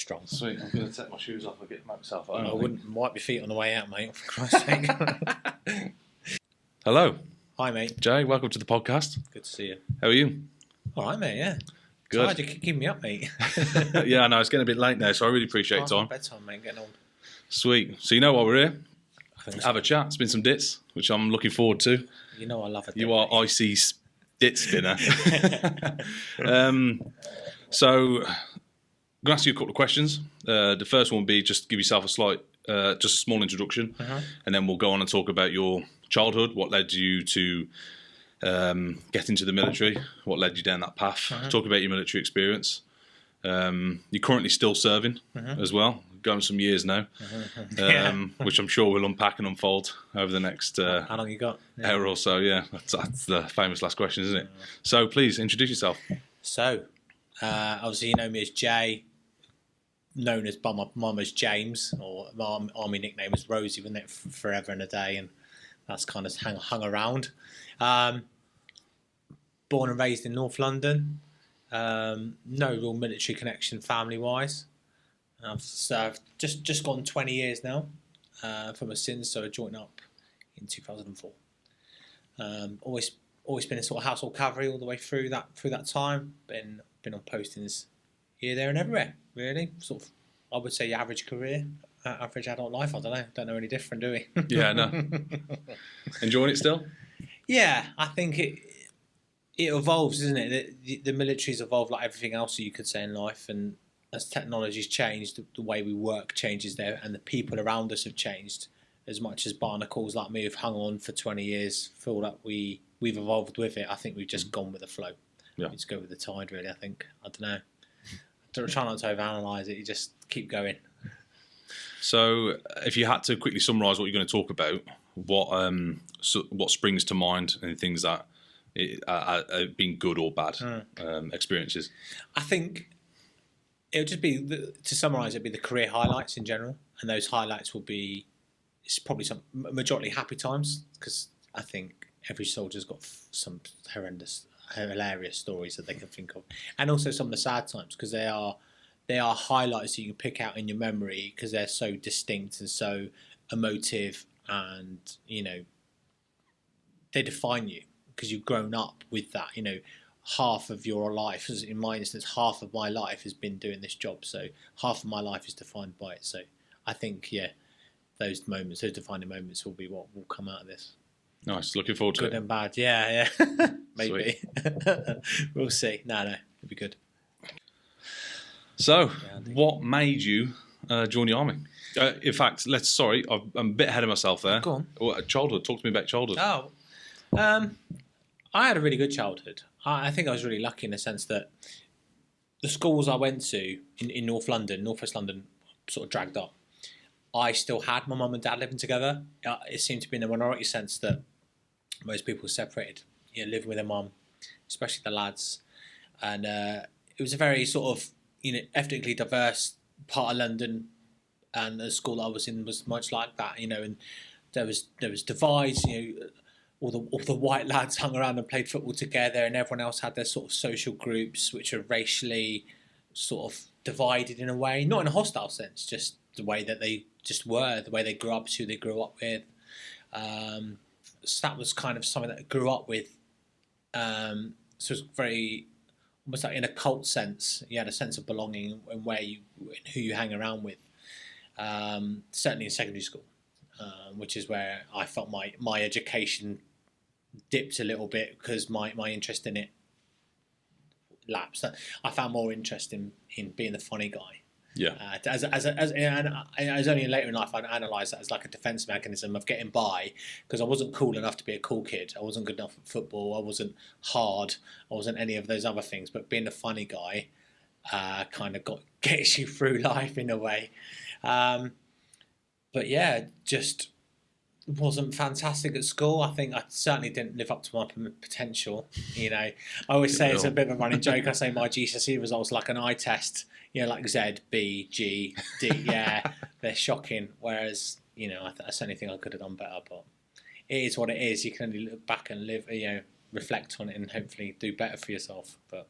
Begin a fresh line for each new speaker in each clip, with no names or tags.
strong.
Sweet. I'm going to take my shoes off and get myself home.
I wouldn't wipe your feet on the way out, mate, for Christ's sake.
Hello.
Hi, mate.
Jay, welcome to the podcast.
Good to see you.
How are you?
All right, mate, yeah.
Good.
Tired, you're keeping me up, mate.
Yeah, I know, it's getting a bit late now, so I really appreciate your time.
Bedtime, mate, getting on.
Sweet. So you know why we're here?
I think
Have a chat, spin some dits, which I'm looking forward to.
You know I love it.
You are icy dit spinner. So I'm going to ask you a couple of questions. The first one will be just give yourself a slight, just a small introduction, and then we'll go on and talk about your childhood, what led you to get into the military, what led you down that path, talk about your military experience. You're currently still serving as well, going some years now, which I'm sure we'll unpack and unfold over the next
How long you got?
hour or so. Yeah, that's the famous last question, isn't it? So please introduce yourself.
So, obviously you know me as Jay, known as by my mum as James, or my army nickname was Rosie, wasn't it, forever and a day, and that's kind of hung around. Born and raised in North London. No real military connection family-wise. I've served just gone 20 years now from my sins, so I joined up in 2004. Always been in sort of household cavalry all the way through that time. Been on postings here, there, and everywhere. Really, sort of, I would say, average career, average adult life. I don't know any different, do we?
Yeah, no. Enjoying it still?
Yeah, I think it evolves, isn't it? The military's evolved like everything else that you could say in life, and as technology's changed, the way we work changes there, and the people around us have changed. As much as barnacles like me have hung on for 20 years, feel like we've evolved with it. I think we've just gone with the flow.
Yeah.
We just go with the tide, really, I think. I don't know. Try not to overanalyse it. You just keep going.
So if you had to quickly summarise what you're going to talk about, what springs to mind and things that have been good or bad experiences?
I think it'll just be, to summarise, it'll be the career highlights in general, and those highlights will be, it's probably some majority happy times, because I think every soldier's got some hilarious stories that they can think of, and also some of the sad times, because they are highlights that you can pick out in your memory because they're so distinct and so emotive, and they define you because you've grown up with that. Half of your life, as in my instance, half of my life has been doing this job, so half of my life is defined by it. So I think, yeah, those defining moments will be what will come out of this.
Nice, looking forward to it.
Good and bad, yeah. Maybe. We'll see. No, it'll be good.
So, what made you join the army? In fact, I'm a bit ahead of myself there.
Go on.
Childhood, talk to me about childhood.
Oh, I had a really good childhood. I think I was really lucky in the sense that the schools I went to in North West London, sort of dragged up. I still had my mum and dad living together. It seemed to be in the minority sense that most people were separated, living with their mum, especially the lads. And it was a very sort of, ethnically diverse part of London, and the school I was in was much like that, and there was divides, all the white lads hung around and played football together, and everyone else had their sort of social groups, which are racially sort of divided in a way, not in a hostile sense, just the way that they just were, the way they grew up, who they grew up with. So that was kind of something that I grew up with. So it was very, almost like in a cult sense. You had a sense of belonging and who you hang around with. Certainly in secondary school, which is where I felt my education dipped a little bit because my interest in it lapsed. I found more interest in being the funny guy.
Yeah.
As only later in life I analysed that as like a defence mechanism of getting by, because I wasn't cool enough to be a cool kid. I wasn't good enough at football. I wasn't hard. I wasn't any of those other things. But being the funny guy kind of gets you through life in a way. But yeah, just wasn't fantastic at school. I think I certainly didn't live up to my potential. I always say it's a bit of a running joke. I say my GCSE results like an eye test. Like Z, B, G, D. Yeah, they're shocking. Whereas I certainly think I could have done better. But it is what it is. You can only look back and reflect on it, and hopefully do better for yourself. But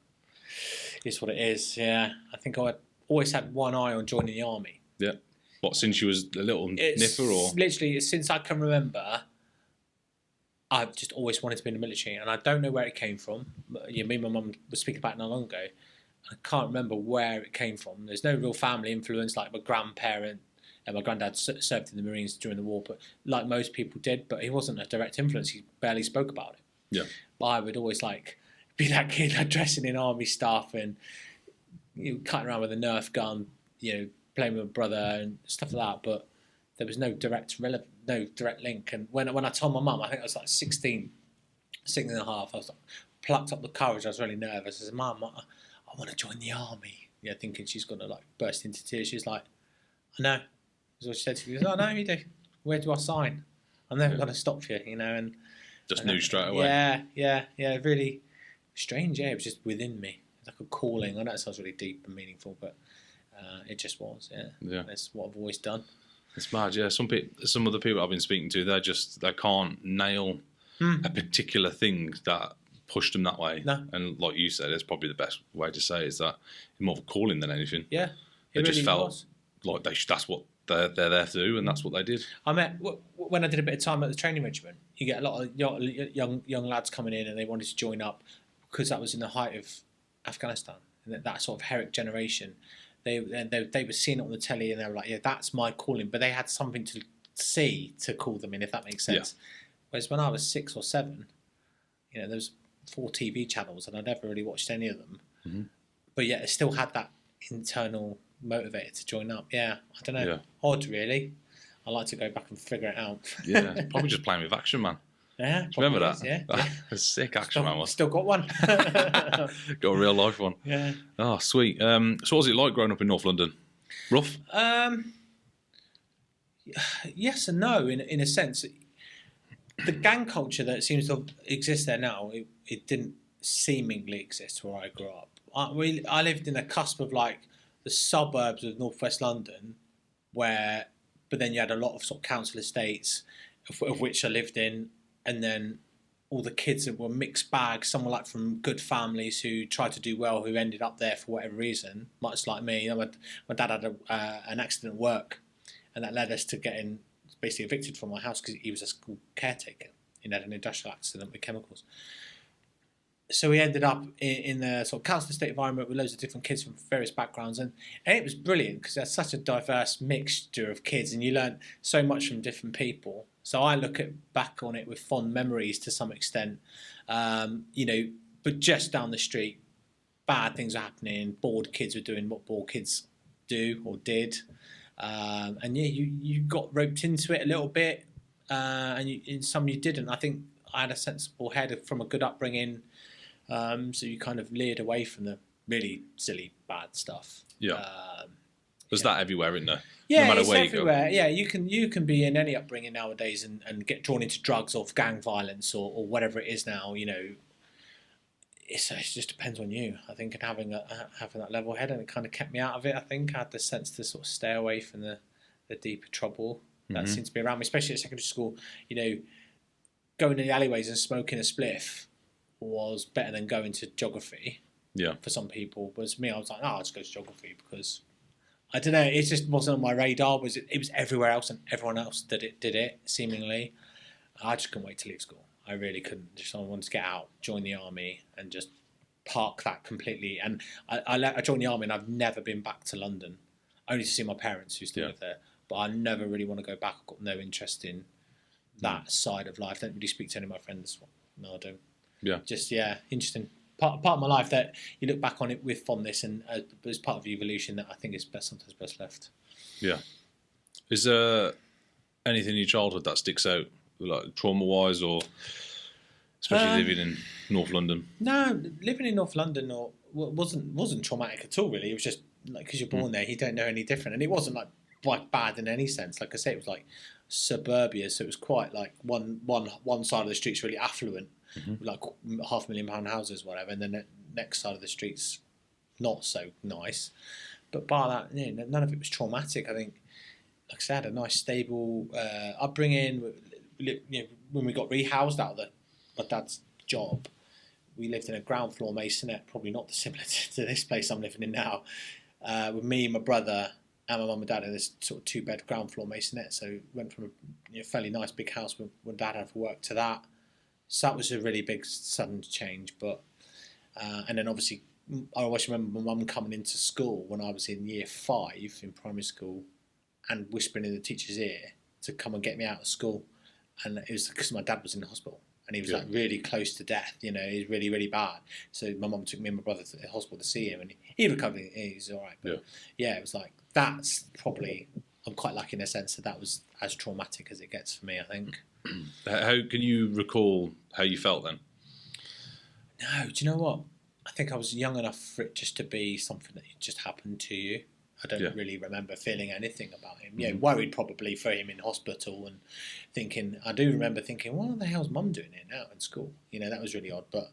it's what it is. Yeah, I think I always had one eye on joining the army.
Yeah. What, since you was a little nipper, or?
Literally, since I can remember, I've just always wanted to be in the military, and I don't know where it came from. Me and my mum were speaking about it not long ago. I can't remember where it came from. There's no real family influence, like my grandparent and my granddad served in the Marines during the war, but like most people did, but he wasn't a direct influence. He barely spoke about it.
Yeah.
But I would always be that kid dressing in army stuff and cutting around with a Nerf gun, playing with my brother and stuff like that. But there was no direct link. And when I told my mum, I think I was like 16 and a half, I was like, plucked up the courage. I was really nervous. I said, Mum, I want to join the army. Thinking she's going to burst into tears. She's like, I know. That's what she said to me. She goes, oh, no, you do. Where do I sign? I'm never going to stop you, and
just knew straight away.
Yeah, really strange. Yeah, it was just within me. It's like a calling. I know it sounds really deep and meaningful, but it just was. Yeah, that's what I've always done.
It's mad. Yeah, some of the people I've been speaking to, they can't nail a particular thing that pushed them that way.
No.
And like you said, it's probably the best way to say it, is that it's more of a calling than anything.
Yeah,
they really just felt like that's what they're there to do, and that's what they did.
I met when I did a bit of time at the training regiment. You get a lot of young lads coming in, and they wanted to join up because that was in the height of Afghanistan, and that sort of Herrick generation. They were seeing it on the telly, and they were like, "Yeah, that's my calling." But they had something to see to call them in, if that makes sense. Yeah. Whereas when I was 6 or 7, there was 4 TV channels, and I never really watched any of them. Mm-hmm. But yet, it still had that internal motivated to join up. Yeah, I don't know. Yeah. Odd, really. I like to go back and figure it out.
Yeah, probably just playing with Action Man.
Yeah,
remember that?
Is, yeah.
A sick Action Man one.
Still got one.
Got a real life one.
Yeah.
Oh, sweet. So what was it like growing up in North London? Rough?
Yes and no, in a sense. The gang culture that seems to exist there now, it didn't seemingly exist where I grew up. I lived in a cusp of the suburbs of northwest London, but then you had a lot of sort of council estates, of which I lived in, and then all the kids that were mixed bags. Some were from good families who tried to do well, who ended up there for whatever reason, much like me. My dad had an accident at work, and that led us to getting basically evicted from my house because he was a school caretaker. He had an industrial accident with chemicals. So we ended up in the sort of council estate environment with loads of different kids from various backgrounds, and it was brilliant because there's such a diverse mixture of kids, and you learn so much from different people. So I look back on it with fond memories to some extent, but just down the street, bad things were happening. Bored kids were doing what bored kids do or did, and you got roped into it a little bit, and in some you didn't. I think I had a sensible head from a good upbringing. So you kind of leered away from the really silly, bad stuff.
Yeah. Was that everywhere in there?
Yeah,
no matter
it's
where
everywhere.
You go?
Yeah, you can be in any upbringing nowadays and get drawn into drugs or gang violence or whatever it is now. It just depends on you. I think, and having that level head, and it kind of kept me out of it. I think I had the sense to sort of stay away from the deeper trouble that seems to be around me, especially at secondary school. Going in the alleyways and smoking a spliff was better than going to geography.
Yeah.
For some people, but as me, I was like, I'll just go to geography because I don't know. It just wasn't on my radar. It was everywhere else, and everyone else did it seemingly. I just couldn't wait to leave school. I really couldn't. I wanted to get out, join the army, and just park that completely. And I joined the army, and I've never been back to London, only to see my parents who still live there. But I never really want to go back. I've got no interest in that side of life. I don't really speak to any of my friends. No, I don't.
Yeah.
Just, interesting. Part of my life that you look back on it with fondness, and as part of the evolution that I think is sometimes best left.
Yeah. Is there anything in your childhood that sticks out, trauma-wise, or especially living in North London?
No, living in North London wasn't traumatic at all, really. It was just, because you're born there, you don't know any different. And it wasn't, bad in any sense. Like I say, it was, suburbia, so it was quite, one side of the street's really affluent, £500,000 houses, whatever, and then the next side of the street's not so nice. But bar that, none of it was traumatic. I think, like I said, I had a nice stable upbringing. When we got rehoused out of my dad's job, we lived in a ground floor masonette, probably not dissimilar to this place I'm living in now. with me and my brother and my mum and dad in this sort of 2-bed ground floor masonette. So went from a fairly nice big house when dad had for work to that. So that was a really big sudden change. But and then obviously I always remember my mum coming into school when I was in year 5 in primary school and whispering in the teacher's ear to come and get me out of school. And it was because my dad was in the hospital and he was like really close to death, he was really, really bad. So my mum took me and my brother to the hospital to see him and he recovered, he's all right. But yeah, it was like, that's probably, I'm quite lucky in a sense that was as traumatic as it gets for me, I think.
How can you recall how you felt then?
No, do you know what? I think I was young enough for it just to be something that just happened to you. I don't really remember feeling anything about him. Yeah, worried probably for him in hospital and thinking, I do remember thinking, what the hell's mum doing here now in school? That was really odd, but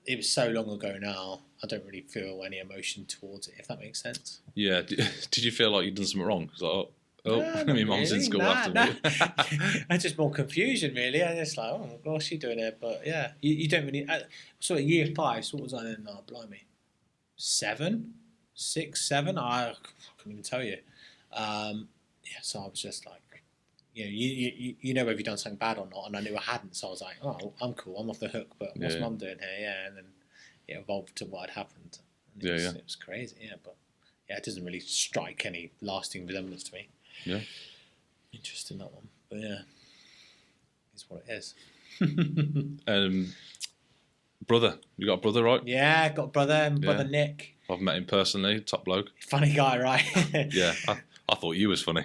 it was so long ago now, I don't really feel any emotion towards it, if that makes sense.
Yeah, did you feel like you'd done something wrong? Like, my mum's in school after me.
It's just more confusion, really. I'm just like, oh, what's she doing here? But yeah, you don't really. So year 5, so what was I then? Oh, blimey, 7, 6, 7. I couldn't even tell you. So I was just like, you know whether you've done something bad or not, and I knew I hadn't. So I was like, oh, I'm cool, I'm off the hook. But what's mum doing here? Yeah, and then it evolved to what had happened. And it was crazy. Yeah, but it doesn't really strike any lasting resemblance to me.
Yeah.
Interesting, that one. But yeah, it's what it is.
Brother. You got a brother, right?
Yeah, got a brother, and brother Nick.
I've met him personally, top bloke.
Funny guy, right?
Yeah, I thought you was funny.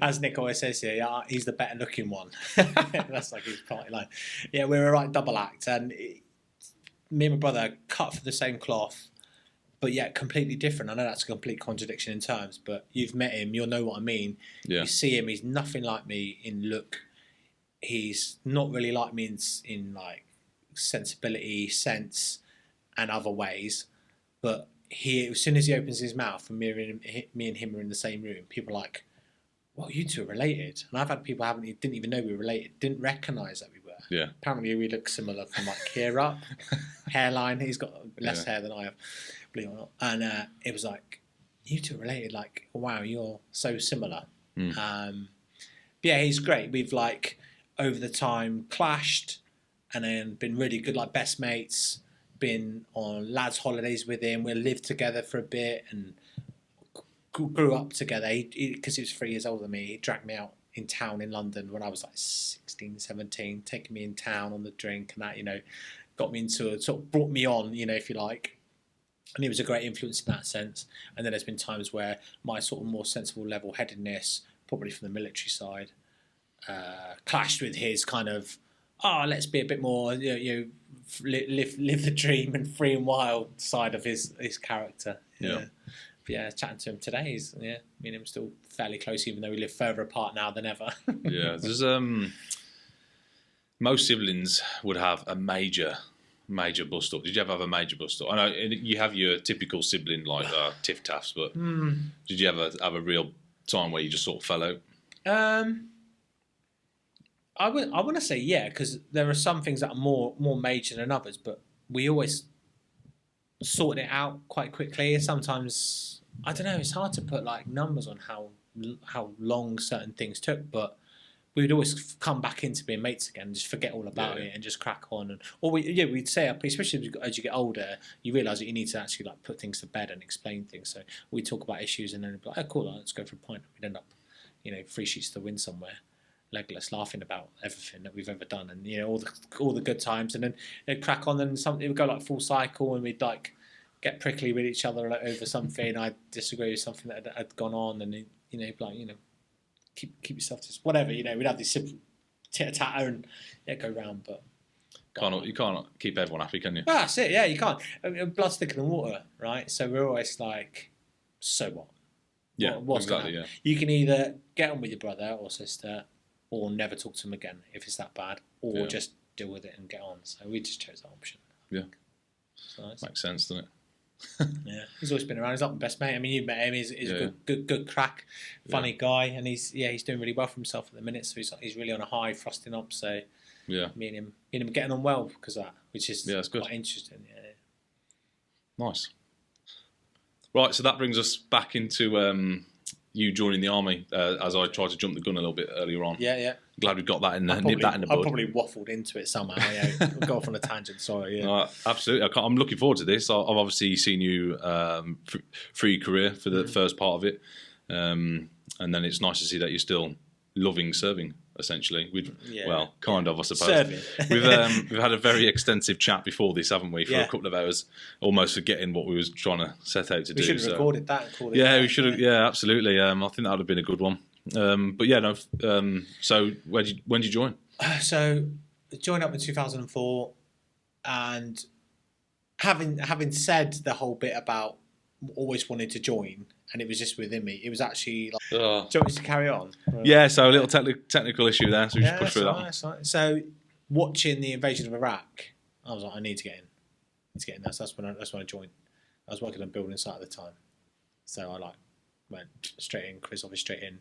As Nick always says here, he's the better looking one. That's like his party line. Yeah, we're a right double act, and me and my brother cut for the same cloth, but yet completely different. I know that's a complete contradiction in terms, but you've met him, you'll know what I mean.
Yeah.
You see him, he's nothing like me in look. He's not really like me in like sensibility, sense, and other ways. But as soon as he opens his mouth and me and him are in the same room, people are like, well, you two are related. And I've had people didn't even know we were related, didn't recognise that we were.
Yeah.
Apparently we look similar from like here up, hairline. He's got less hair than I have, believe it or not. And it was like, you two are related. Like, wow, you're so similar. Yeah, he's great. We've like over the time clashed and then been really good, like best mates, been on lads' holidays with him. We lived together for a bit and grew up together. Because he was 3 years older than me, he dragged me out in town in London when I was like 16, 17, taking me in town on the drink and that, got me into it, sort of brought me on, if you like. And he was a great influence in that sense. And then there's been times where my sort of more sensible level-headedness, probably from the military side, clashed with his kind of, let's be a bit more, live the dream and free and wild side of his character.
Yeah.
But yeah, chatting to him today, me and him still fairly close, even though we live further apart now than ever.
Yeah, there's most siblings would have a major bust up. Did you ever have a major bust up? I know you have your typical sibling like tiff taffs, but did you ever have a real time where you just sort of fell out?
I want to say yeah, because there are some things that are more major than others, but we always sorted it out quite quickly. Sometimes, I don't know, it's hard to put like numbers on how long certain things took, but we would always come back into being mates again, just forget all about it and just crack on. We'd say, especially as you get older, you realise that you need to actually like put things to bed and explain things. So we'd talk about issues and then we'd be like, oh cool, let's go for a pint. We'd end up, 3 sheets to the wind somewhere, legless, laughing about everything that we've ever done and all the good times, and then it'd crack on and it would go like full cycle and we'd like get prickly with each other over something. I'd disagree with something that had gone on and keep yourself to whatever, we'd have this tit-a-tatter and go round, but
you can't keep everyone happy, can you?
Well, that's it, yeah, you can't. Blood's thicker than water, right? So we're always like, so what?
Yeah,
what's
exactly, yeah.
You can either get on with your brother or sister or never talk to them again if it's that bad, or just deal with it and get on. So we just chose that option.
Yeah.
So
makes sense, doesn't it?
Yeah, he's always been around. He's not my best mate. I mean, you met him. He's a good crack, funny guy, and he's doing really well for himself at the minute. So he's really on a high, thrusting up. So me and him getting on well because of that, which is
that's good.
quite interesting. Yeah.
Nice. Right, so that brings us back into you joining the army, as I tried to jump the gun a little bit earlier on.
Yeah.
Glad we got that in, nipped that in the
I
bud.
probably waffled into it somehow. Yeah, go off on a tangent. Sorry. Yeah.
Absolutely. I'm looking forward to this. I've obviously seen you through your career for the first part of it, and then it's nice to see that you're still loving serving. Essentially, well, kind of, I suppose.
Serving.
We've had a very extensive chat before this, haven't we? For a couple of hours, almost forgetting what we was trying to set out to do.
We should have recorded that.
We should have. Yeah, absolutely. I think that would have been a good one. But yeah, no. So when did you join?
So I joined up in 2004, and having said the whole bit about always wanting to join, and it was just within me. It was actually like, do you want me to carry on?
Yeah, so a little technical issue there, so we should push through that one.
Right. So watching the invasion of Iraq, I was like, I need to get in. That's when I joined. I was working on building site at the time, so I went straight in, quiz office straight in,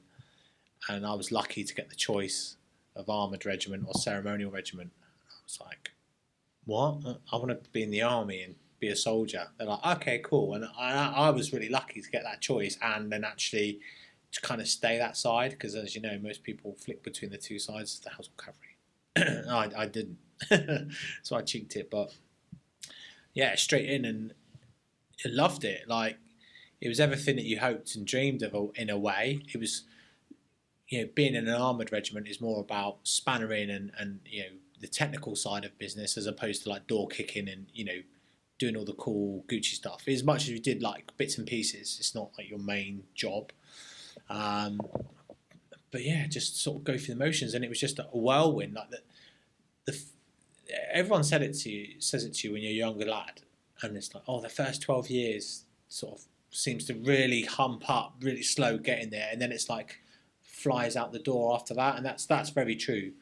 and I was lucky to get the choice of armoured regiment or ceremonial regiment. I was like, what? I want to be in the army and be a soldier. They're like, okay, cool. And I was really lucky to get that choice and then actually to kind of stay that side, because as you know, most people flick between the two sides of the household cavalry. I didn't. So I cheeked it, but yeah, straight in, and I loved it. Like, it was everything that you hoped and dreamed of in a way. It was, being in an armoured regiment is more about spannering and the technical side of business, as opposed to like door kicking and, doing all the cool Gucci stuff. As much as you did like bits and pieces, it's not like your main job. But yeah, just sort of go through the motions, and it was just a whirlwind. Like everyone says it to you when you're a younger lad, and it's like, the first 12 years sort of seems to really hump up, really slow getting there, and then it's like flies out the door after that, and that's very true.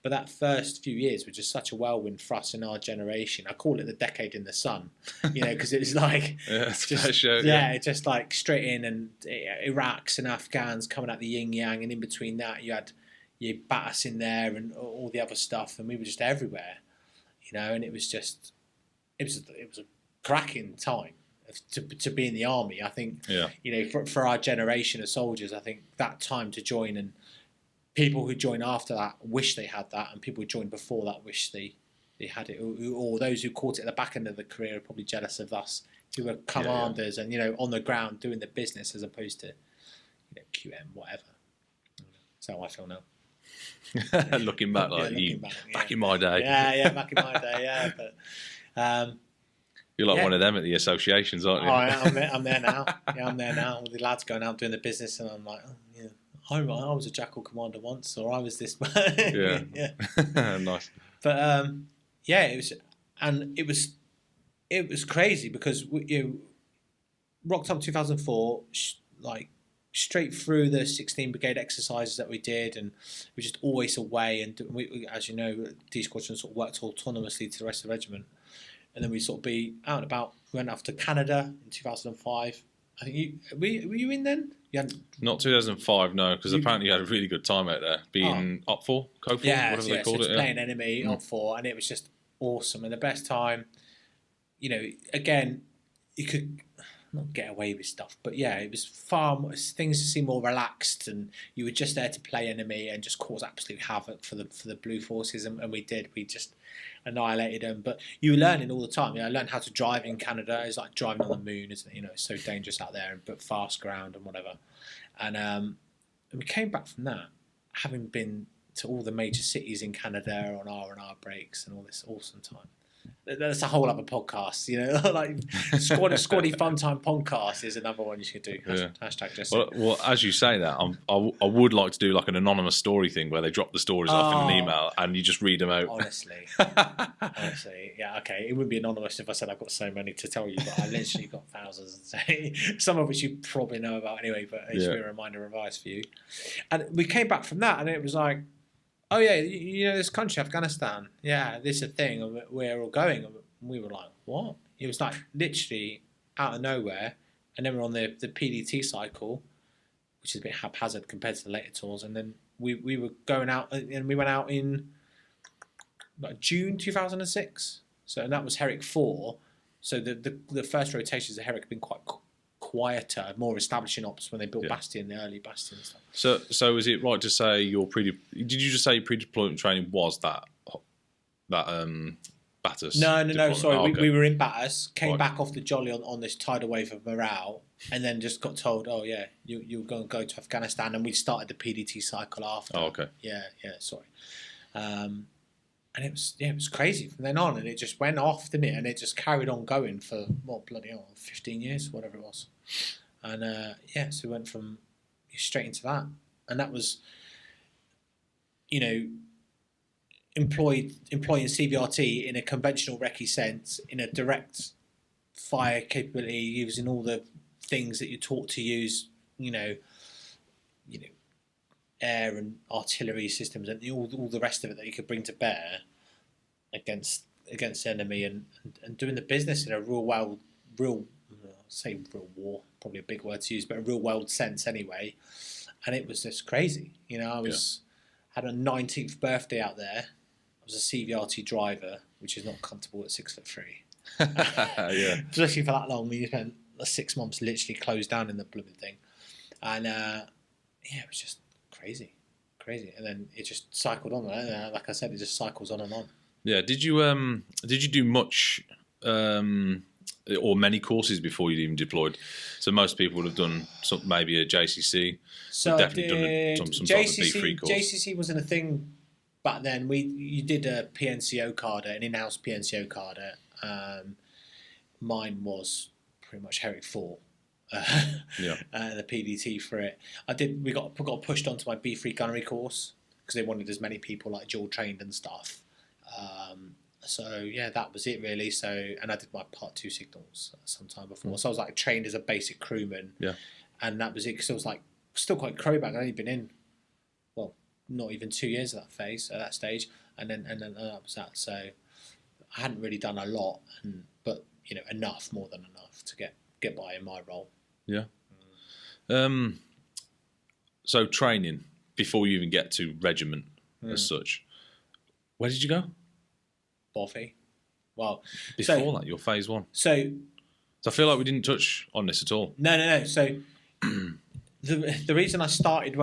But that first few years were just such a whirlwind for us in our generation. I call it the decade in the sun, because it was like, just like straight in, and Iraqs and Afghans coming out the yin yang, and in between that you had your Batas in there and all the other stuff, and we were just everywhere, and it was a cracking time to be in the army. I think, for our generation of soldiers, I think that time to join, and people who join after that wish they had that, and people who joined before that wish they had it, or those who caught it at the back end of the career are probably jealous of us who were commanders and on the ground doing the business, as opposed to QM, whatever. So I feel now.
Looking back, back in my day.
Back in my day, but
you're like one of them at the associations, aren't you?
I'm there now. Yeah, I'm there now. The lads going out doing the business, and I'm like, I was a jackal commander once, or I was this.
Yeah. Nice.
But it was crazy, because rocked up 2004, straight through the 16 Brigade exercises that we did, and we were just always away. And we, as you know, D Squadron sort of worked autonomously to the rest of the regiment, and then we sort of be out and about. We went off to Canada in 2005. I think were you in then?
Not 2005, no, because apparently you had a really good time out there, being up for, whatever they called it.
Playing enemy up for, and it was just awesome, and the best time. Again, you could not get away with stuff, but it was things seemed more relaxed, and you were just there to play enemy and just cause absolute havoc for the blue forces, and we just annihilated them. But you were learning all the time. I learned how to drive in Canada. It's like driving on the moon, isn't it? It's so dangerous out there, but fast ground and whatever. And we came back from that, having been to all the major cities in Canada on R&R breaks and all this awesome time. That's a whole other podcast, like Squaddy Fun Time podcast is another one you should do. Hashtag just.
Well, as you say that, I would like to do like an anonymous story thing where they drop the stories off in an email and you just read them out.
Honestly, yeah, okay. It wouldn't be anonymous if I said I've got so many to tell you, but I literally got thousands. Some of which you probably know about anyway, but it should be a reminder revise for you. And we came back from that, and it was like, oh yeah, this country, Afghanistan, this is a thing, and we're all going. And we were like, what? It was like literally out of nowhere, and then we're on the PDT cycle, which is a bit haphazard compared to the later tours, and then we were going out, and we went out in like June 2006, and that was Herrick 4, so the first rotations of Herrick have been quite quieter, more establishing ops when they built Bastion, the early Bastion and stuff.
So is it right to say did you just say pre-deployment training was that Batus?
No. Sorry,
okay.
we were in Batus, came back off the jolly on this tidal wave of morale, and then just got told, oh yeah, you're going to go to Afghanistan, and we started the PDT cycle after.
Oh, okay.
Yeah, sorry. And it was crazy from then on, and it just went off, didn't it? And it just carried on going for 15 years, whatever it was. And so we went from straight into that, and that was, employing CVRT in a conventional recce sense, in a direct fire capability, using all the things that you're taught to use, air and artillery systems and all the rest of it that you could bring to bear against the enemy, and doing the business in a real war, probably a big word to use, but a real world sense anyway. And it was just crazy. I had a 19th birthday out there. I was a CVRT driver, which is not comfortable at 6'3".
Yeah.
Especially for that long, when you spent 6 months literally closed down in the blooming thing. And it was just crazy. And then it just cycled on. Like I said, it just cycles on and on.
Yeah. Did you do much or many courses before you even deployed? So most people would have done maybe a JCC.
So
definitely done some type of B3 course.
JCC wasn't a thing back then. You did a PNCO card, an in-house PNCO card. Mine was pretty much Herrick 4. The PDT for it. We got pushed onto my B3 gunnery course because they wanted as many people like dual trained and stuff. That was it really. And I did my Part 2 signals sometime before. So I was like trained as a basic crewman. Yeah. And that was it, because I was like still quite crowback. I'd only been in, not even 2 years at that stage, and then that was that. So I hadn't really done a lot, but enough, more than enough to get by in my role.
Yeah. So training before you even get to regiment as such. Where did you go?
Bothy. Well,
before that, your phase 1. So I feel like we didn't touch on this at all.
No. So the reason I started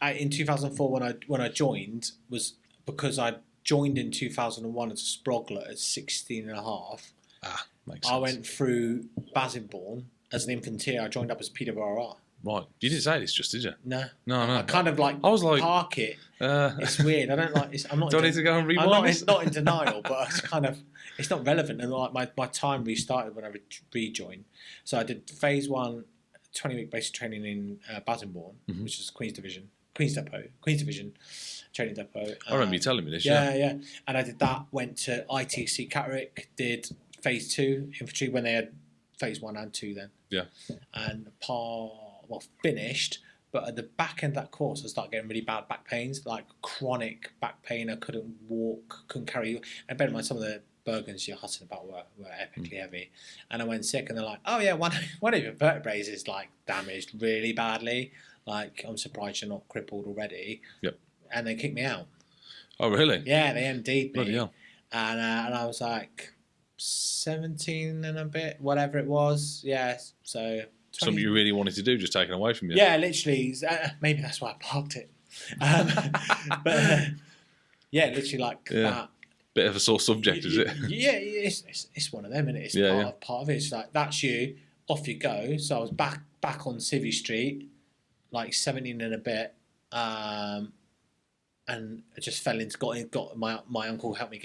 in 2004 when I joined was because I joined in 2001 as a sprogler at 16 and a half.
Makes sense.
I went through Basinborn as an infantry. I joined up as PWRR.
Right. You didn't say this just, did you?
No.
No.
I kind of I was like, park it. It's weird. I don't like. I'm not.
Do I need to go and rewind?
I'm not in denial, but it's not relevant. And like my time restarted when I rejoined. So I did phase 1, 20-week basic training in Basinborn, which is Queen's Division training depot.
I remember you telling me this.
Yeah. And I did that. Went to ITC Catterick. Did phase 2 infantry when they had phase 1 and 2 then. Yeah. And finished, but at the back end of that course I started getting really bad back pains, like chronic back pain. I couldn't walk, couldn't carry, and bear in mind some of the Bergens you're hustling about were epically heavy, and I went sick, and they're like, oh yeah, one of your vertebrae is like damaged really badly, like I'm surprised you're not crippled already. Yep. And they kicked me out.
Oh really?
Yeah, they MD'd me.
Bloody hell.
And I was like 17 and a bit, whatever it was. Yeah, so 20...
Something you really wanted to do, just taken away from you.
Yeah, literally. Maybe that's why I parked it. Literally like that.
Bit of a sore subject, is it?
Yeah, it's one of them, isn't it? It's part of it. It's like, that's you, off you go. So I was back on Civvy Street, like 17 and a bit, and I just fell into got my uncle helped me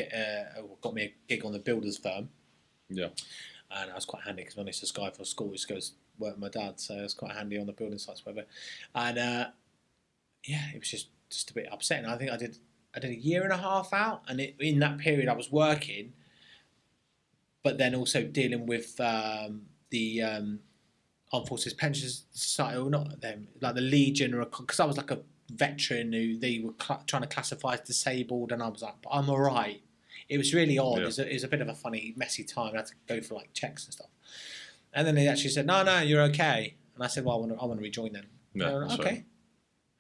got me a gig on the builders firm. Yeah. And I was quite handy because when it's this guy for school, he just goes work with my dad, so it was quite handy on the building sites, whatever. And it was just a bit upsetting. I think I did a year and a half out, and in that period I was working, but then also dealing with the Armed Forces Pensions Society, or not them, like the Legion, or because I was like a veteran who they were trying to classify as disabled, and I was like, but I'm all right. It was really odd. Yeah. It was a bit of a funny, messy time. I had to go for like checks and stuff. And then they actually said, no, you're okay. And I said, well, I want to rejoin then. No, okay.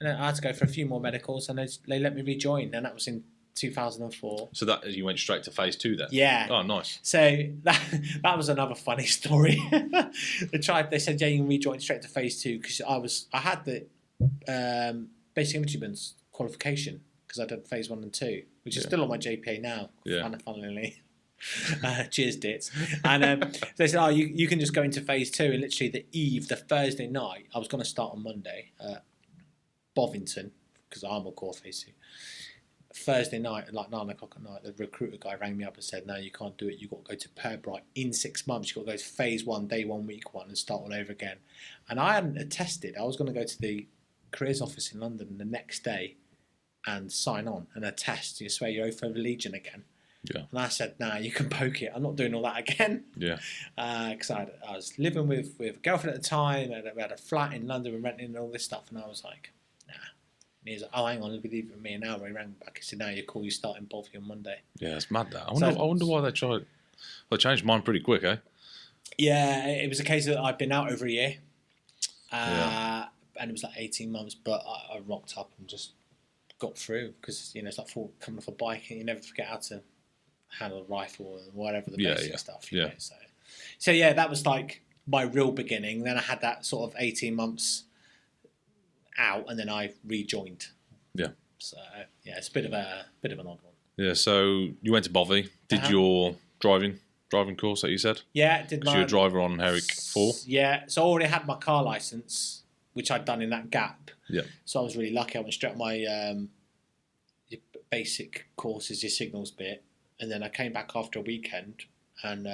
And then I had to go for a few more medicals, and they let me rejoin. And that was in 2004.
So that you went straight to phase 2 then?
Yeah.
Oh, nice.
So that was another funny story. They said, yeah, you can rejoin straight to phase 2 because I had the basic infantryman's qualification because I did phase 1 and 2, which is still on my JPA now.
Yeah.
Funnily. Cheers, Dits. And they said, oh, you can just go into phase 2. And literally the Thursday night, I was going to start on Monday at Bovington because I'm on core phase 2. Thursday night at like 9 o'clock at night, the recruiter guy rang me up and said, no, you can't do it. You've got to go to Purbright in 6 months. You've got to go to phase 1, day 1, week 1 and start all over again. And I hadn't attested. I was going to go to the careers office in London the next day and sign on and attest. You swear your oath over Legion again.
Yeah.
And I said, nah, you can poke it. I'm not doing all that again.
Yeah.
Because I was living with a girlfriend at the time. And we had a flat in London and renting and all this stuff. And I was like, nah. And he was like, oh, hang on, leave it with me an hour. He rang back. He said, no, you're cool. You start in Bovey on Monday.
Yeah, it's mad that. I wonder why they tried. They changed mine pretty quick, eh?
Yeah, it was a case that I'd been out over a year. And it was like 18 months. But I rocked up and just got through. Because, it's like coming off a bike and you never forget how to handle a rifle and whatever the basic stuff. You know, so yeah, that was like my real beginning. Then I had that sort of 18 months out, and then I rejoined. Yeah. So yeah, it's a bit of an odd one. Yeah.
So you went to Bovey, did your driving course that you said?
Yeah, did my.
You're a driver on Herrick 4.
Yeah. So I already had my car license, which I'd done in that gap.
Yeah.
So I was really lucky. I went straight on my your basic courses, your signals bit. And then I came back after a weekend, and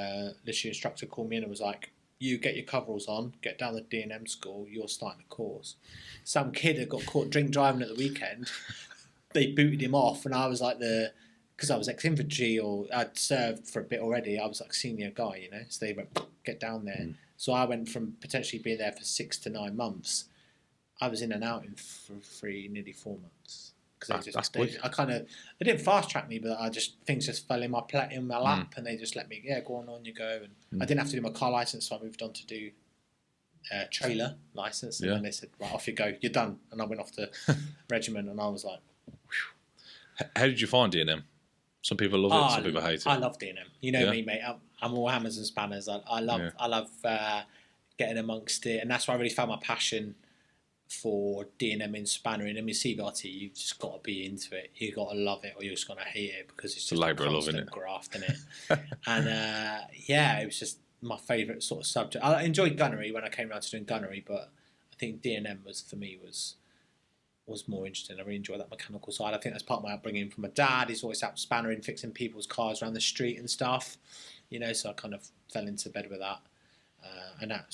this instructor called me in and was like, you get your coveralls on, get down the D&M school, you're starting the course. Some kid had got caught drink driving at the weekend. They booted him off, and I was like because I was ex-infantry or I'd served for a bit already, I was like senior guy, So they went, get down there. So I went from potentially being there for 6 to 9 months. I was in and out in nearly 4 months.
That's quick.
They didn't fast track me, but things just fell in my lap, and they just let me, go on you go. And I didn't have to do my car license, so I moved on to do trailer license. And then they said, right, off you go, you're done. And I went off to regiment, and I was like,
whew. How did you find D&M? Some people love it, some people hate it.
I love D&M. You know me, mate. I'm all hammers and spanners. I love getting amongst it, and that's why I really found my passion for D&M in spannering. I mean, CBRT, you've just got to be into it. You've got to love it, or you're just going to hate it because it's just a constant graft in it. And it was just my favourite sort of subject. I enjoyed gunnery when I came around to doing gunnery, but I think D&M was more interesting. I really enjoyed that mechanical side. I think that's part of my upbringing from my dad. He's always out spannering, fixing people's cars around the street and stuff. So I kind of fell into bed with that, and I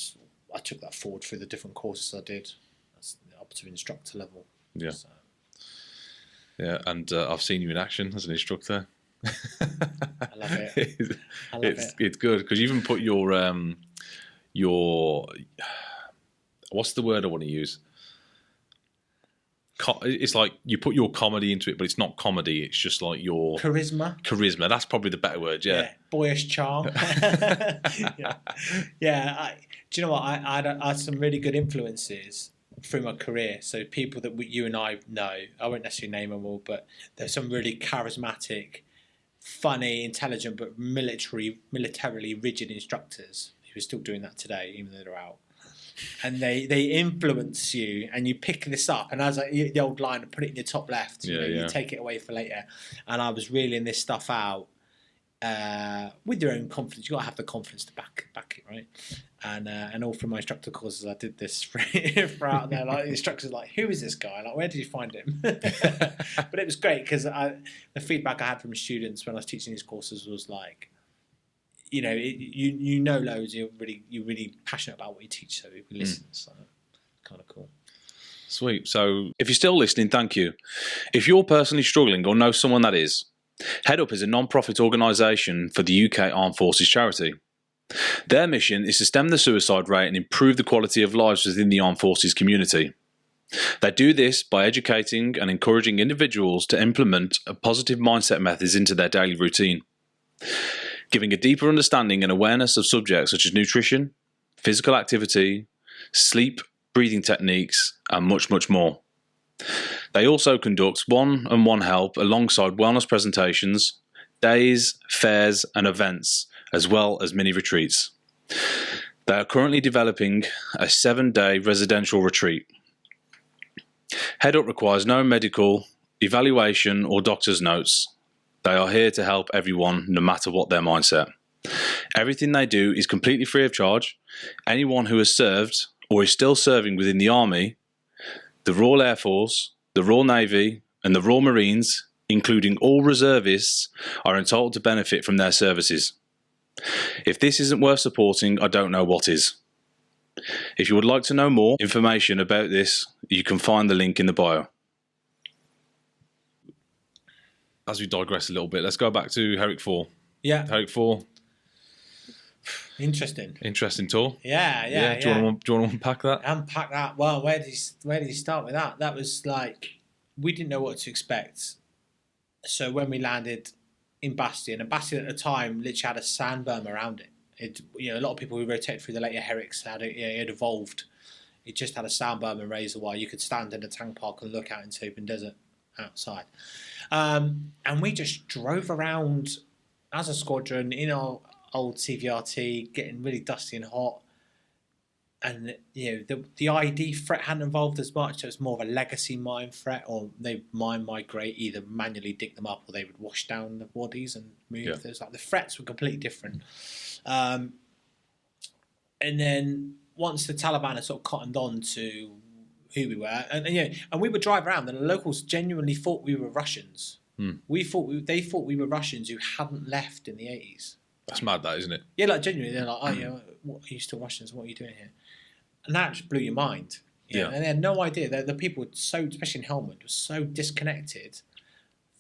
took that forward through the different courses I did. Up to instructor level.
Yeah. So. Yeah, and I've seen you in action as an instructor.
I love it.
It's good because you even put your what's the word I want to use? It's like you put your comedy into it, but it's not comedy. It's just like your charisma. That's probably the better word. Yeah.
Boyish charm. Yeah. Do you know what? I had some really good influences through my career. So people that you and I know, I won't necessarily name them all, but there's some really charismatic, funny, intelligent, but militarily rigid instructors who are still doing that today, even though they're out. And they influence you, and you pick this up. And as the old line, put it in your top left. You take it away for later. And I was reeling this stuff out with your own confidence. You got to have the confidence to back it, right? And all through my instructor courses, I did this throughout there. Like the instructors, like, who is this guy? Like, where did you find him? But it was great because the feedback I had from students when I was teaching these courses was like, you know loads. You're really passionate about what you teach, so you listen. So kind of cool.
Sweet. So if you're still listening, thank you. If you're personally struggling or know someone that is, Head Up is a non-profit organisation for the UK Armed Forces charity. Their mission is to stem the suicide rate and improve the quality of lives within the armed forces community. They do this by educating and encouraging individuals to implement positive mindset methods into their daily routine, giving a deeper understanding and awareness of subjects such as nutrition, physical activity, sleep, breathing techniques, and much, much more. They also conduct one-on-one help alongside wellness presentations, days, fairs and events, as well as mini retreats. They are currently developing a 7-day residential retreat. Head Up requires no medical evaluation or doctor's notes. They are here to help everyone, no matter what their mindset. Everything they do is completely free of charge. Anyone who has served or is still serving within the Army, the Royal Air Force, the Royal Navy, and the Royal Marines, including all reservists, are entitled to benefit from their services. If this isn't worth supporting, I don't know what is. If you would like to know more information about this, you can find the link in the bio. As we digress a little bit, let's go back to Herrick 4.
Yeah.
Herrick 4.
Interesting
tour.
Yeah.
Do you want to unpack that?
Unpack that. Well, where did he start with that? That was like, we didn't know what to expect. So when we landed in Bastion, and Bastion at the time literally had a sandberm around it. A lot of people who rotated through the later Herricks had it. It had evolved. It just had a sandberm and razor wire. You could stand in a tank park and look out into open desert outside. And we just drove around as a squadron in our old CVRT, getting really dusty and hot. And the ID threat hadn't evolved as much. So it was more of a legacy mine threat, or they mine migrate, either manually dig them up, or they would wash down the bodies and move. Yeah. There's like the threats were completely different. And then once the Taliban had sort of cottoned on to who we were, and we would drive around, and the locals genuinely thought we were Russians. They thought we were Russians who hadn't left in the 80s.
That's mad, that, isn't it?
Yeah, like genuinely, they're like, what, are you still Russians? What are you doing here? And that just blew your mind. Yeah. And they had no idea. The people were so, especially in Helmand, were so disconnected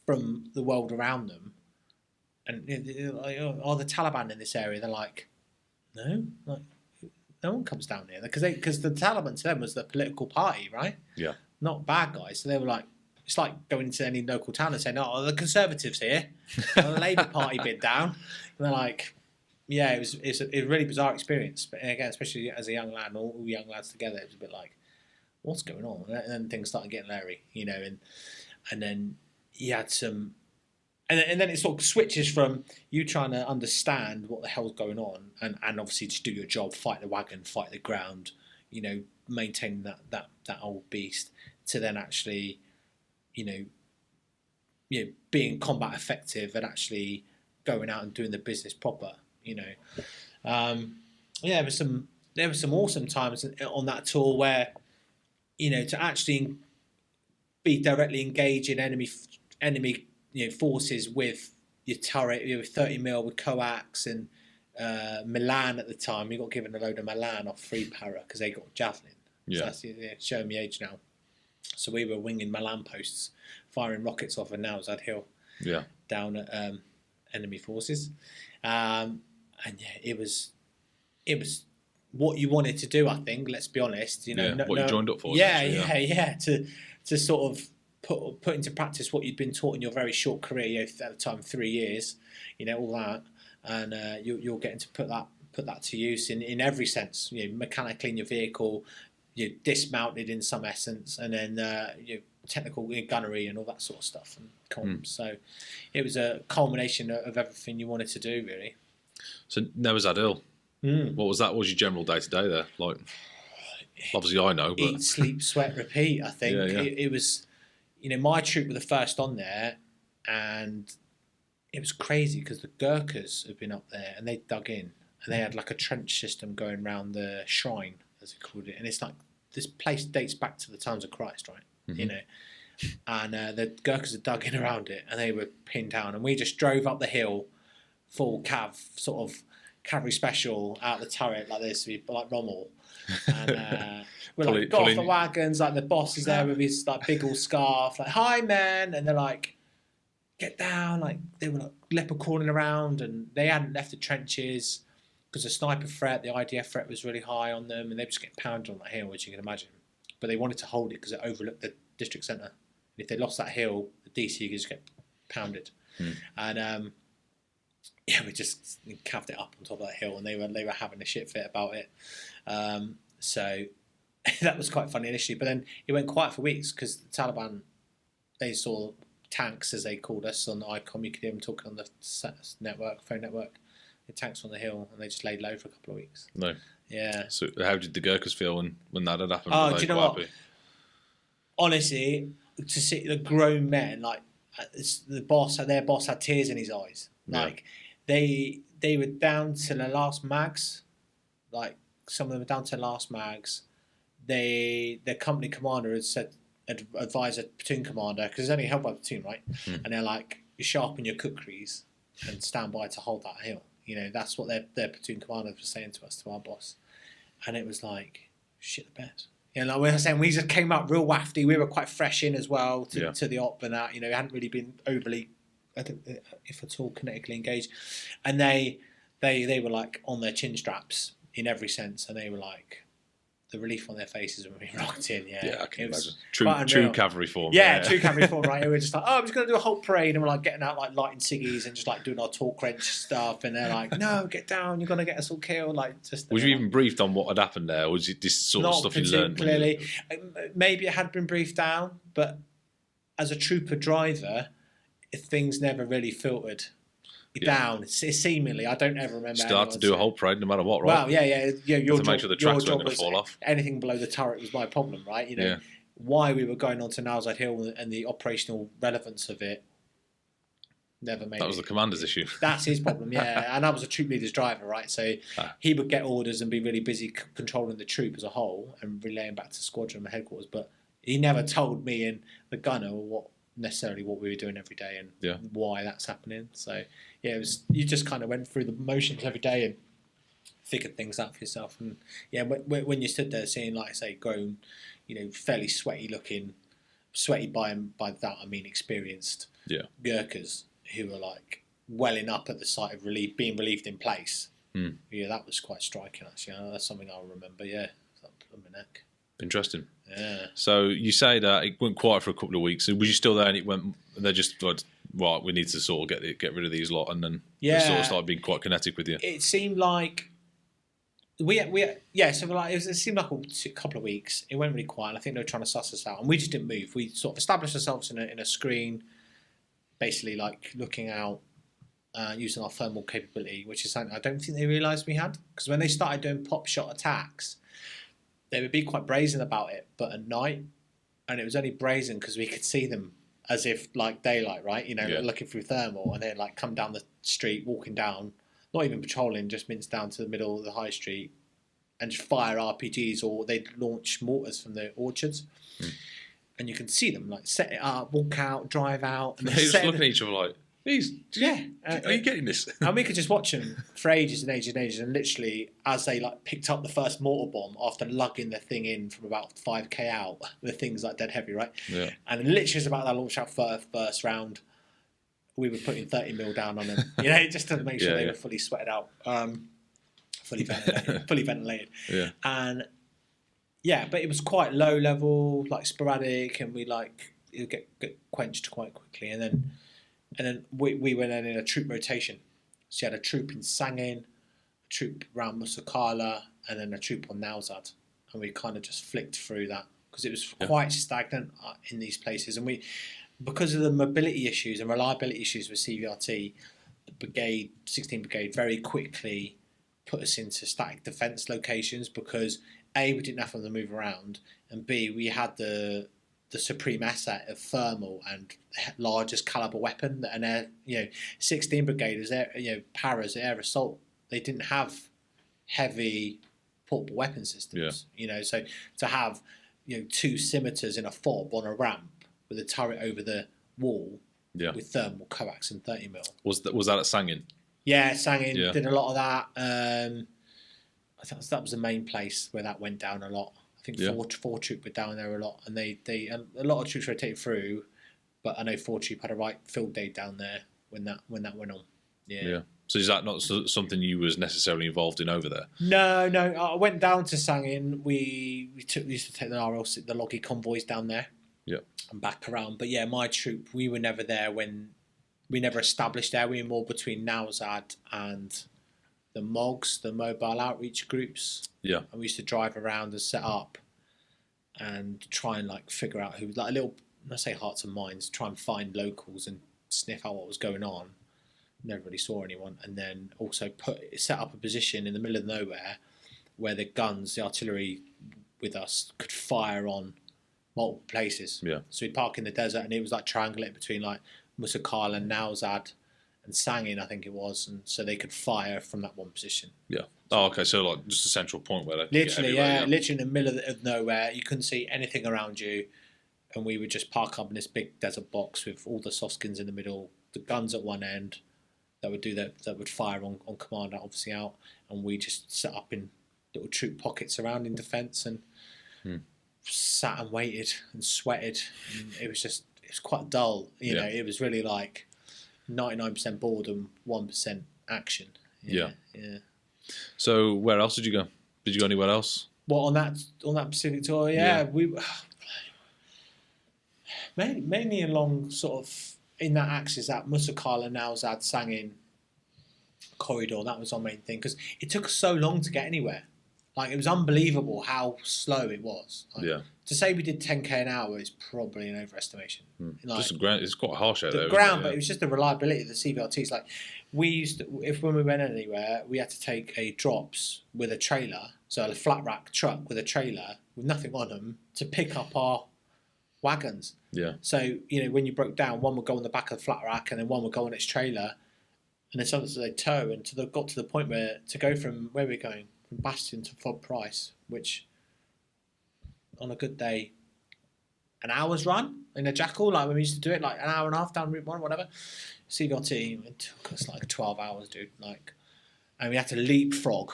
from the world around them. And the Taliban in this area? They're like, no, no one comes down here because the Taliban to them was the political party, right? Yeah. Not bad guys. So they were like, it's like going into any local town and saying, "Oh, the Conservatives here, the Labour Party bit down." And they're like, "Yeah, it's a really bizarre experience." But again, especially as a young lad, and all young lads together, it was a bit like, "What's going on?" And then things started getting leery, and then you had some, and then it sort of switches from you trying to understand what the hell's going on, and obviously just do your job, fight the wagon, fight the ground, maintain that old beast, to then actually, being combat effective and actually going out and doing the business proper. There were some awesome times on that tour where, to actually be directly engaged in enemy forces with your turret, with 30 mil, with coax, and Milan at the time. We got given a load of Milan off free para because they got javelin. Yeah. So that's showing me age now. So we were winging Milan posts, firing rockets off a Nowzad Hill. Yeah. Down at enemy forces, and it was what you wanted to do. I think. Let's be honest. You joined up for. Yeah. To sort of put into practice what you'd been taught in your very short career. At the time, 3 years. All that, and you're getting to put that to use in every sense. Mechanically in your vehicle. You're dismounted in some essence, and then technical gunnery and all that sort of stuff and comms. So it was a culmination of everything you wanted to do, really.
So Nowzad Hill, what was that? What was your general day to day there like? Obviously, I know. But...
Eat, sleep, sweat, repeat. I think it was. My troop were the first on there, and it was crazy because the Gurkhas had been up there and they dug in and they had like a trench system going around the shrine, as they called it, and it's like this place dates back to the times of Christ, right? Mm-hmm. And the Gurkhas had dug in around it and they were pinned down, and we just drove up the hill, full cav, sort of cavalry special out the turret like this, like Rommel, and we're like got off the wagons, like the boss is there with his like big old scarf, like "Hi man," and they're like, "Get down!" Like they were like leopard crawling around, and they hadn't left the trenches. Because the sniper threat, the IDF threat was really high on them, and they were just getting pounded on that hill, as you can imagine. But they wanted to hold it because it overlooked the district centre. And if they lost that hill, the DC could just get pounded. And we just caved it up on top of that hill, and they were having a shit fit about it. So that was quite funny initially, but then it went quiet for weeks because the Taliban, they saw tanks, as they called us, on the ICOM. You could hear them talking on the phone network. The tanks on the hill, and they just laid low for a couple of weeks.
No.
Yeah.
So how did the Gurkhas feel when that had happened?
Oh, do you know what? Honestly, to see the grown men, like their boss had tears in his eyes. Like they were down to the last mags. Like some of them were down to the last mags. Their company commander had advised a platoon commander, because there's only held by platoon, right? And they're like, you sharpen your cookeries and stand by to hold that hill. You know, that's what their platoon commander was saying to us, to our boss. And it was like, shit the bed. You know, like we were saying, we just came up real wafty. We were quite fresh in as well to the op and that. You know, we hadn't really been overly, if at all, kinetically engaged. And they were like on their chin straps in every sense. And they were like, the relief on their faces when we rocked in, I can imagine.
True cavalry form.
Yeah, true cavalry form, right? And we're just like, I'm just going to do a whole parade, and we're like getting out, like lighting ciggies and just like doing our talk wrench stuff, and they're like, no, get down, you're going to get us all killed. Like, just
was you even briefed on what had happened there, or was it this sort of stuff you learned?
Clearly, maybe it had been briefed down, but as a trooper driver, things never really filtered down. Seemingly, I don't ever remember.
Still had to do a whole parade no matter what, right?
Well, yeah. Your
to make sure the tracks weren't going to fall off.
Anything below the turret was my problem, right? You know why we were going on to Nowside Hill and the operational relevance of it. Never made.
That was the commander's issue.
That's his problem, yeah. And I was a troop leader's driver, right? So he would get orders and be really busy controlling the troop as a whole and relaying back to squadron and headquarters. But he never told me and the gunner what we were doing every day and why that's happening. So it was, you just kind of went through the motions every day and figured things out for yourself. And when you stood there seeing, like I say, grown, fairly sweaty by that I mean experienced Gurkhas who were like welling up at the sight of being relieved in place. That was quite striking actually. That's something I'll remember. Up on my neck.
Interesting.
Yeah.
So you say that it went quiet for a couple of weeks. So was you still there? And it went. They just like, right, we need to sort of get rid of these lot, and then they sort of started being quite kinetic with you.
It seemed like So like it seemed like a couple of weeks. It went really quiet. I think they were trying to suss us out, and we just didn't move. We sort of established ourselves in a screen, basically like looking out, using our thermal capability, which is something I don't think they realised we had. Because when they started doing pop shot attacks, they would be quite brazen about it, but at night, and it was only brazen because we could see them as if like daylight, right? Looking through thermal, and they'd like come down the street, walking down, not even patrolling, just mince down to the middle of the high street, and just fire RPGs, or they'd launch mortars from the orchards, and you can see them like set it up, walk out, drive out, and
they're just looking at each other like, are you getting this?
And we could just watch them for ages and ages and ages, and literally as they like picked up the first mortar bomb after lugging the thing in from about 5k out, the thing's like dead heavy, right?
Yeah.
And literally as about that launch out first round, we were putting 30mm down on them, just to make sure they were fully sweated out, fully ventilated.
Yeah.
And but it was quite low level, like sporadic, and we like it would get quenched quite quickly, and then we went in a troop rotation. So you had a troop in Sangin, a troop around Musakala, and then a troop on Nowzad. And we kind of just flicked through that because it was quite stagnant in these places. And because of the mobility issues and reliability issues with CVRT, the brigade, 16th Brigade, very quickly put us into static defence locations because A, we didn't have to move around, and B, we had the supreme asset of thermal and largest caliber weapon, and 16 Brigade is paras, air assault. They didn't have heavy portable weapon systems. So to have 2 scimitars in a fob on a ramp with a turret over the wall with thermal coax and 30mm.
Was that at Sangin?
Yeah, Sangin did a lot of that. I think that was the main place where that went down a lot. I think four troop were down there a lot, and they a lot of troops rotated through, but I know 4 troop had a right field day down there when that went on. Yeah.
So is that not something you was necessarily involved in over there?
No. I went down to Sangin. We used to take the RLC, the loggy convoys down there.
Yeah.
And back around, but my troop, we were never there when we never established there. We were more between Nowzad and the MOGs, the mobile outreach groups.
Yeah.
And we used to drive around and set up. and try and like figure out who, like a little, let's say hearts and minds, try and find locals and sniff out what was going on. Never really saw anyone, and then also set up a position in the middle of nowhere where the guns, the artillery with us could fire on multiple places.
Yeah.
So we'd park in the desert, and it was like triangulate between like Musakal and Nowzad and Sangin, I think it was, and so they could fire from that one position.
Yeah. Oh, okay. So like just a central point where they could
Literally,
get everywhere,
literally in the middle of nowhere. You couldn't see anything around you, and we would just park up in this big desert box with all the softskins in the middle, the guns at one end that would do that would fire on command, obviously out, and we just set up in little troop pockets around in defence and sat and waited and sweated. And it was quite dull. You know, it was really like 99% boredom, 1% action.
Yeah.
Yeah.
So where else did you go? Did you go anywhere else?
Well, on that specific tour, we mainly along sort of in that axis, that Musakala, Nowzad, Sangin corridor. That was our main thing because it took us so long to get anywhere. Like, it was unbelievable how slow it was. Like, to say we did 10k an hour is probably an overestimation. Like,
just the ground, it's quite harsh out there.
But it was just the reliability of the CVRTs. Like, we used to, when we went anywhere, we had to take a drops with a trailer, so a flat rack truck with a trailer with nothing on them to pick up our wagons.
Yeah.
So, you know, when you broke down, one would go on the back of the flat rack and then one would go on its trailer, and then sometimes they tow, and got to the point where to go from where we're going, from Bastion to Fob Price, which on a good day, an hour's run in a Jackal, like when we used to do it, like an hour and a half down Route 1, whatever. CVRT, it took us like 12 hours, dude. Like, and we had to leapfrog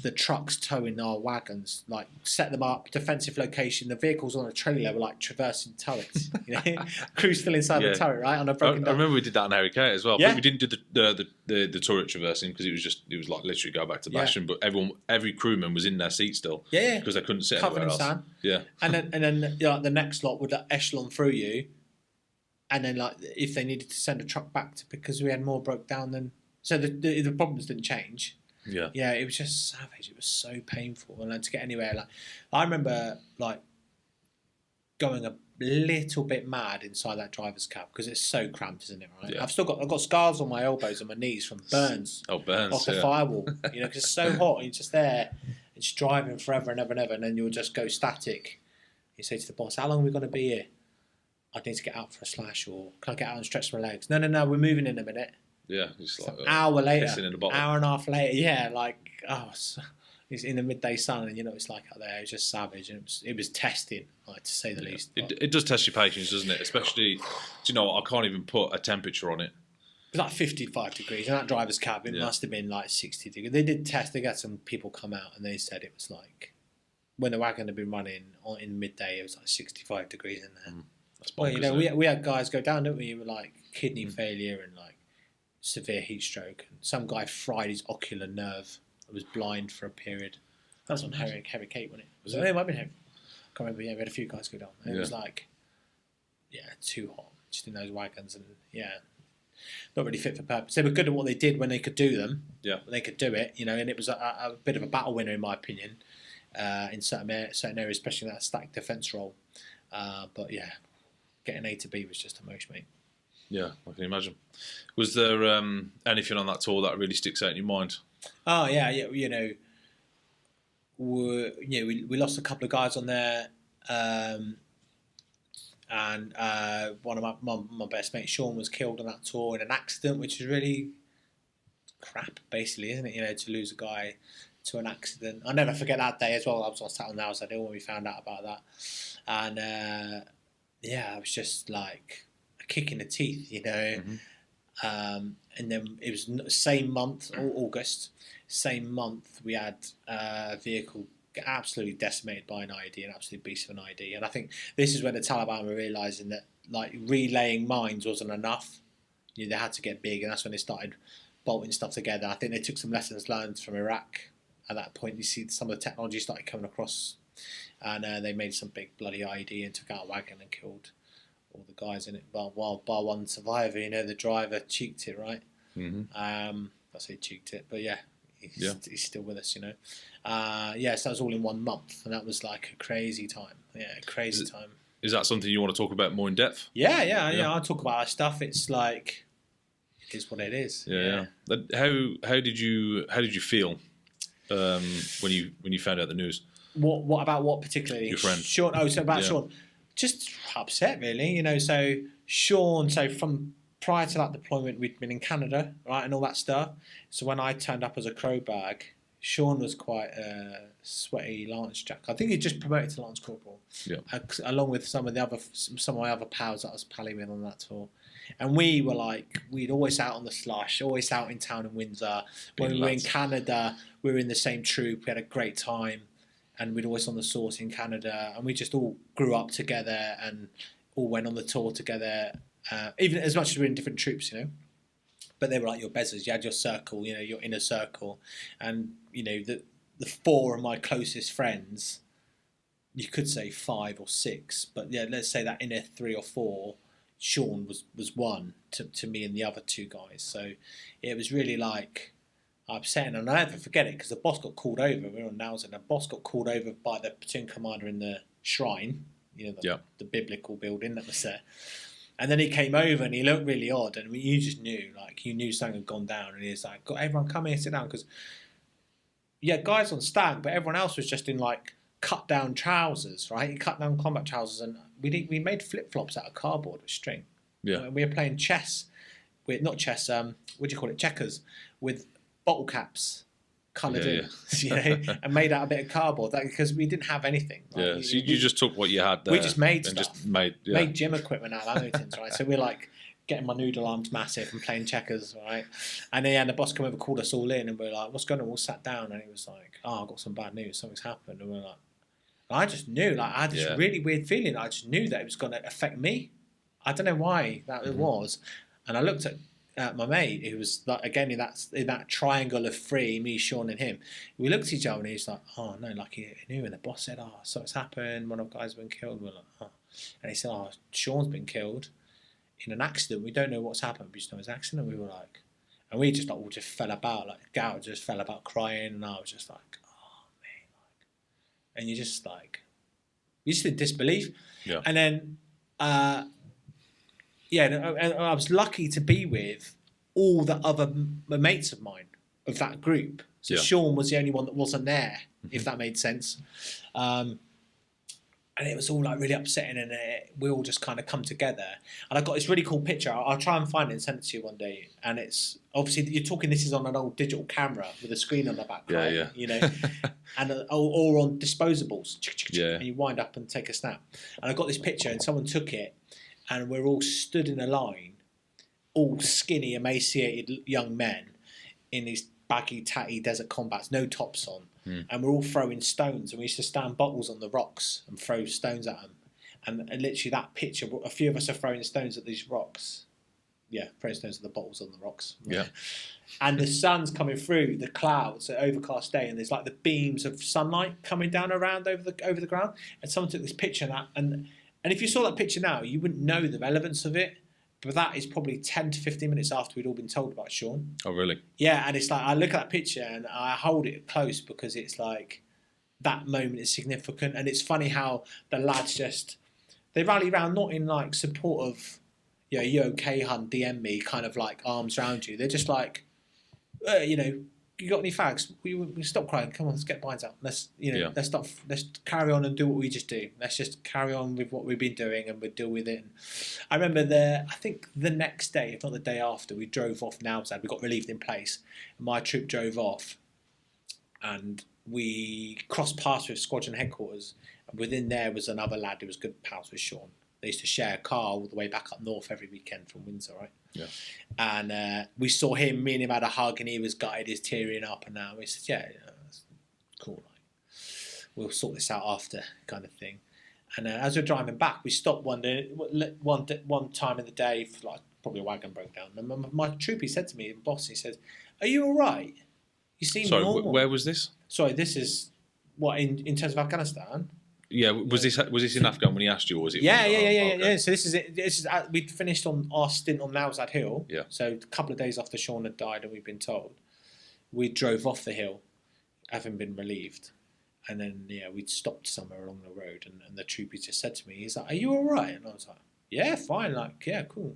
the trucks towing our wagons, like set them up, defensive location. The vehicles on a trailer were like traversing turrets. You know, crew's still inside the turret, right? On a broken.
I remember we did that on Harry Kate as well.
Yeah.
But we didn't do the turret traversing because it was like literally go back to Bastion. But every crewman was in their seat still.
Yeah,
because they couldn't sit
covered
anywhere
in
else.
sand.
Yeah,
and then you know, the next lot would echelon through you, and then like if they needed to send a truck back because we had more broke down than so the problems didn't change. Yeah, it was just savage. It was so painful, and then to get anywhere, like I remember, like going a little bit mad inside that driver's cab because it's so cramped, isn't it? Right?
Yeah.
I've got scars on my elbows and my knees from burns.
Oh, burns
off the firewall. You know, because it's so hot. And you're just there, and just driving forever and ever and ever, and then you'll just go static. You say to the boss, "How long are we going to be here? I need to get out for a slash, or can I get out and stretch my legs?" No, we're moving in a minute.
Yeah, just like
an hour later, hour and a half later, it's in the midday sun, and you know it's like out there. It was just savage, and it was testing, like to say the least.
It does test your patience, doesn't it? Especially, do you know what? I can't even put a temperature on it.
It was like 55 degrees in that driver's cab. It must have been like 60 degrees. They did test. They got some people come out, and they said it was like when the wagon had been running in midday, it was like 65 degrees in there.
That's bonkers,
well, you know, we had guys go down, didn't we? With like kidney failure and like severe heat stroke, and some guy fried his ocular nerve. I was blind for a period. That was on Harry Kate, wasn't it?
Was it?
It might have been him. I can't remember. Yeah, we had a few guys go down. And it was like, too hot, just in those wagons, and not really fit for purpose. They were good at what they did when they could do them. Yeah, when they could do it, you know, and it was a bit of a battle winner in my opinion, in certain areas, especially in that static defence role. But yeah, getting A to B was just a mosh, mate.
Yeah, I can imagine. Was there anything on that tour that really sticks out in your mind?
Oh yeah, you know, we lost a couple of guys on there, and one of my best mates, Sean, was killed on that tour in an accident, which is really crap, basically, isn't it? You know, to lose a guy to an accident. I'll never forget that day as well. I was on Saturday Nowzad when we found out about that, and I was just like kick in the teeth, you know. And then it was same month, August, same month, we had a vehicle get absolutely decimated by an IED, an absolute beast of an IED. And I think this is when the Taliban were realising that like relaying mines wasn't enough. You know, they had to get big, and that's when they started bolting stuff together. I think they took some lessons learned from Iraq. At that point, you see some of the technology started coming across, and they made some big bloody IED and took out a wagon and killed all the guys in it, bar one survivor. You know, the driver cheeked it, right? I say cheeked it, but yeah, he's still with us, you know. So that was all in 1 month, and that was like a crazy time. Yeah, crazy time.
Is that something you want to talk about more in depth?
Yeah. I talk about our stuff. It's like, it is what it is.
Yeah. How did you feel when you found out the news?
What about what particularly?
Your friend.
Sean. Oh, so about Sean. Just upset, really. You know, so Sean. So from prior to that deployment, we'd been in Canada, right, and all that stuff. So when I turned up as a crow bag, Sean was quite a sweaty Lance Jack. I think he just promoted to Lance Corporal.
Yeah.
Along with some of my other pals that I was palling with on that tour. And we were like, we'd always out on the slush, always out in town in Windsor. When we were in Canada, we were in the same troop. We had a great time. And we'd always on the source in Canada. And we just all grew up together and all went on the tour together. Even as much as we were in different troops, you know. But they were like your bezzers. You had your circle, you know, your inner circle. And, you know, the 4 of my closest friends, you could say 5 or 6. But, yeah, let's say that inner 3 or 4, Sean was one to me and the other 2 guys. So it was really like upsetting. And I'll never forget it because the boss got called over. We were on Now's, and the boss got called over by the platoon commander in the shrine, you know, the biblical building that was there. And then he came over and he looked really odd, and you just knew, like, you knew something had gone down. And he was like, "Got everyone come here, sit down," because guys on stag, but everyone else was just in like cut down trousers, right? Cut down combat trousers, and we made flip flops out of cardboard with string.
Yeah,
we were playing chess with not chess. What do you call it? Checkers with bottle caps. Coloured in, you know, and made out a bit of cardboard because we didn't have anything. Right?
So you just took what you had there.
We just made stuff.
Just made
gym equipment out of ammo tins, right? So we're like getting my noodle arms massive and playing checkers, right? And then the boss came over, called us all in, and we're like, "What's going on?" We all sat down, and he was like, "Oh, I've got some bad news. Something's happened." And we're like, I just knew, like, I had this really weird feeling. I just knew that it was going to affect me. I don't know why it was. And I looked at my mate, who was like, again in that triangle of 3, me, Sean, and him. We looked at each other, and he's like, "Oh no!" Like he knew, and the boss said, "Oh, so it's happened. One of the guys has been killed." We're like, "Oh," and he said, "Oh, Sean's been killed in an accident. We don't know what's happened. We just know it's an accident." We were like, and we just like all just fell about, like Gout just fell about crying, and I was just like, "Oh man!" Like, and you just in disbelief.
Yeah,
and then. And I was lucky to be with all the other mates of mine of that group. So Sean was the only one that wasn't there, if that made sense. And it was all like really upsetting, and we all just kind of come together. And I got this really cool picture. I'll try and find it and send it to you one day. And it's obviously you're talking. This is on an old digital camera with a screen on the back, right? You know, and or on disposables. And you wind up and take a snap. And I got this picture, and someone took it. And we're all stood in a line, all skinny, emaciated young men in these baggy, tatty desert combats, no tops on. And we're all throwing stones. And we used to stand bottles on the rocks and throw stones at them. And literally that picture, a few of us are throwing stones at these rocks. Yeah, throwing stones at the bottles on the rocks.
Yeah.
And the sun's coming through the clouds, an overcast day, and there's like the beams of sunlight coming down around over the ground. And someone took this picture of that, and if you saw that picture now, you wouldn't know the relevance of it. But that is probably 10 to 15 minutes after we'd all been told about Sean.
Oh, really?
Yeah, and it's like, I look at that picture and I hold it close because it's like, that moment is significant. And it's funny how the lads they rally around not in like support of, you okay, hun, DM me, kind of like arms around you. They're just like, you got any fags? We stop crying. Come on, let's get binds out. Let's stop. Let's carry on and do what we just do. Let's just carry on with what we've been doing, and we'll deal with it. And I remember I think the next day, if not the day after, we drove off Nowzad. We got relieved in place. My troop drove off, and we crossed paths with squadron headquarters. And within there was another lad who was good pals with Sean. They used to share a car all the way back up north every weekend from Windsor, right?
Yeah.
And we saw him, me and him had a hug, and he was gutted, he's tearing up, and we said, that's cool. Like, we'll sort this out after, kind of thing. And as we're driving back, we stopped one time in the day, for like probably a wagon broke down. And my troopy said to me, the boss, he said, "Are you all right? You seem normal."
Where was this?
Sorry, this is in terms of Afghanistan.
Yeah, was this in Afghan when he asked you, or was it?
Yeah. So this is it. We'd finished on our stint on Nowzad Hill.
Yeah.
So a couple of days after Sean had died, and we've been told. we drove off the hill, having been relieved. And then, we'd stopped somewhere along the road, and the trooper just said to me, he's like, "Are you all right?" And I was like, "Yeah, fine, like, yeah, cool."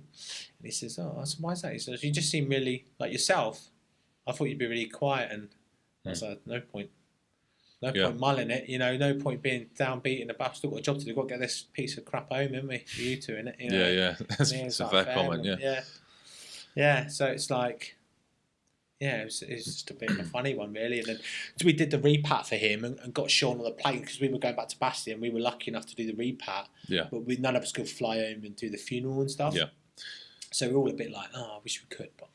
And he says, "Oh," I said, "Why is that?" He says, "You just seem really like yourself. I thought you'd be really quiet." And I was like, "No point. No point mulling it, no point being downbeat about. I've still got a job to do. We've got to get this piece of crap home, haven't we? For you two, innit?"
Yeah. That's a fair comment,
Yeah, so it's like, it's just a bit of a funny one, really. And then we did the repat for him and got Sean on the plane because we were going back to Bastion. We were lucky enough to do the repat, but none of us could fly home and do the funeral and stuff.
Yeah.
So we're all a bit like, I wish we could, but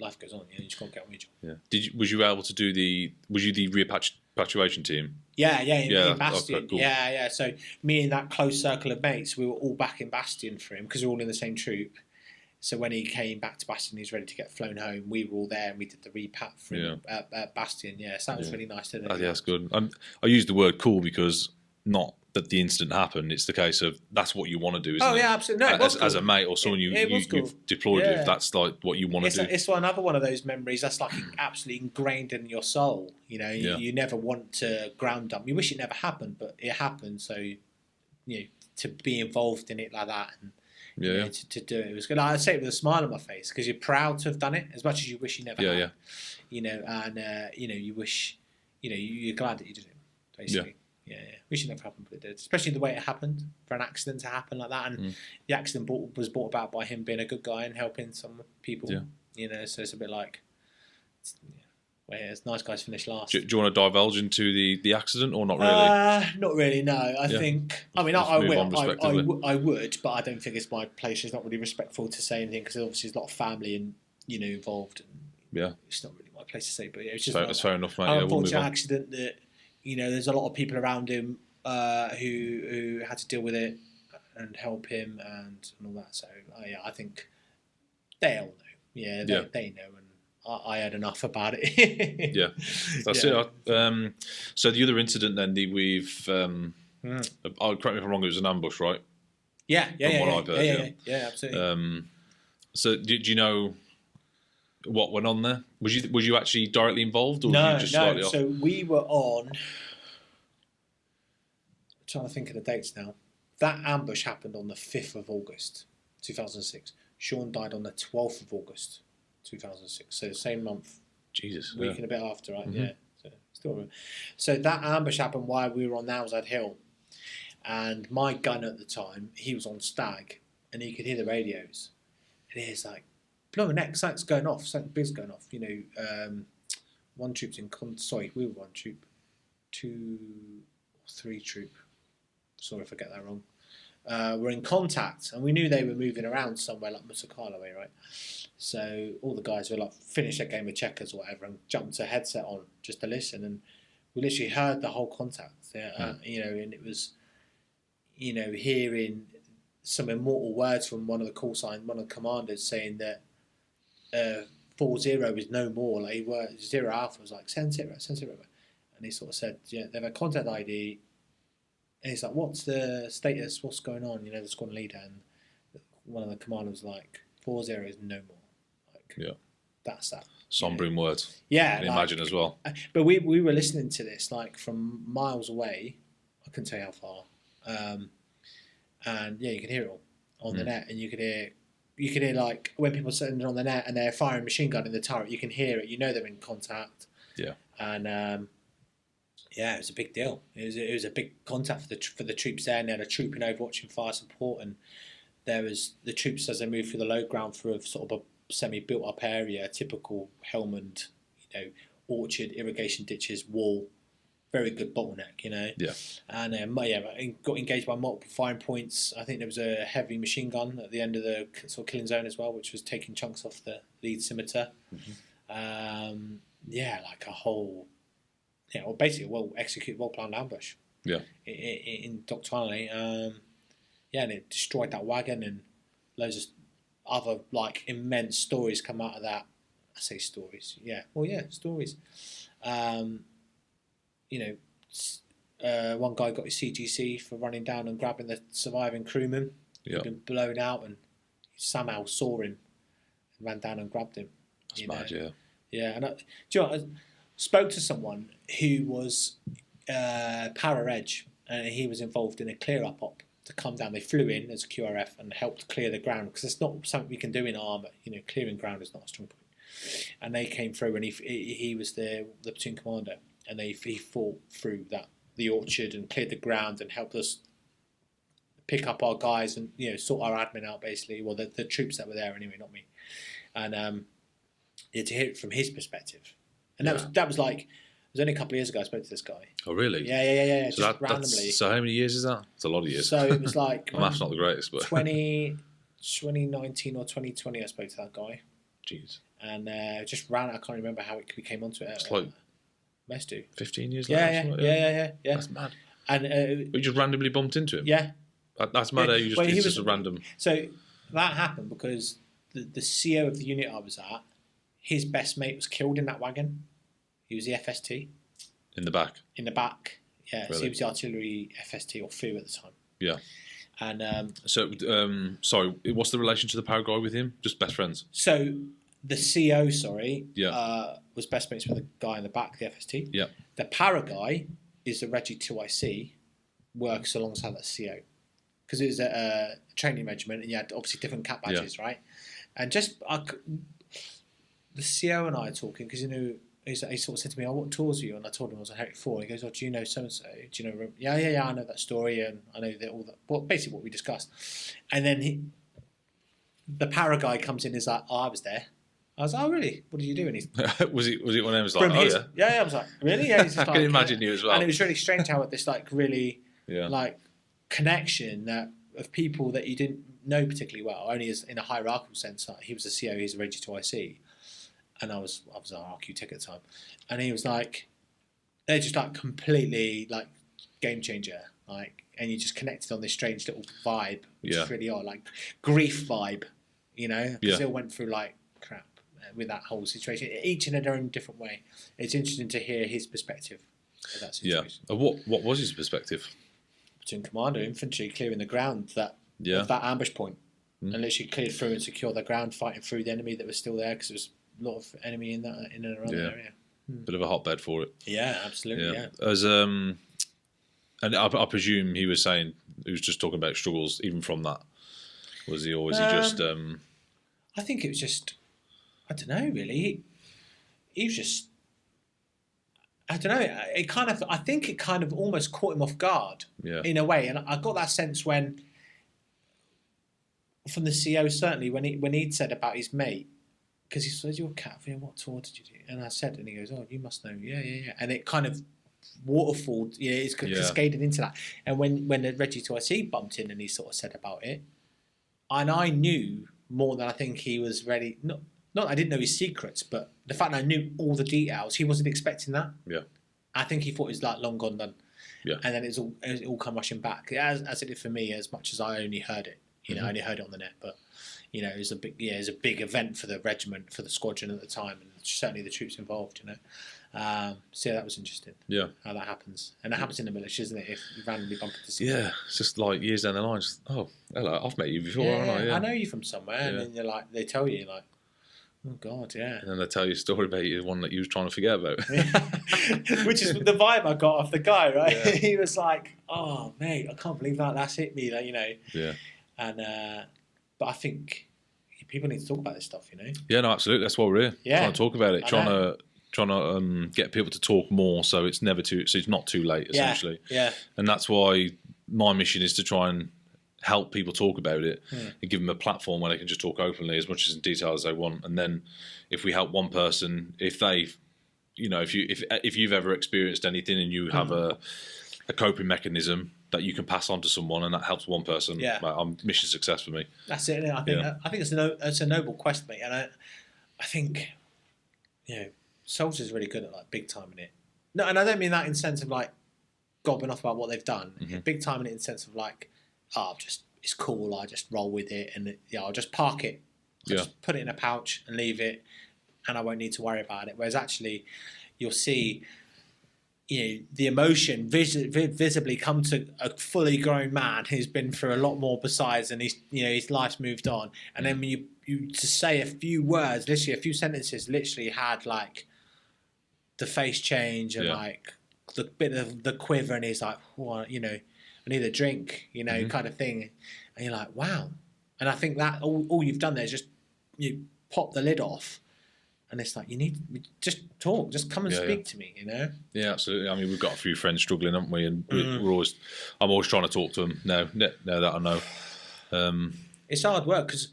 life goes on. You just can't get on with your job.
Yeah. Was you able to do was you the repatriation team?
Yeah, in Bastion.
Okay, cool.
Yeah. So me and that close circle of mates, we were all back in Bastion for him because we were all in the same troop. So when he came back to Bastion, he was ready to get flown home. We were all there, and we did the repat for him at Bastion. Yeah, so that was really nice to do.
Yeah, that's good. I use the word cool because not that the incident happened. It's the case of that's what you want to do, isn't it?
Oh, yeah, absolutely. No,
as a mate or someone you've deployed with, that's like what you want to do.
It's another one of those memories that's like absolutely ingrained in your soul. You never want to ground dump. You wish it never happened, but it happened. So, to be involved in it like that and to do it was good. I say it with a smile on my face because you're proud to have done it as much as you wish you never had. You wish, you're glad that you did it, basically. Yeah. Wish it never happened, but it did. Especially the way it happened, for an accident to happen like that. And the accident was brought about by him being a good guy and helping some people. Yeah. So it's a bit like, it's nice guys finish last.
Do you want to divulge into the accident or not really?
Not really, no. I think, I mean, I would, but I don't think it's my place. It's not really respectful to say anything because obviously there's a lot of family and, involved. And it's not really my place to say, but it's just
that's fair enough, mate.
An unfortunate accident that, there's a lot of people around him who had to deal with it and help him and all that. So, I think they all know. Yeah, they know. And I had enough about it.
That's it. So the other incident then, correct me if I'm wrong, it was an ambush, right?
Yeah,
I've heard,
absolutely.
So do you know what went on there? Was you actually directly involved, or were you just slightly off?
So we were on. I'm trying to think of the dates now. That ambush happened on the 5th of August, 2006. Sean died on the 12th of August, 2006. So the same month.
Jesus.
Week and a bit after, right? Mm-hmm. Yeah. So still remember. So that ambush happened while we were on Nowsad Hill, and my gun at the time, he was on Stag, and he could hear the radios, and he's like, "Blooming neck, something's going off, something big's going off." One troop's in we were one troop, 2 or 3 troop. Sorry if I get that wrong. We're in contact, and we knew they were moving around somewhere like Musakala way, right? So all the guys were like, finished their game of checkers or whatever, and jumped a headset on just to listen, and we literally heard the whole contact. And it was, hearing some immortal words from one of the commanders saying that 4-0 is no more. Like, Zero Alpha was like, send zero. And he sort of said, they have a contact ID. And he's like, what's the status? What's going on? The squad leader. And one of the commanders was like, 4-0 is no more. Like, that's that.
Sombering words.
Yeah.
I can imagine as well.
But we were listening to this like from miles away. I couldn't tell you how far. And you can hear it all on the net. And you could hear like when people are sitting on the net and they're firing machine gun in the turret, you can hear it. They're in contact.
Yeah.
And it was a big deal. It was a big contact for the troops there, and they had a troop in Overwatch and fire support, and there was the troops as they moved through the low ground through a sort of a semi-built up area, typical Helmand, orchard, irrigation ditches, wall, very good bottleneck,
Yeah.
And got engaged by multiple firing points. I think there was a heavy machine gun at the end of the sort of killing zone as well, which was taking chunks off the lead scimitar. Mm-hmm. Like a whole. Yeah, well, basically, well-executed, well-planned ambush.
Yeah.
In doctrinally, and it destroyed that wagon, and loads of other like immense stories come out of that. I say stories, stories. One guy got his CGC for running down and grabbing the surviving crewman.
Yeah.
He'd been blown out, and he somehow saw him and ran down and grabbed him.
That's mad, yeah.
Yeah, and do you know what? I spoke to someone who was Para Edge, and he was involved in a clear up op to come down. They flew in as a QRF and helped clear the ground because it's not something we can do in armour. You know, clearing ground is not a strong point. And they came through, and he was the platoon commander, and he fought through the orchard and cleared the ground and helped us pick up our guys and sort our admin out basically. Well, the troops that were there anyway, not me. And to hear it from his perspective, and that was like. It was only a couple of years ago I spoke to this guy.
Oh, really?
Yeah.
So
just randomly.
So how many years is that? It's a lot of years.
So it was like...
Math's not the greatest, but...
2019 or 2020 I spoke to that guy.
Jeez.
And just ran... I can't remember how we came onto it.
It's like...
Must do.
15 years
later? Yeah.
That's mad.
And
but you just randomly bumped into him?
Yeah.
That's mad how you just... It's just a random...
So that happened because the CO of the unit I was at, his best mate was killed in that wagon. He was the FST.
In the back?
In the back, yeah.
Really?
So he was the artillery FST or FU at the time.
Yeah.
And
sorry, what's the relation to the Para guy with him? Just best friends?
So the CO, was best mates with the guy in the back, the FST.
Yeah.
The Para guy is the Reggie 2IC, works alongside that CO. Because it was a training regiment and you had obviously different cap badges, right? And just... the CO and I are talking because he sort of said to me, "Oh, what tours are you?" And I told him I was on Herrick 4. He goes, "Oh, do you know so and so? Do you know?" Yeah. I know that story and I know that all that. Well, basically what we discussed. And then the Para guy comes in and is like, "Oh, I was there." I was like, "Oh, really? What did you do?" And he's
was it one of them? Was like,
yeah. I was like, "Really?" Yeah. He's just
I can imagine you as well.
And it was really strange how this really connection of people that you didn't know particularly well, only as in a hierarchical sense. Like he was a CO, he's a Reggie 2IC. And I was an RQ tech at the time, and he was like, they're just like completely like game changer, like, and you just connected on this strange little vibe, which is really odd, like grief vibe, because they all went through like crap with that whole situation, each in their own different way. It's interesting to hear his perspective of that situation.
Yeah, what was his perspective?
Platoon commander, infantry, clearing the ground of that ambush point, and literally cleared through and secured the ground, fighting through the enemy that was still there because it was. A lot of enemy in and around that area.
Bit of a hotbed for it.
Yeah, absolutely. Yeah.
As and I presume he was just talking about struggles even from that. Was he, or was he just?
I think it was just. I don't know. Really, he was just. I don't know. I think it kind of almost caught him off guard.
Yeah.
In a way, and I got that sense when. From the CO, certainly when he'd said about his mate. Because he said, "You're a Catvia, what tour did you do?" And I said, and he goes, "Oh, you must know." Yeah. And it kind of waterfalled, it's cascaded into that. And when the Reggie 2IC bumped in and he sort of said about it, and I knew more than I think he was ready. Not I didn't know his secrets, but the fact that I knew all the details, he wasn't expecting that.
Yeah. I
think he thought it was like long gone done.
Yeah.
And then it all come rushing back, as it did for me, as much as I only heard it. I only heard it on the net, but. It was a big event for the regiment, for the squadron at the time, and certainly the troops involved. So that was interesting.
Yeah,
how that happens, and that happens in the military, isn't it? If you randomly bump into someone.
Yeah, it's just like years down the line. Just, oh, hello, I've met you before, haven't I? Yeah,
I know you from somewhere, and then you're like, they tell you like, oh God, yeah.
And then they tell you a story about you, one that you was trying to forget about.
Which is the vibe I got off the guy, right?
Yeah.
He was like, "Oh mate, I can't believe that's hit me,"
Yeah.
And. But I think people need to talk about this stuff,
Yeah, no, absolutely. That's why we're here.
Yeah.
Trying to talk about it. Trying to get people to talk more, so it's not too late, essentially.
Yeah.
And that's why my mission is to try and help people talk about it and give them a platform where they can just talk openly as much as in detail as they want. And then if we help one person, if they, if you've ever experienced anything and you have a coping mechanism that you can pass on to someone, and that helps one person.
Yeah,
mission success for me.
That's it. I think it's a noble quest, mate, and I think soldiers are really good at like big timing it. No, and I don't mean that in the sense of like gobbing off about what they've done. Big timing it in the sense of like, it's cool. I just roll with it, and I'll just park it. I'll just put it in a pouch and leave it, and I won't need to worry about it. Whereas actually, you'll see. The emotion visibly come to a fully grown man who's been through a lot more besides, and his life's moved on. And then when you you to say a few words, literally a few sentences, literally had like the face change and like the bit of the quiver, and he's like, well, you know, I need a drink, you know, kind of thing, and you're like, wow. And I think that all you've done there is just you pop the lid off, and it's like you need just talk, just come and speak to me, you know.
Yeah, absolutely. I mean, we've got a few friends struggling, haven't we? And I'm always trying to talk to them. Now that I know,
it's hard work because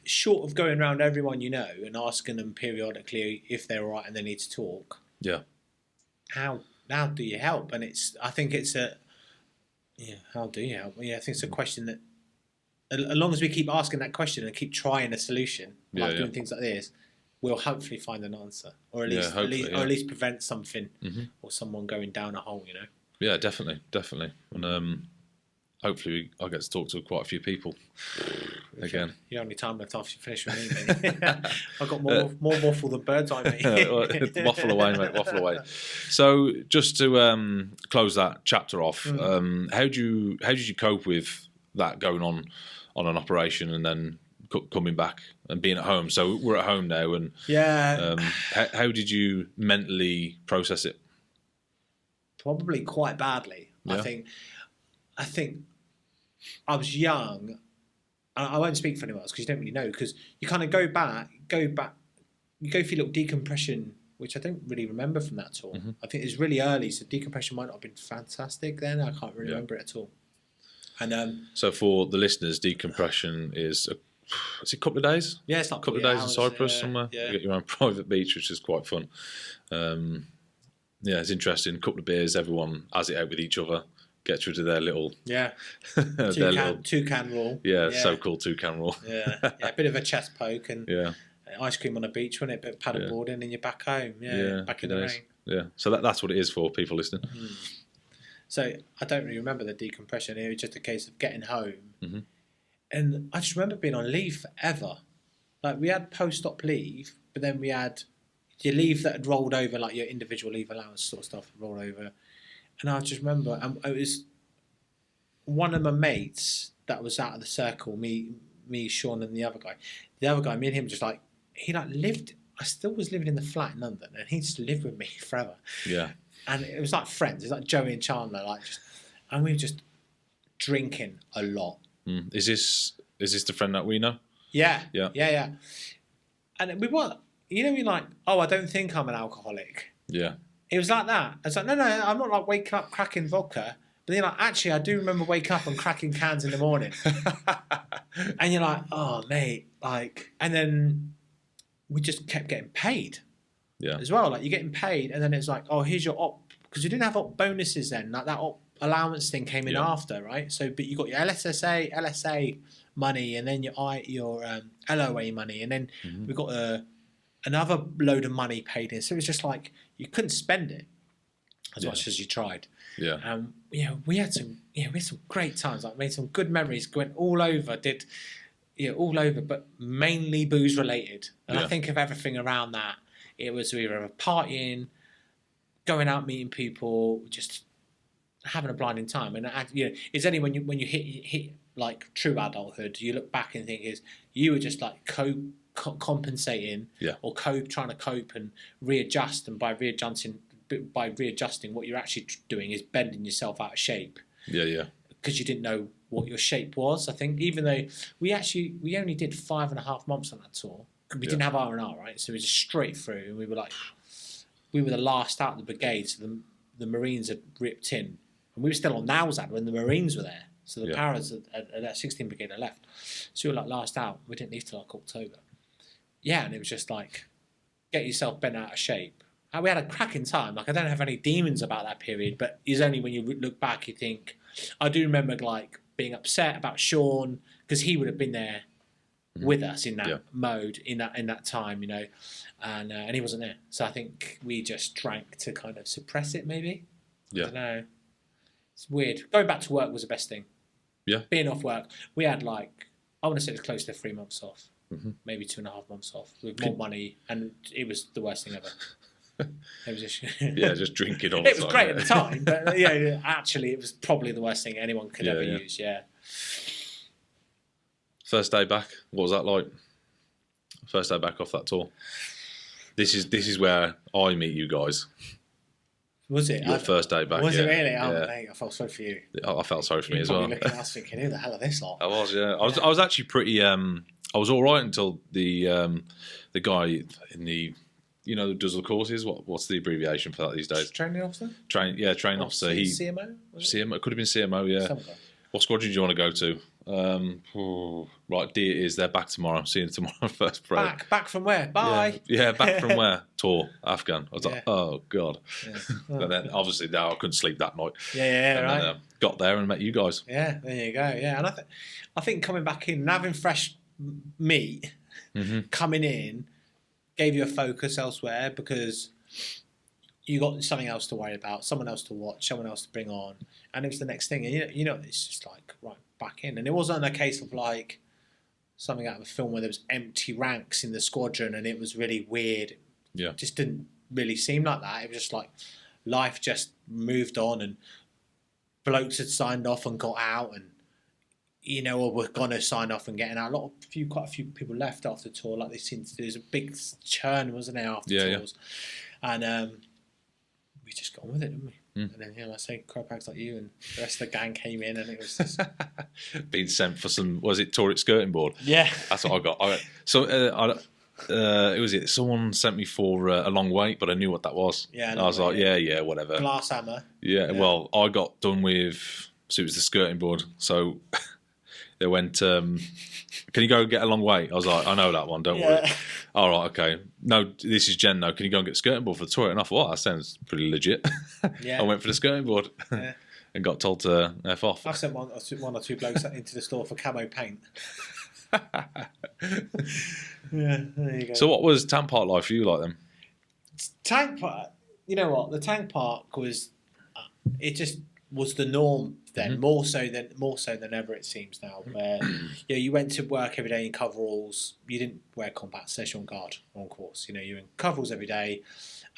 short of going around everyone you know and asking them periodically if they're all right and they need to talk.
Yeah.
How do you help? And I think it's how do you help? Yeah, I think it's a question that, as long as we keep asking that question and keep trying a solution, doing things like this, we'll hopefully find an answer, or at least prevent something or someone going down a hole. You know.
Yeah, definitely, and hopefully I'll get to talk to quite a few people again.
You don't have any time left after you finish with me, mate. I've got more waffle than birds eye, mate.
Waffle away, mate. Waffle away. So just to close that chapter off, how did you cope with that going on an operation and then coming back and being at home? So we're at home now, and how did you mentally process it?
Probably quite badly. Yeah. I think I was young. I won't speak for anyone else because you don't really know, because you kind of go back, you go through a little decompression, which I don't really remember from that tour. I think it was really early, so decompression might not have been fantastic then. I can't really remember it at all. And
so for the listeners, decompression is a couple of days?
Yeah, it's like
a couple of days in Cyprus somewhere. Yeah. You get your own private beach, which is quite fun. Yeah, it's interesting. A couple of beers, everyone has it out with each other. Gets rid of their little
toucan rule.
Yeah, so-called toucan rule.
A bit of a chest poke and ice cream on a beach, wasn't it? Bit of paddleboarding and you're back home. Back in the rain.
Yeah, so that's what it is for people listening.
So I don't really remember the decompression. It was just a case of getting home, and I just remember being on leave forever. Like we had post-op leave, but then we had your leave that had rolled over, like your individual leave allowance sort of stuff, rolled over. And I just remember, it was one of my mates that was out of the circle, me, Sean, and the other guy. The other guy, me and him, just like, he like lived, I still was living in the flat in London, and he just lived with me forever. Yeah. And it was like friends, it was like Joey and Chandler, and we were just drinking a lot.
Is this the friend that we know?
Yeah. And we weren't, we're like, oh, I don't think I'm an alcoholic.
Yeah.
It was like that. It's like, no, I'm not like waking up cracking vodka. But then you're like, actually, I do remember waking up and cracking cans in the morning. And you're like, oh, mate. And then we just kept getting paid as well. Like, you're getting paid, and then it's like, oh, here's your op. Because you didn't have op bonuses then. Like, that op allowance thing came in after, right? So, but you got your LSA money, and then your LOA money, and then we got another load of money paid in. So it was just like, you couldn't spend it as much as you tried. Yeah. We had some great times. Like, made some good memories. Went all over. But mainly booze related. And I think of everything around that. It was either partying, going out meeting people, just having a blinding time. And it's only when you hit like true adulthood, you look back and think you were just like compensating or trying to cope and readjust, and by readjusting what you're actually doing is bending yourself out of shape because you didn't know what your shape was. I think even though we only did 5.5 months on that tour, we didn't have R&R, right? So it was just straight through, and we were the last out of the brigade, so the Marines had ripped in, and we were still on Nowzad when the Marines were there. So the Paras at that 16th Brigade had left. So we were like last out. We didn't leave till like October. Yeah, and it was just like, get yourself bent out of shape. And we had a cracking time. Like, I don't have any demons about that period, but it's only when you look back you think. I do remember like being upset about Sean, because he would have been there with us in that mode in that time, and he wasn't there. So I think we just drank to kind of suppress it, maybe. Yeah. I don't know. It's weird. Going back to work was the best thing. Yeah. Being off work, we had I want to say it was close to 3 months off. Maybe 2.5 months off with more money, and it was the worst thing ever. It was
just drinking all the time.
It was great at the time, but actually it was probably the worst thing anyone could ever use. Yeah.
First day back. What was that like? First day back off that tour. This is where I meet you guys.
Was it?
Your first day back.
Was
yeah.
it really? Oh,
yeah.
mate, I felt sorry for you.
I felt sorry for me as well.
You're probably looking at us thinking, who the hell are this lot?
I was, yeah. I was actually pretty. I was all right until the guy in the, who does the courses. What's the abbreviation for that these days?
Training officer.
Training officer.
CMO.
CMO. It could have been CMO. Yeah. What squadron do you want to go to? Right, D it is. They're back tomorrow. I'm seeing them tomorrow first parade.
Back from where? Bye.
Yeah, back from where? Tour, Afghan. I was like, oh God.
Yeah.
And then obviously now I couldn't sleep that night.
Yeah,
and
right.
Then, got there and met you guys.
Yeah, there you go. Yeah, and I think coming back in and having fresh meat coming in gave you a focus elsewhere because you got something else to worry about, someone else to watch, someone else to bring on, and it was the next thing. And it's just like right back in, and it wasn't a case of like something out of a film where there was empty ranks in the squadron and it was really weird.
Yeah,
it just didn't really seem like that. It was just like life just moved on, and blokes had signed off and got out, and or were gonna sign off and getting out. Quite a few people left after the tour. Like they seemed to do. There's a big churn, wasn't there, after tours? Yeah. And we just got on with it, didn't we? And then, like I say, crowpags like you and the rest of the gang came in, and it was just
being sent for some. Was it Tourette skirting board?
Yeah,
that's what I got. It was it. Someone sent me for a long wait, but I knew what that was.
Yeah,
and I was like, yeah, whatever.
Glass hammer.
Yeah, well, I got done with. So it was the skirting board. So they went, can you go get a long way? I was like, I know that one, don't worry. All right, okay. No, this is Jen, though. Can you go and get a skirting board for the tour? And I thought, that sounds pretty legit.
Yeah.
I went for the skirting board and got told to F off.
I sent one or two blokes into the store for camo paint. Yeah, there you go.
So what was Tank Park like for you like then?
Tank Park, you know what? The Tank Park was, it just was the norm then, more so than ever it seems now. Where you went to work every day in coveralls. You didn't wear combat session on guard on course. You're in coveralls every day,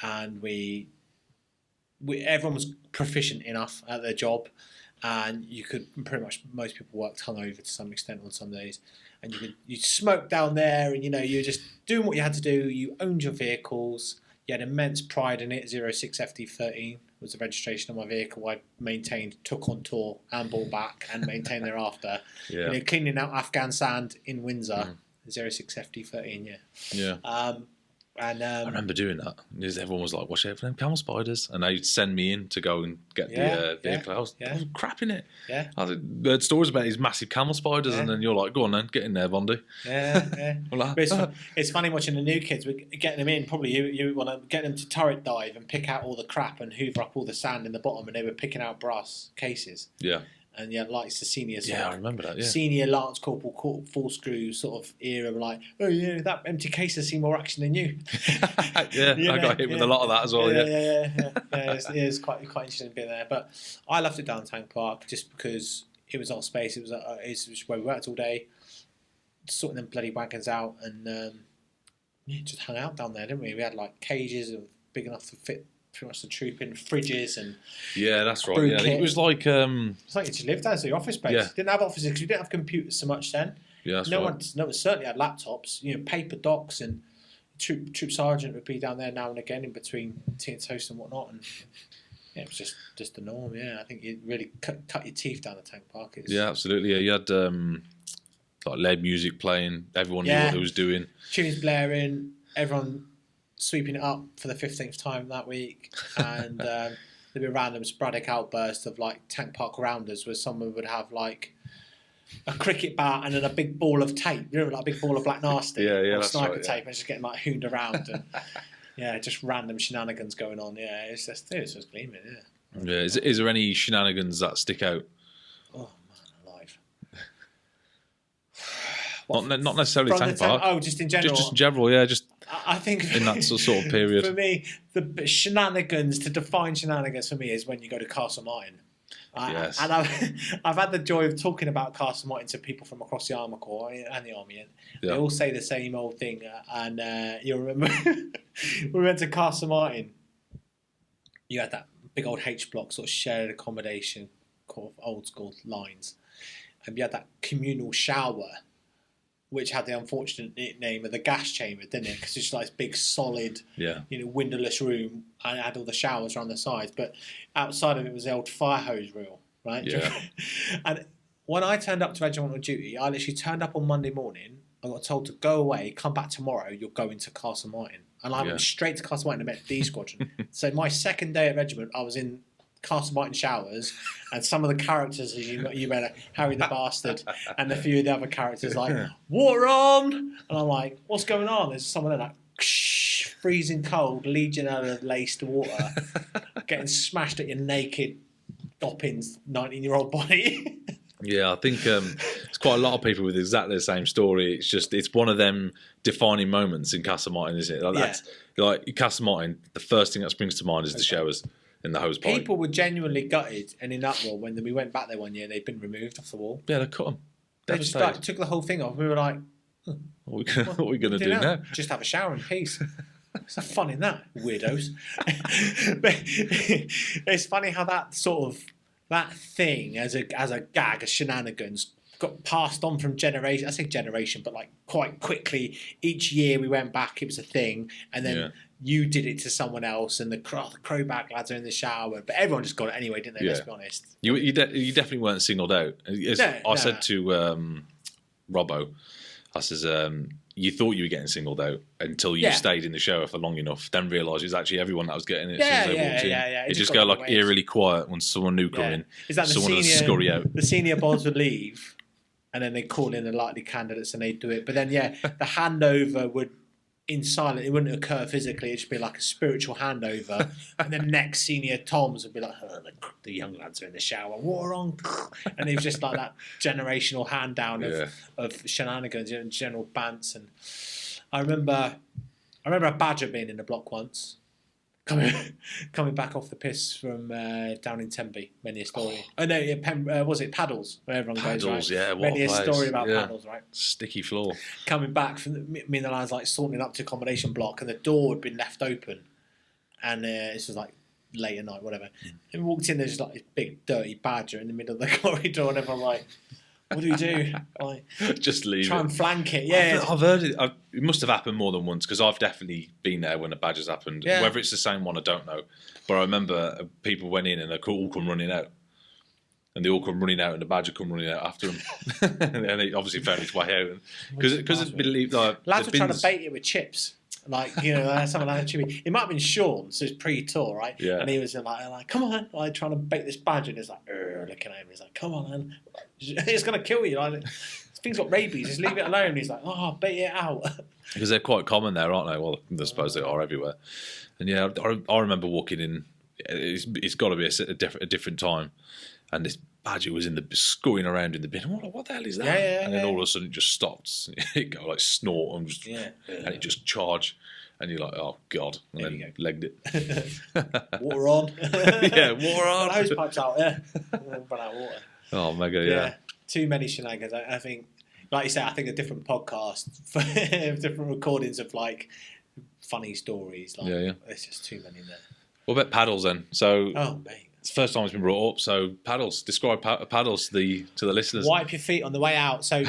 and we everyone was proficient enough at their job, and you could pretty much most people worked hungover to some extent on some days, and you smoked down there, and you were just doing what you had to do. You owned your vehicles. You had immense pride in it. 06 FD13 was the registration of my vehicle. I maintained, took on tour and brought back and maintained thereafter.
Yeah.
Cleaning out Afghan sand in Windsor. 06 FD13,
yeah. I remember doing that. Everyone was like, watch out for them camel spiders. And they'd send me in to go and get the vehicle. I was crapping it.
Yeah.
I heard stories about these massive camel spiders, and then you're like, go on then, get in there, Bondi.
Yeah. It's funny watching the new kids. We're getting them in. Probably you want to get them to turret dive and pick out all the crap and hoover up all the sand in the bottom, and they were picking out brass cases.
Yeah.
And like it's the senior
I remember that. Yeah.
Senior Lance Corporal full screw sort of era, like, oh yeah, that empty case has seen more action than you.
I got hit with a lot of that as well.
It's quite interesting being there. But I loved it down Tank Park just because it was our space. It was where we worked all day, sorting them bloody wagons out, and just hung out down there, didn't we? We had like cages of big enough to fit pretty much the troop in, fridges and
that's right. Yeah, it was like
it's like you just lived there, so your office space.
Yeah.
Didn't have offices because we didn't have computers so much then.
Yeah, that's
no
right.
one certainly had laptops. Paper docs, and troop sergeant would be down there now and again in between tea and toast and whatnot. And it was just the norm. Yeah, I think you really cut your teeth down the Tank Park.
Yeah, absolutely. Yeah, you had like lead music playing. Everyone knew what it was doing.
Tunes blaring. Everyone sweeping it up for the 15th time that week, and there'd be a random sporadic outburst of like Tank Park rounders where someone would have like a cricket bat and then a big ball of tape, like a big ball of black nasty or sniper tape, and just getting like hooned around, and just random shenanigans going on. It was gleaming.
Yeah. Is there any shenanigans that stick out?
Oh man, alive.
Not necessarily Tank Park.
Oh, just in general.
Just in general, yeah. Just
I think
in that sort of period.
For me, the shenanigans, to define shenanigans for me, is when you go to Castle Martin.
Yes.
And I've had the joy of talking about Castle Martin to people from across the Armour Corps and the Army, and they all say the same old thing. And you'll remember we went to Castle Martin. You had that big old H block, sort of shared accommodation, old school lines, and you had that communal shower which had the unfortunate nickname of the gas chamber, didn't it? Because it's like this big, solid, windowless room, and it had all the showers around the sides. But outside of it was the old fire hose reel, right?
Yeah.
And when I turned up to regimental duty, I literally turned up on Monday morning. I got told to go away, come back tomorrow. You're going to Castle Martin, and I went straight to Castle Martin and met D Squadron. So my second day at regiment, I was in Castle Martin showers, and some of the characters, as you read, Harry the Bastard, and a few of the other characters like water on, and I'm like, what's going on? There's someone there like freezing cold, Legionella laced water, getting smashed at your naked Doppins 19-year-old body.
Yeah, I think it's quite a lot of people with exactly the same story. It's one of them defining moments in Castle Martin, isn't it? Like Castle Martin, the first thing that springs to mind is the showers in the hose pipe.
People were genuinely gutted and in uproar when we went back there one year. They'd been removed off the wall.
Yeah, they cut them.
They just took the whole thing off. We were like,
what are we going to do now?
Just have a shower in peace. What's the fun in that, weirdos? But it's funny how that thing as a gag, as shenanigans, got passed on from generation. I say generation, but like quite quickly. Each year we went back, it was a thing, and then you did it to someone else, and the crowback lads are in the shower. But everyone just got it anyway, didn't they?
Yeah.
Let's be honest.
You definitely weren't singled out. I said to Robbo, I says, you thought you were getting singled out until you stayed in the shower for long enough, then realised it was actually everyone that was getting it as soon as they walked in. It just go like eerily quiet when someone new come in.
Is that
someone would scurry out.
The senior bods would leave, and then they call in the likely candidates and they'd do it. But then, the handover would, in silence, it wouldn't occur physically. It'd just be like a spiritual handover. And then next senior Toms would be like, the young lads are in the shower, water on. And it was just like that generational hand down of shenanigans and general bants. And I remember a badger being in the block once, coming back off the piss from down in Tempe. Many a story. Was it Paddles? Where everyone goes, right?
Yeah.
Many a story about Paddles, right?
Sticky floor.
Coming back from me and the lads like sorting up to accommodation block, and the door had been left open, and this was like late at night, whatever. And we walked in, there's just like this big dirty badger in the middle of the corridor, and everyone like, what do we do? Like,
just leave
try and flank it. Yeah,
I've heard it. It must have happened more than once because I've definitely been there when a badger's happened.
Yeah.
Whether it's the same one, I don't know. But I remember people went in and they all come running out. And they all come running out, and the badger come running out after them. And he obviously found his way out. Because it's believed like
lads were trying to bait it with chips. Like, someone like that. It might have been Sean, so it's pre-tour, right? Yeah. And he was like, come on, like trying to bait this badger. And he's like, looking at him. He's like, come on, man. It's going to kill you. Like, this thing's got rabies. Just leave it alone. He's like, bait it out.
Because they're quite common there, aren't they? Well, I suppose they are everywhere. And yeah, I remember walking in. It's got to be a different time. And this badger was scurrying around in the bin. What the hell is that? And then all of a sudden it just stops. It go like snort and and it just charge. And you're like, oh God. And there then legged it.
Water on.
Water on.
Hose pipes out, run out of water.
Oh, mega, yeah.
Too many shenanigans. I think, like you say, I think a different podcast, for different recordings of like funny stories. Like, there's just too many there.
What about paddles then? So,
mate.
It's the first time it's been brought up. So paddles, describe paddles to the listeners.
Wipe your feet on the way out. So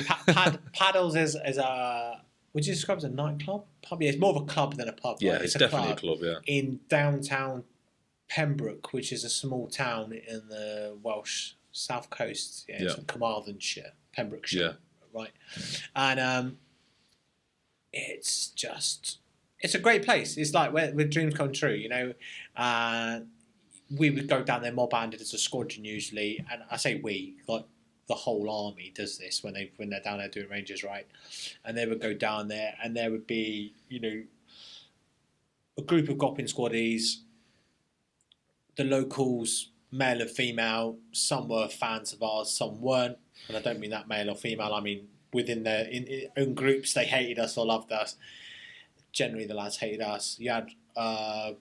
paddles is a, would you describe it as a nightclub? Pub? Yeah, it's more of a club than a pub.
Yeah,
right?
it's definitely a club. Yeah,
in downtown Pembroke, which is a small town in the Welsh south coast. It's in Carmarthenshire, Pembrokeshire. Right, and it's a great place. It's like where dreams come true. We would go down there mob-handed as a squadron usually, and I say we, like the whole army does this when they're down there doing Rangers, right? And they would go down there, and there would be a group of Goppin squaddies, the locals, male and female. Some were fans of ours, some weren't, and I don't mean that male or female. I mean within their own groups, they hated us or loved us. Generally, the lads hated us. You had not a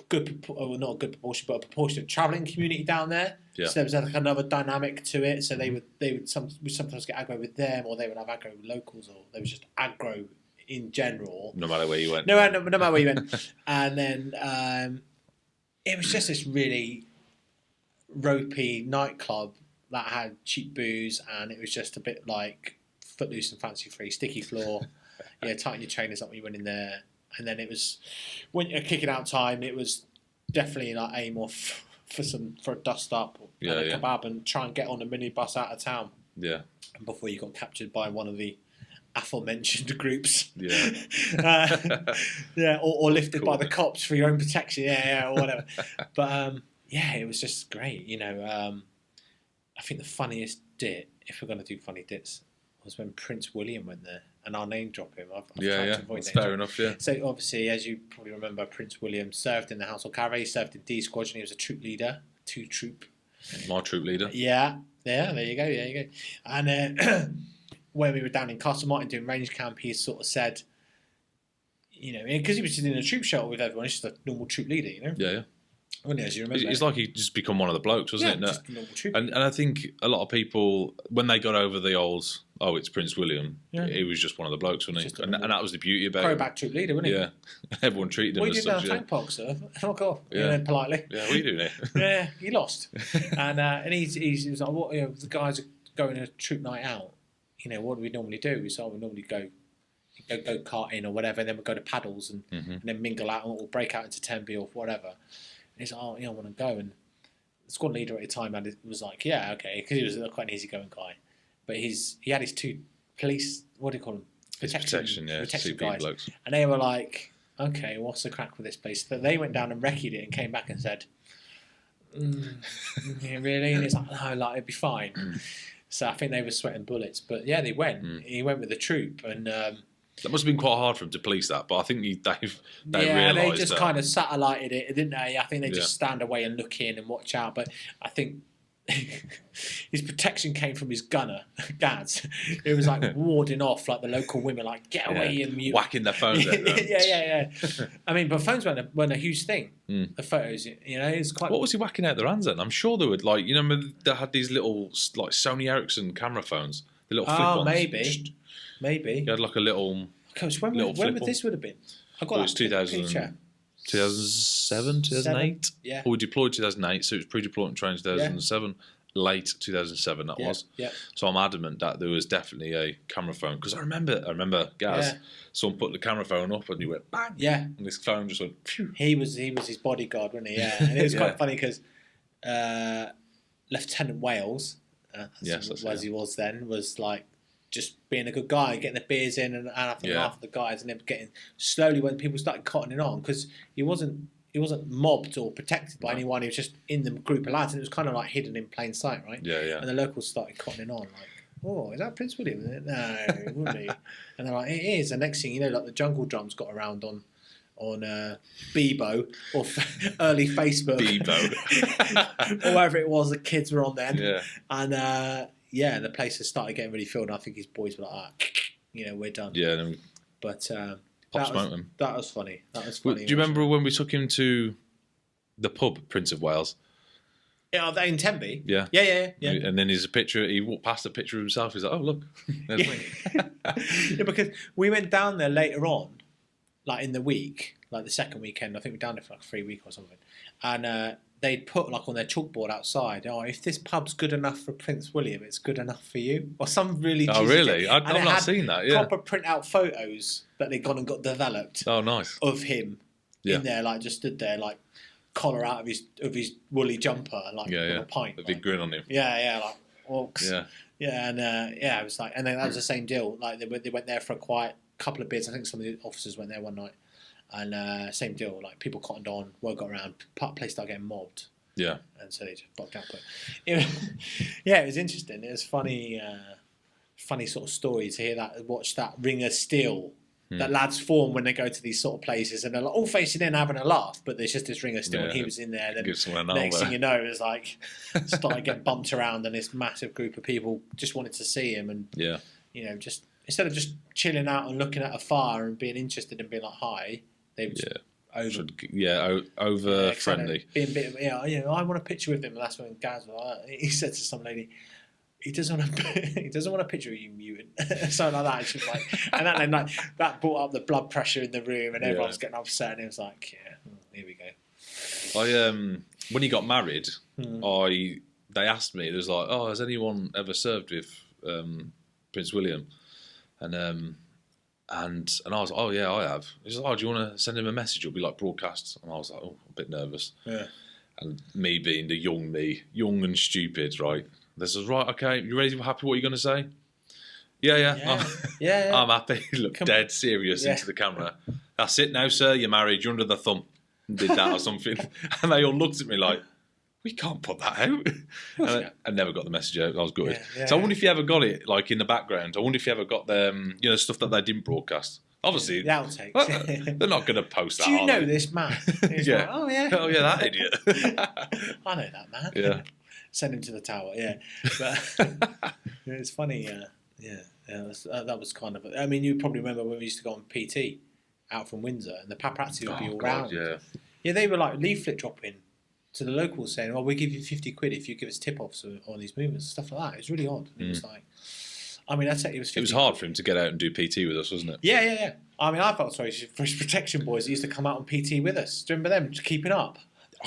good proportion, but a proportion of travelling community down there. Yeah. So there was like another dynamic to it. So they would sometimes get aggro with them, or they would have aggro with locals, or they was just aggro in general.
No matter where you went.
No matter where you went. And then it was just this really ropey nightclub that had cheap booze, and it was just a bit like footloose and fancy free, sticky floor. Tighten your trainers up when you went in there. And then it was, when you're kicking out time, it was definitely like aim off for a dust up and a kebab and try and get on a minibus out of town.
Yeah.
Before you got captured by one of the aforementioned groups. Or lifted by the cops for your own protection. Or whatever. But it was just great. I think the funniest dit, if we're going to do funny dits, was when Prince William went there, and I'll name drop him. I've tried to avoid
that's fair enough. Yeah.
So obviously, as you probably remember, Prince William served in the Household Cavalry, he served in D Squadron. He was a troop leader, 2 troop.
My troop leader.
Yeah. There you go. And when we were down in Castle Martin doing range camp, he sort of said, because he was just in a troop shuttle with everyone, he's just a normal troop leader,
Yeah.
Well, as you remember,
it's like he just become one of the blokes, wasn't it?
Just a normal troop.
And I think a lot of people, when they got over the old, it's Prince William, he was just one of the blokes, wasn't he? And that was the beauty about him.
Crowback troop leader, wasn't he?
Yeah. Everyone treated him as such.
What are you doing down Tank Park, sir? Fuck off. Politely.
Yeah, what are you doing
here? He lost. And he was like, what, the guys are going to a troop night out. What do we normally do? We normally go karting or whatever, and then we go to paddles and then mingle out and we'll break out into Tenby or whatever. And he's like, I want to go. And the squad leader at the time was like, yeah, okay, because he was quite an easygoing guy. But he had his 2 police, what do you call them? Protection
CP
guys.
blokes.
And they were like, okay, what's the crack with this place? But they went down and recce'd it and came back and said, really? And he's like, no, it'd be fine. So I think they were sweating bullets. But they went. He went with the troop. And
that must have been quite hard for him to police that, but I think they realised
they just kind of satellited it, didn't they? I think they just stand away and look in and watch out. But I think his protection came from his gunner, Gads. It was like warding off like the local women, like get away and mute,
whacking their phones at them.
yeah. I mean, but phones weren't a huge thing. The photos, it's quite.
What was he whacking out their hands at? I'm sure they would they had these little like Sony Ericsson camera phones, the little flip ones.
Maybe.
You had like a little.
Coach, when would this would have been? I got
it was 2007, 2008.
Yeah.
Well, we deployed 2008, so it was pre-deployment training 2007. Late 2007, that was.
Yeah.
So I'm adamant that there was definitely a camera phone because I remember Gaz. Someone put the camera phone up and he went bang.
Yeah.
And this phone just went. Phew.
He was his bodyguard, wasn't he? Yeah. And it was quite funny because Lieutenant Wales, as he was then, was like. Just being a good guy, getting the beers in, and I think half of the guys, and then getting slowly when people started cottoning on because he wasn't mobbed or protected by anyone. He was just in the group of lads, and it was kind of like hidden in plain sight, right?
Yeah.
And the locals started cottoning on, like, "Oh, is that Prince William?" No, it wouldn't be. And they're like, "It is." And next thing you know, like the Jungle Drums got around on Bebo or early Facebook,
Bebo,
or whatever it was. The kids were on then,
and.
And the place has started getting really filled. And I think his boys were like, we're done.
Yeah.
But
that
was funny. That was funny.
Do you remember when we took him to the pub, Prince of Wales?
Yeah, they in Tenby.
Yeah.
Yeah.
And then there's a picture. He walked past a picture of himself. He's like, "Oh, look, there's me."
Because we went down there later on, like in the week, like the second weekend. I think we were down there for like 3 weeks or something, and. They'd put like on their chalkboard outside, if this pub's good enough for Prince William, it's good enough for you. Or some really
Oh, really? I've not seen that,
proper print out photos that they'd gone and got developed.
Oh, nice.
Of him in there, like just stood there, like collar out of his woolly jumper, like with a pint.
A big grin on him.
Yeah, like orcs. Yeah, and it was like, and then that was the same deal. Like they went there for a quiet couple of beers. I think some of the officers went there one night. And same deal, like people cottoned on, word got around, place started getting mobbed.
Yeah.
And so they just bucked out. But it was interesting. It was funny sort of story to hear that, watch that ring of steel that lads form when they go to these sort of places and they're like all facing in having a laugh, but there's just this ring of steel and he was in there. Then next thing you know, it was like started getting bumped around and this massive group of people just wanted to see him and just instead of just chilling out and looking at a fire and being interested and being like hi. They were
over friendly.
Being a bit, I want a picture with him. And that's when Gaz was like, he said to some lady, he doesn't want a picture of you, mutant, something like that. And she's like, and then that brought up the blood pressure in the room, and everyone was getting upset. And it was like, here we go.
When he got married, they asked me. It was like, has anyone ever served with Prince William? And I was like, oh yeah, I have. He's like, oh, do you want to send him a message? It'll be like broadcast. And I was like, oh, a bit nervous.
Yeah.
And me being the young and stupid, right? This is right. Okay, you ready? Happy? What are you going to say? Yeah. I'm happy. Look dead serious into the camera. That's it now, sir. You're married. You're under the thumb. And did that or something. And they all looked at me like, we can't put that out. And I never got the message out. I was gutted.
Yeah.
So I wonder if you ever got it, like in the background. I wonder if you ever got the, stuff that they didn't broadcast. Obviously,
the outtakes.
They're not going to post that.
Do you know this man?
Yeah.
Like, oh yeah.
Oh yeah, that idiot.
I know that man.
Yeah.
Send him to the tower. Yeah. But it's funny. That was kind of. I mean, you probably remember when we used to go on PT out from Windsor, and the paparazzi would be all round.
Yeah,
they were like leaflet dropping to the locals saying, "Well, we give you 50 quid if you give us tip-offs on these movements," stuff like that. It was really odd. It was like, I mean, I'd say it was. 50
it was hard for him to get out and do PT with us, wasn't it?
Yeah. I mean, I felt sorry for his protection boys that used to come out on PT with us. Do you remember them keeping up?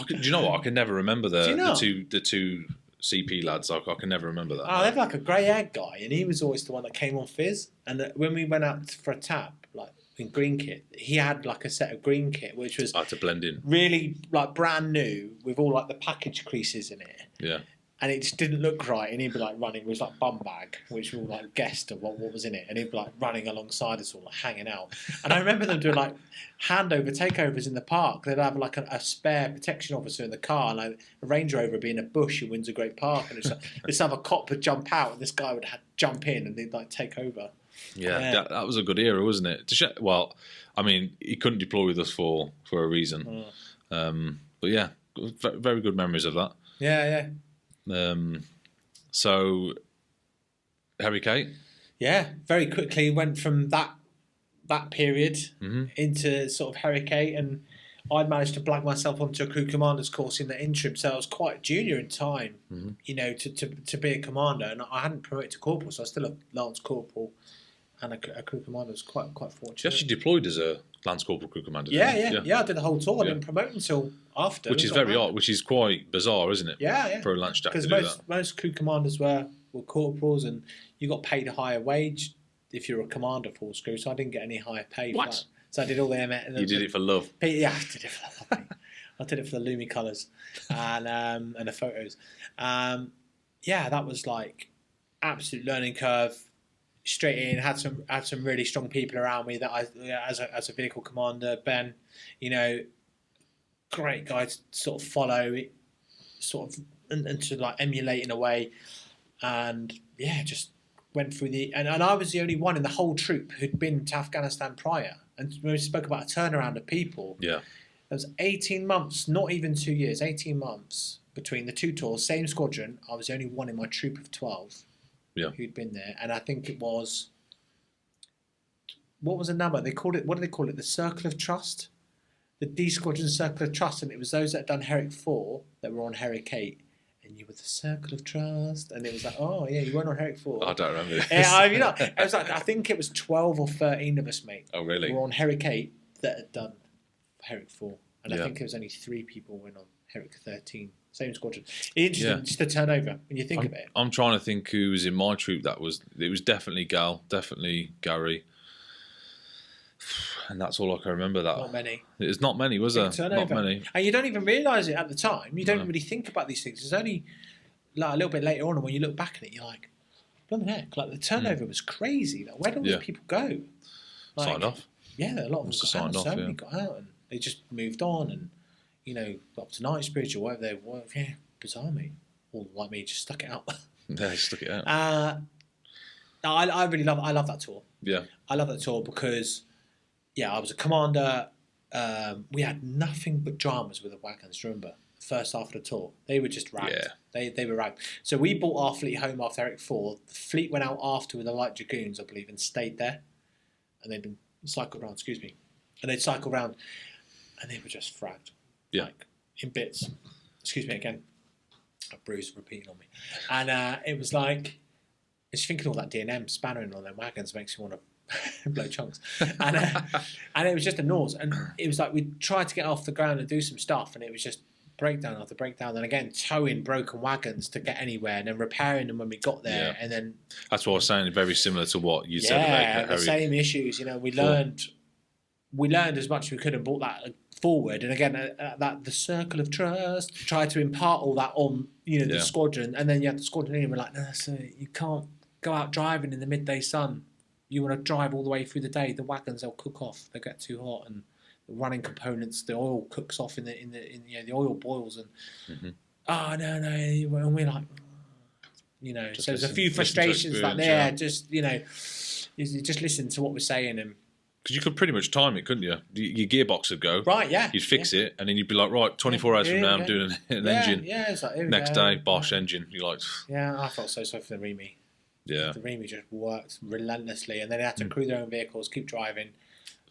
Do you know what? I can never remember the two CP lads. I can never remember that.
Oh, they had like a grey-haired guy, and he was always the one that came on fizz. And when we went out for a tap, like in green kit, he had like a set of green kit, which was
to blend in,
really like brand new with all like the package creases in it.
Yeah.
And it just didn't look right, and he'd be like running. It was like bum bag, which we all like guessed of what was in it, and he'd be like running alongside us all, like hanging out. And I remember them doing like handover takeovers in the park. They'd have like a spare protection officer in the car, and like a Range Rover be in a bush in Windsor Great Park, and it's like this other cop would jump out, and this guy would jump in, and they'd like take over.
Yeah. That was a good era, wasn't it? Well, I mean, he couldn't deploy with us for a reason, but yeah, very good memories of that.
Yeah.
So, Harry Kate?
Yeah, very quickly went from that period into sort of Harry Kate, and I'd managed to blag myself onto a crew commander's course in the interim, so I was quite junior in time, to be a commander, and I hadn't promoted to corporal, so I was still a lance corporal and a crew commander. I was quite fortunate.
You actually deployed as a lance corporal crew commander.
Yeah. I did the whole tour. I didn't promote until after,
which is very odd, which is quite bizarre, isn't it?
Yeah.
For a lance jack to do
because
that.
most crew commanders were corporals, and you got paid a higher wage if you're a commander for crew. So I didn't get any higher pay.
What?
For that. So I did all the
You did it for love.
Yeah, I did it for love. I did it for the Lumi colours and the photos. That was like absolute learning curve. Straight in, had some really strong people around me that I, as a vehicle commander, Ben, great guy to sort of follow, and to like emulate in a way, and just went through and I was the only one in the whole troop who'd been to Afghanistan prior. And when we spoke about a turnaround of people, there was 18 months, not even 2 years, 18 months between the two tours, same squadron. I was the only one in my troop of 12. Who'd been there, and I think it was, what was the number? They called it, what do they call it? The Circle of Trust, the D Squadron Circle of Trust, and it was those that had done Herrick 4 that were on Herrick 8, and you were the Circle of Trust, and it was like, oh yeah, you weren't on Herrick 4.
I don't remember this.
Yeah, it was like, I think it was 12 or 13 of us, mate.
Oh really?
Were on Herrick 8 that had done Herrick 4, and I think it was only 3 people went on Herrick 13. Same squadron. Interesting, just a turnover when you think of it.
I'm trying to think who was in my troop. It was definitely Gal, definitely Gary, and that's all I can remember. That
not many.
It's not many, was there?
Turnover.
Not many.
And you don't even realise it at the time. You don't really think about these things. It's only like a little bit later on, and when you look back at it, you're like, "Blooming heck!" Like the turnover was crazy. Like, where did all these people go? Like,
signed off.
Yeah, a lot of them got out. So many got out, and they just moved on and. Got up to Knightsbridge or whatever they were. Yeah, bizarre, mate. All like me, just stuck it out.
Yeah, stuck it out.
I really love that tour.
Yeah. I
love that tour because, I was a commander. We had nothing but dramas with the wagons, remember? First half of the tour. They were just ragged. Yeah. They were ragged. So we brought our fleet home after Herrick 4. The fleet went out after with the light dragoons, I believe, and stayed there. And they'd been cycled around, and they'd cycle around, and they were just fragged.
Yeah.
Like, in bits. Excuse me again. A bruise repeating on me. And it was like, just thinking all that D&M spannering on them wagons makes you want to blow chunks. And it was just a nose. And it was like we tried to get off the ground and do some stuff, and it was just breakdown after breakdown, and again towing broken wagons to get anywhere, and then repairing them when we got there, and then
that's what I was saying. Very similar to what you said about Harry.
The same issues. We learned as much as we could and brought that forward. And again, that the circle of trust, tried to impart all that on the squadron, and then you have the squadron in, and we're like, no, so you can't go out driving in the midday sun. You want to drive all the way through the day. The wagons, they'll cook off. They get too hot, and the running components, the oil cooks off in the oil boils, and no, and we're like, so there's a few frustrations like there. Just you just listen to what we're saying, and
because you could pretty much time it, couldn't you? Your gearbox would go
right, yeah.
You'd fix it, and then you'd be like, right, 24 hours from now, I'm doing an engine.
Yeah, it's like,
next day, Bosch engine. You're like,
I felt so sorry for the Remy.
Yeah,
the Remy just worked relentlessly, and then they had to crew their own vehicles, keep driving,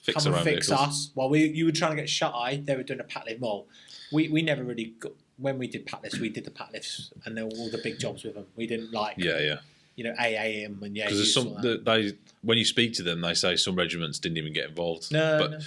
fix
fix us. While you were trying to get shut-eye, they were doing a pat lift. Well, we never really got, when we did pat lifts, we did the pat lifts, and there were all the big jobs with them. We didn't like AA them and
because there's some when you speak to them, they say some regiments didn't even get involved.
No.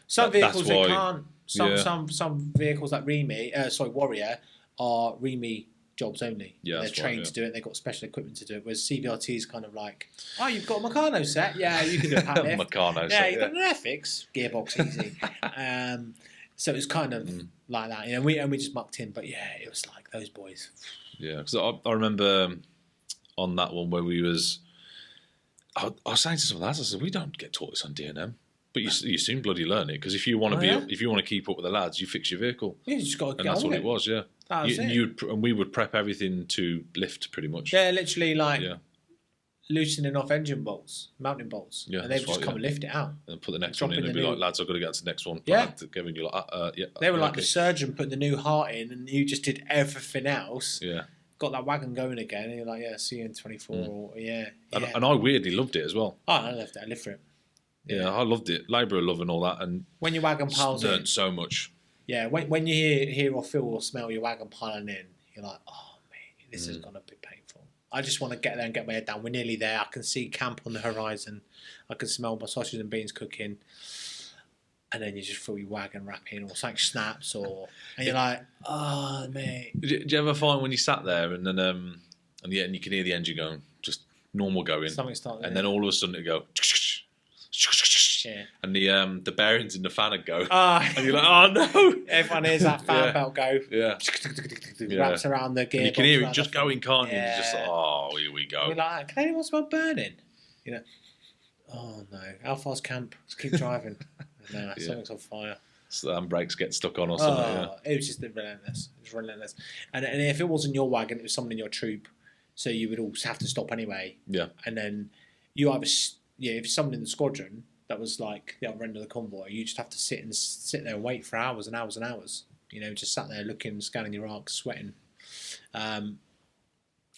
Some vehicles they can't. Some vehicles like Warrior are Remy jobs only.
Yeah,
they're trained to do it. They've got special equipment to do it. Whereas CVRT is kind of like, you've got a Meccano set. Yeah, you can do a pat lift.
Meccano set.
Yeah, you've got an airfix gearbox easy. So it's kind of like that. We just mucked in, but it was like those boys.
Yeah, because I remember on that one where we was, I was saying to some lads, I said, we don't get taught this on D&M. But you soon bloody learn it, because if you want to if you want to keep up with the lads, you fix your vehicle.
Yeah, you just got to
and that's what it was. Yeah,
that was it.
And we would prep everything to lift pretty much.
Yeah, literally loosening off engine bolts, mounting bolts.
Yeah,
and they would just come and lift it out
and put the next one in and be like, lads, I've got to get to the next one.
Yeah,
giving you like,
They were like the surgeon putting the new heart in, and you just did everything else.
Yeah.
Got that wagon going again, and you're like, see you in 24.
And I weirdly loved it as well.
Oh, I loved it. I lived for it.
Yeah, I loved it. Labourer love and all that, and
when your wagon piles in,
so much.
Yeah, when you hear or feel or smell your wagon piling in, you're like, oh mate, this is gonna be painful. I just want to get there and get my head down. We're nearly there. I can see camp on the horizon. I can smell my sausage and beans cooking. And then you just feel your wagon wrapping, or something snaps, and you're like, oh mate.
Did you ever find when you sat there and then and you can hear the engine going, just normal going,
something started,
and then all of a sudden it go, and the bearings in the fan would go, and you're like, oh no!
Everyone hears that fan belt go, wraps around the gearbox.
You can hear it just going, can't you? It's just like, here we go.
We're like, can anyone smell burning? Oh no, how far's camp? Let's keep driving. No, something's on fire.
So the handbrakes get stuck on or something.
It was just relentless. It was relentless. And if it wasn't your wagon, it was someone in your troop. So you would all have to stop anyway.
Yeah.
And then you either, if someone in the squadron that was like the other end of the convoy, you just have to sit there and wait for hours and hours and hours. Just sat there looking, scanning your arcs, sweating.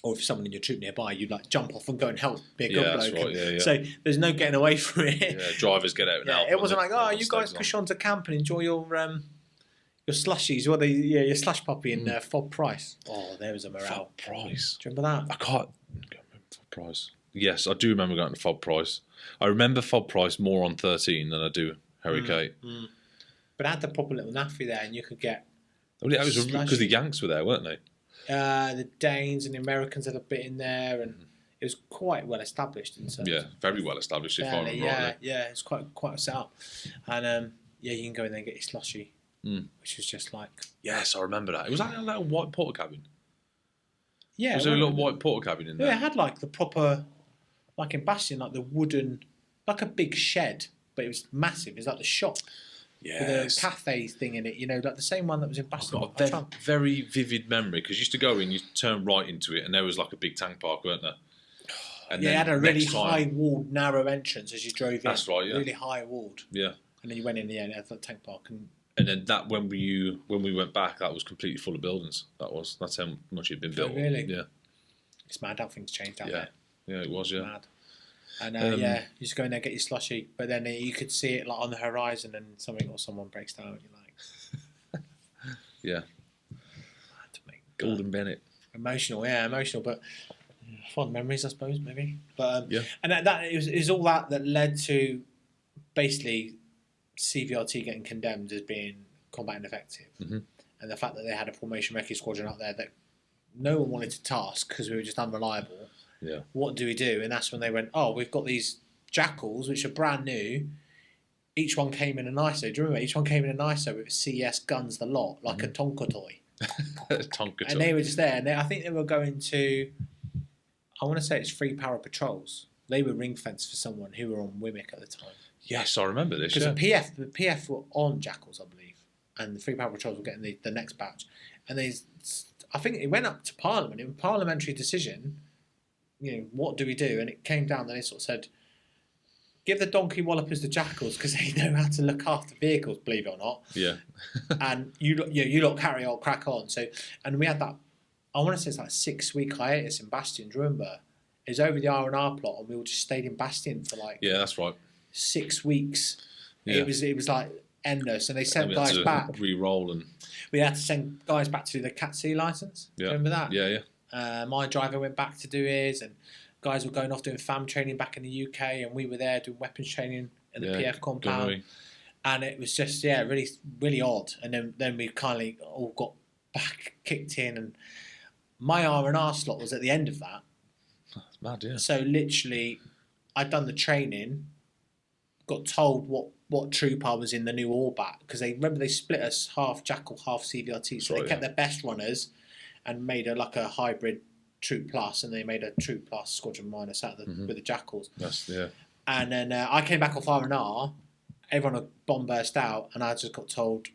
Or if someone in your troop nearby, you'd like jump off and go and help, be a good bloke.
Right, yeah.
So there's no getting away from it.
Yeah, drivers get out now.
It wasn't like, you guys push on to camp and enjoy your slushies, your slush puppy and Fob Price. Oh, there was a morale.
Fob Price.
Do you remember that?
I can't remember Fob Price. Yes, I do remember going to Fob Price. I remember Fob Price more on 13 than I do Harry Kate.
But I had the proper little naffy there, and you could get.
It was because the Yanks were there, weren't they?
The Danes and the Americans had a bit in there, and it was quite well established in terms.
Yeah, very well established. If I remember rightly.
Yeah, it's quite a setup, and you can go in there and get your slushy, which was just like.
Yes, I remember that. It was like a little white porter cabin.
Yeah,
was there a little white porter cabin in there?
Yeah, it had like the proper, like in Bastion, like the wooden, like a big shed, but it was massive. It was like the shop.
Yes.
With a cafe thing in it, like the same one that was in Bastion.
I've got a very vivid memory, because you used to go in, you turn right into it, and there was like a big tank park, weren't there?
And it had a really high-walled, narrow entrance as you drove in.
That's right, yeah.
Really high-walled.
Yeah.
And then you went in, and it had that tank park.
And then that when we went back, that was completely full of buildings. That's how much it had been built.
Really?
Yeah.
It's mad how things changed out there.
Yeah, it was. Yeah.
Mad. And you just go in there, get your slushy, but then you could see it like on the horizon, and something or someone breaks down, and you're like,
yeah. Golden Bennett.
Emotional, but fond memories, I suppose, maybe. But and that it was all that led to basically CVRT getting condemned as being combat ineffective, and the fact that they had a formation recce squadron up there that no one wanted to task because we were just unreliable.
Yeah.
What do we do? And that's when they went, oh, we've got these jackals which are brand new. Each one came in an ISO. Do you remember? Each one came in an ISO with CS guns, the lot, like a Tonka toy.
Tonka toy.
And they were just there. And I think they were going to, I want to say it's 3 para patrols. They were ring fenced for someone who were on Wimmick at the time.
Yes, I remember this.
Because the PF were on jackals, I believe, and the 3 para patrols were getting the next batch. And I think it went up to Parliament. It was a parliamentary decision. What do we do? And it came down. Then they sort of said, give the donkey wallopers the jackals because they know how to look after vehicles, believe it or not.
Yeah.
And you lot carry on, crack on. So, and we had that, I want to say it's like 6-week hiatus in Bastion. Do you remember? It was over the R&R plot, and we all just stayed in Bastion for like
that's right.
6 weeks.
Yeah.
It was like endless, and they sent guys back.
Re-roll and
we had to send guys back to do the Cat C license.
Yeah.
Remember that?
Yeah.
My driver went back to do his, and guys were going off doing FAM training back in the UK, and we were there doing weapons training in the PF compound.
Gunnery.
And it was just really, really odd. And then we kind of all got back kicked in, and my R&R slot was at the end of that.
That's mad, yeah.
So literally, I'd done the training, got told what troop I was in the new Orbat, because they split us half Jackal, half CVRT. So they kept their best runners and made a hybrid Troop Plus, and they made a Troop Plus Squadron Minus out with the Jackals. And then I came back off R&R, everyone had bomb burst out, and I just got told,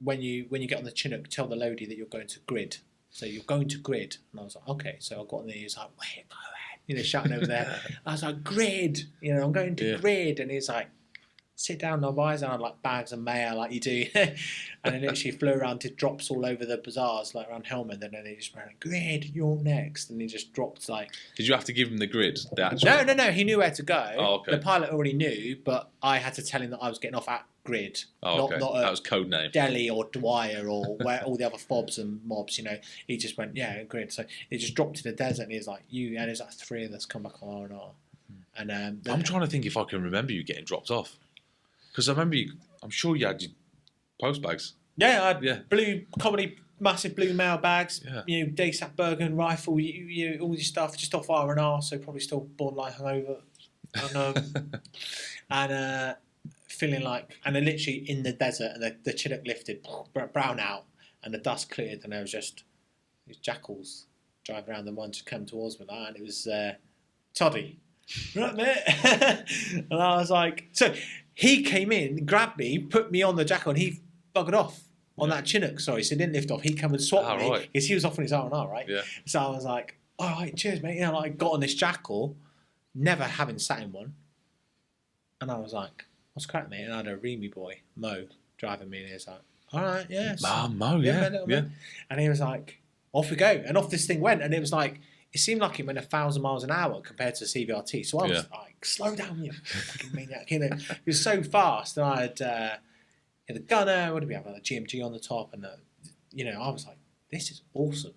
when you get on the Chinook, tell the Lodi that you're going to grid. So you're going to grid. And I was like, okay. So I got on there, he was like, where you going? Shouting over there. I was like, grid. I'm going to grid. And he's like, sit down, no boys. And I had like bags of mail like you do. And then literally flew around, did drops all over the bazaars, like around Helmand. And then he just went, grid, you're next. And he just dropped like...
Did you have to give him the grid? The actual...
No. He knew where to go.
Oh, okay.
The pilot already knew, but I had to tell him that I was getting off at grid.
Oh, okay.
Not
that was code name.
Delhi or Dwyer or where all the other fobs and mobs, He just went, yeah, grid. So he just dropped to the desert, and he was like, and there's like 3 of us come back on R&R. And
I'm trying to think if I can remember you getting dropped off. Because I remember I'm sure you had your post bags.
Yeah, I had blue comedy, massive blue mail bags, DSAT Bergen rifle, all your stuff just off R&R, so probably still borderline hungover. And feeling like, and then literally in the desert, and the Chinook lifted, brown out, and the dust cleared, and there was just these jackals driving around, and one just came towards me, and it was Toddy. Right, mate? And I was like, so he came in, grabbed me, put me on the jackal, and he buggered off on that Chinook. Sorry, so he didn't lift off. He came and swapped me because he was off on his R&R, right?
Yeah.
So I was like, all right, cheers, mate. I got on this jackal, never having sat in one, and I was like, what's crack, mate? And I had a Remy boy, Mo, driving me, and he was like, all right, yeah.
Mo, yeah.
And he was like, off we go. And off this thing went, and it was like, it seemed like it went 1,000 miles an hour compared to CVRT. So I was like, slow down, you fucking maniac. It was so fast. And I had the gunner, what did we have? Like the GMG on the top. And, I was like, this is awesome.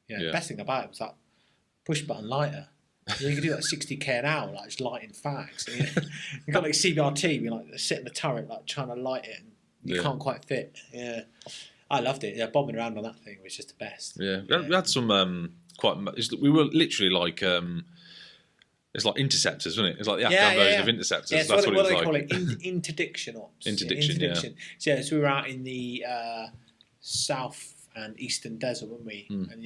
The best thing about it was that push button lighter. You could do that 60k an hour, like just lighting fags. You got like CVRT, you like sit in the turret, like trying to light it, and you can't quite fit. Yeah, I loved it. Yeah, bombing around on that thing was just the best.
Yeah, we had some we were literally like it's like interceptors, wasn't it? It's like the Afghan version of interceptors.
Yeah,
that's
what
it was
they
like.
call it, interdiction ops.
Interdiction,
yeah. So we were out in the south and eastern desert, weren't we? And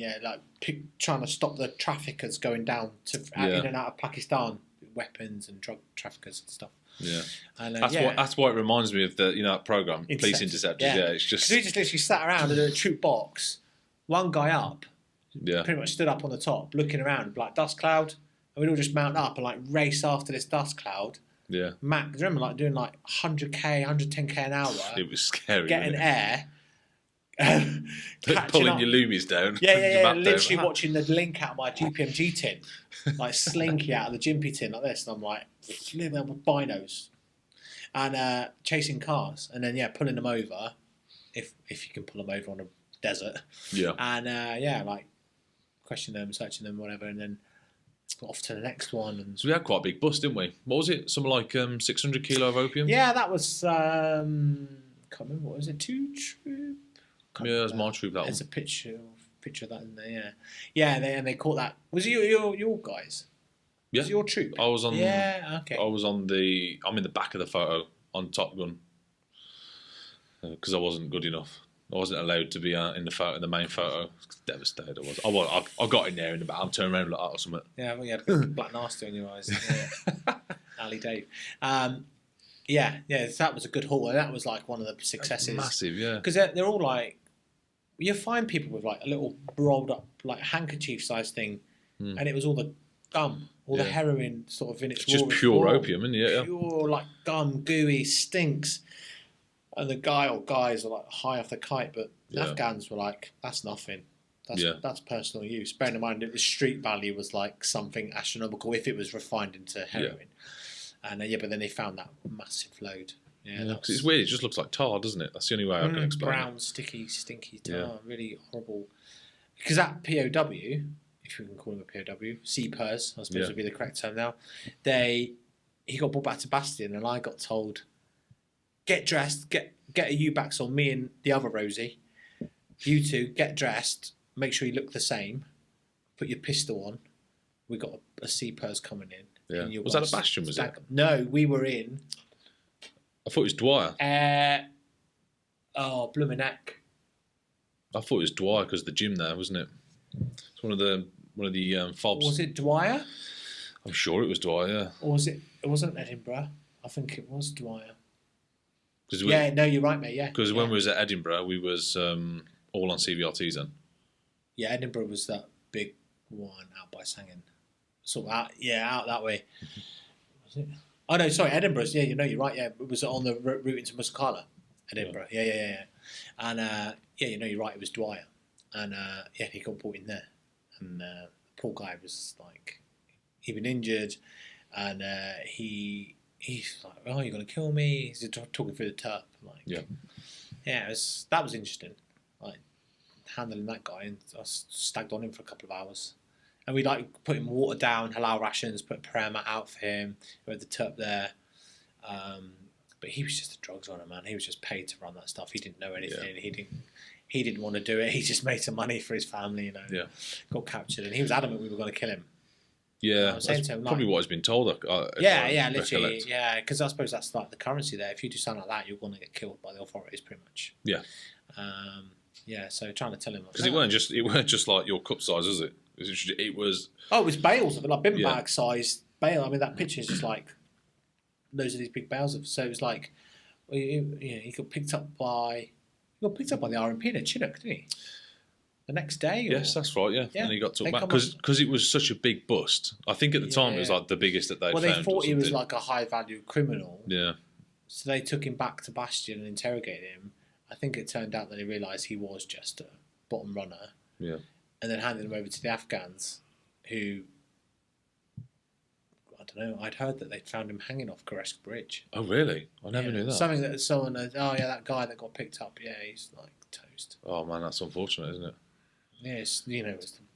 trying to stop the traffickers going down to in and out of Pakistan, weapons and drug traffickers and stuff.
Yeah, and that's why it reminds me of the that program, Police Interceptors. Yeah, it's just
we just literally sat around in a troop box, one guy up, pretty much stood up on the top, looking around like dust cloud, and we'd all just mount up and like race after this dust cloud.
Yeah,
Mac, remember like doing like 100k, 110k an hour.
It was scary.
Getting air.
Pulling your loomies down.
Yeah. Literally watching the link out of my GPMG tin, like slinky out of the Jimpy tin like this, and I'm like, living up with binos, and chasing cars, and then pulling them over, if you can pull them over on a desert.
Yeah.
And like questioning them, searching them, whatever, and then off to the next one. And
so we had quite a big bus, didn't we? What was it? Something like 600 kilo of opium.
Yeah, that was can't remember, what was it, 2 Troop?
Yeah, it was my troop, that one.
There's a picture of that in there, yeah. And they caught that. Was it your guys?
Yeah.
Was it your troop?
I was on.
Yeah, okay.
I'm in the back of the photo on Top Gun because I wasn't good enough. I wasn't allowed to be in the main photo. Devastated I was. I got in there in the back. I'm turning around like that or something.
Yeah, well, you had a black nasty in your eyes. Yeah. Ali Dave. Yeah. So that was a good haul. And that was like one of the successes.
Massive, yeah.
Because they're all like, you find people with like a little rolled up like handkerchief sized thing, and it was all the gum, the heroin sort of in its
just pure opium, isn't it? Yeah.
Pure like gum, gooey, stinks. And the guy or guys are like high off the kite, but the Afghans were like, that's nothing. That's personal use. Bearing in mind that the street value was like something astronomical if it was refined into heroin. And but then they found that massive load. Yeah,
because it's weird. It just looks like tar, doesn't it? That's the only way I can explain
brown,
it.
sticky, stinky tar. Really horrible. Because that POW, if you can call him a POW, CPERS, I suppose would be the correct term now. He got brought back to Bastion, and I got told, get dressed, get a UBAX on me and the other Rosie. You two get dressed, make sure you look the same, put your pistol on. We got a CPERS coming in.
Yeah. Was that a Bastion? Was it?
No, we were in.
I thought it was Dwyer.
Blooming Neck.
I thought it was Dwyer because of the gym there, wasn't it? It's one of the fobs.
Was it Dwyer?
I'm sure it was Dwyer. Yeah.
Or was it? It wasn't Edinburgh. I think it was Dwyer.
No,
you're right, mate. Yeah.
Because when we was at Edinburgh, we was all on CVRTs then.
Yeah, Edinburgh was that big one out by Sangin. Sort of out that way. Was it? Oh no, sorry, Edinburgh's. Yeah, you're right. Yeah, it was on the route into Muscala, Edinburgh. Yeah. And you're right. It was Dwyer, and he got brought in there, and the poor guy was like, he'd been injured, and he's like, "Oh, you're gonna kill me?" He's talking through the turp, like, that was interesting, like handling that guy, and I stagged on him for a couple of hours. And we like put him water down, halal rations, put a prayer mat out for him. We had the turp there. But he was just a drugs runner, man. He was just paid to run that stuff. He didn't know anything. Yeah. He didn't want to do it. He just made some money for his family, you know. Yeah. Got captured, and he was adamant we were going to kill him.
Yeah, that's probably what he's been told.
Literally. Yeah, because I suppose that's like the currency there. If you do something like that, you're going to get killed by the authorities, pretty much.
Yeah.
So trying to tell him,
because it weren't just like your cup size, was it? It was.
Oh, it was bales of it, like bin bag sized bale. I mean, that picture is just like loads of these big bales of. So it was like, he got picked up by the RMP in Chinook, didn't he? The next day.
Yes, that's right. Yeah, and he got took back because it was such a big bust. I think at the time it was like the biggest that they. Well,
they thought he was like a high value criminal.
Yeah.
So they took him back to Bastion and interrogated him. I think it turned out that they realised he was just a bottom runner.
Yeah.
And then handed him over to the Afghans, who, I don't know, I'd heard that they'd found him hanging off Koresk Bridge.
Oh, really? I never knew that.
Something that someone, that guy that got picked up, he's like toast.
Oh, man, that's unfortunate, isn't it?
Yeah, it's the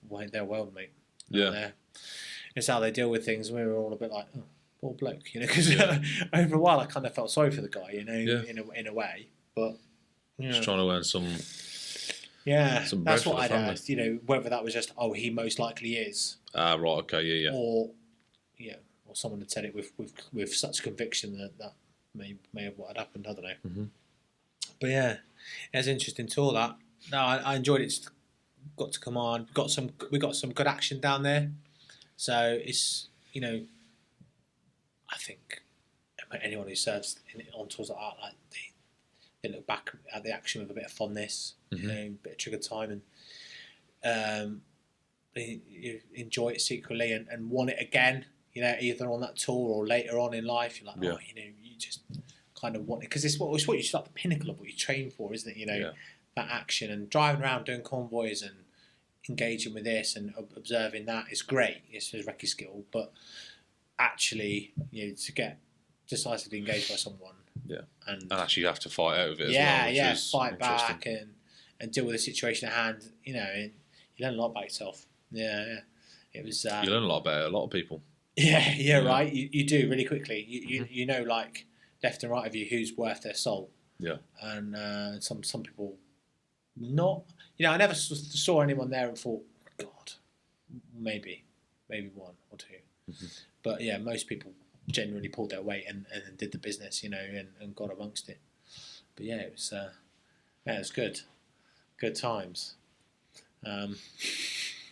way their world, mate.
Yeah.
It's how they deal with things. We were all a bit like, oh, poor bloke, because over a while I kind of felt sorry for the guy, in a way. But,
just trying to earn some...
Yeah, that's what I'd heard. Whether that was just, he most likely is.
Right, okay, yeah.
Or someone had said it with such conviction that may have what had happened. I don't know.
Mm-hmm.
But yeah, it's interesting tour that. No, I enjoyed it. It's got to come on. We got some good action down there. So it's I think anyone who serves on tours like that, they look back at the action with a bit of fondness,
mm-hmm.
A bit of trigger time, and you enjoy it secretly and want it again. Either on that tour or later on in life. You're like, you just kind of want it because it's what you like the pinnacle of what you train for, isn't it? That action and driving around doing convoys and engaging with this and observing that is great. It's a recce skill, but actually, to get decisively engaged by someone.
Yeah, and actually you have to fight out of it as well.
Fight back and deal with the situation at hand. And you learn a lot about yourself. Yeah. It was.
You learn a lot about a lot of people.
Yeah, right. You do really quickly. You know, like left and right of you, who's worth their salt.
Yeah.
And some people not. I never saw anyone there and thought, God, maybe one or two.
Mm-hmm.
But yeah, most people genuinely pulled their weight and did the business, and got amongst it. But yeah, it was good times.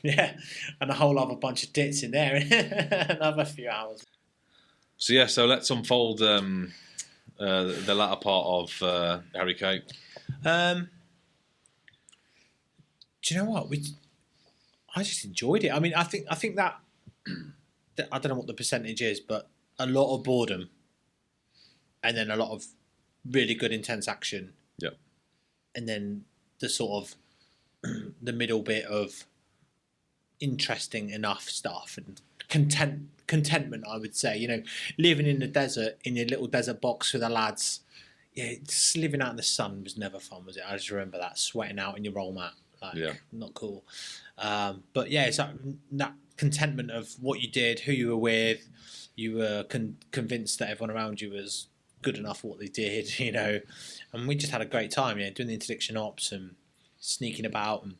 Yeah, and a whole other bunch of dits in there, another few hours.
So let's unfold the latter part of Harry Kate.
Do you know what I just enjoyed it. I mean, I think that I don't know what the percentage is, but a lot of boredom, and then a lot of really good intense action.
Yeah,
and then the sort of the middle bit of interesting enough stuff and contentment, I would say. Living in the desert in your little desert box with the lads. Yeah, just living out in the sun was never fun, was it? I just remember that, sweating out in your roll mat. Not cool. But yeah, it's that contentment of what you did, who you were with. You were convinced that everyone around you was good enough for what they did, And we just had a great time, doing the interdiction ops and sneaking about and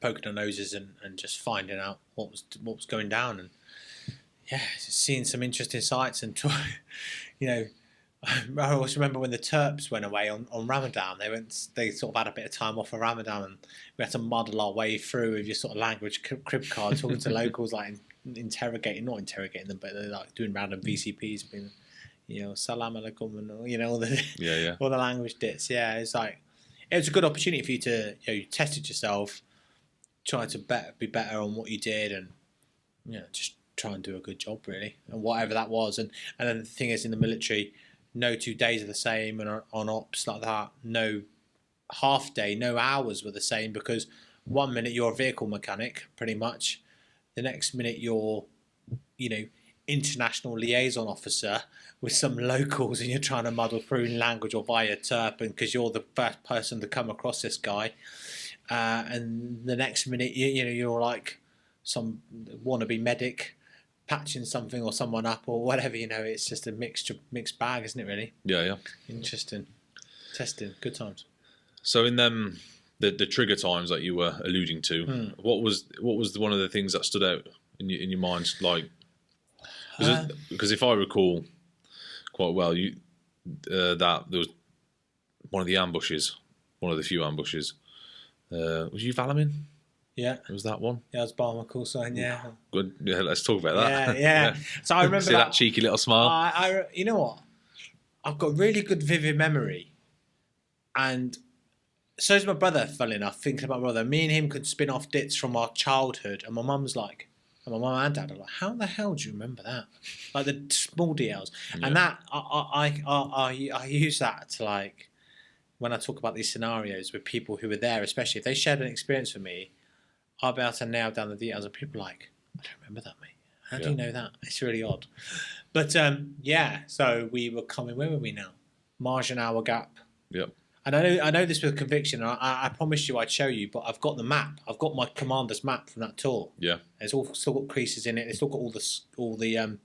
poking our noses and just finding out what was going down, and seeing some interesting sights and I always remember when the Terps went away on Ramadan. They sort of had a bit of time off for Ramadan, and we had to muddle our way through with your sort of language crib card, talking to locals, like not interrogating them, but they're like doing random VCPs, being, salam alaikum, and all the all the language bits. Yeah, it's like it was a good opportunity for you to you tested yourself, try to be better on what you did, and just try and do a good job really, and whatever that was. And then the thing is, in the military, no 2 days are the same, and on ops like that, no half day, no hours were the same, because 1 minute you're a vehicle mechanic, pretty much, the next minute you're, international liaison officer with some locals, and you're trying to muddle through in language or via Turpin because you're the first person to come across this guy, and the next minute you're like some wannabe medic patching something or someone up or whatever. It's just a mixed bag, isn't it, really?
Yeah.
Interesting. Testing, good times.
So in the trigger times that you were alluding to, what was one of the things that stood out in your mind, like, because if I recall quite well, that there was one of the ambushes, one of the few ambushes. Was you Valamin?
Yeah.
It was that one?
Yeah, it was Barmer call sign, yeah.
Good. Yeah, let's talk about that.
Yeah. So I remember
that cheeky little smile.
You know what? I've got really good vivid memory. And so is my brother, funnily enough, thinking about my brother. Me and him could spin off dits from our childhood. And my mum's like, and my mum and dad are like, how the hell do you remember that? Like the small details. Yeah. And that, I use that to, like, when I talk about these scenarios with people who were there, especially if they shared an experience with me, I'll be able to nail down the details, and people are like, I don't remember that, mate. How do you know that? It's really odd. But so we were coming, where were we now? Margin hour gap.
Yep.
And I know this with conviction, and I promised you I'd show you, but I've got the map. I've got my commander's map from that tour.
Yeah.
It's all still got creases in it. It's still got all the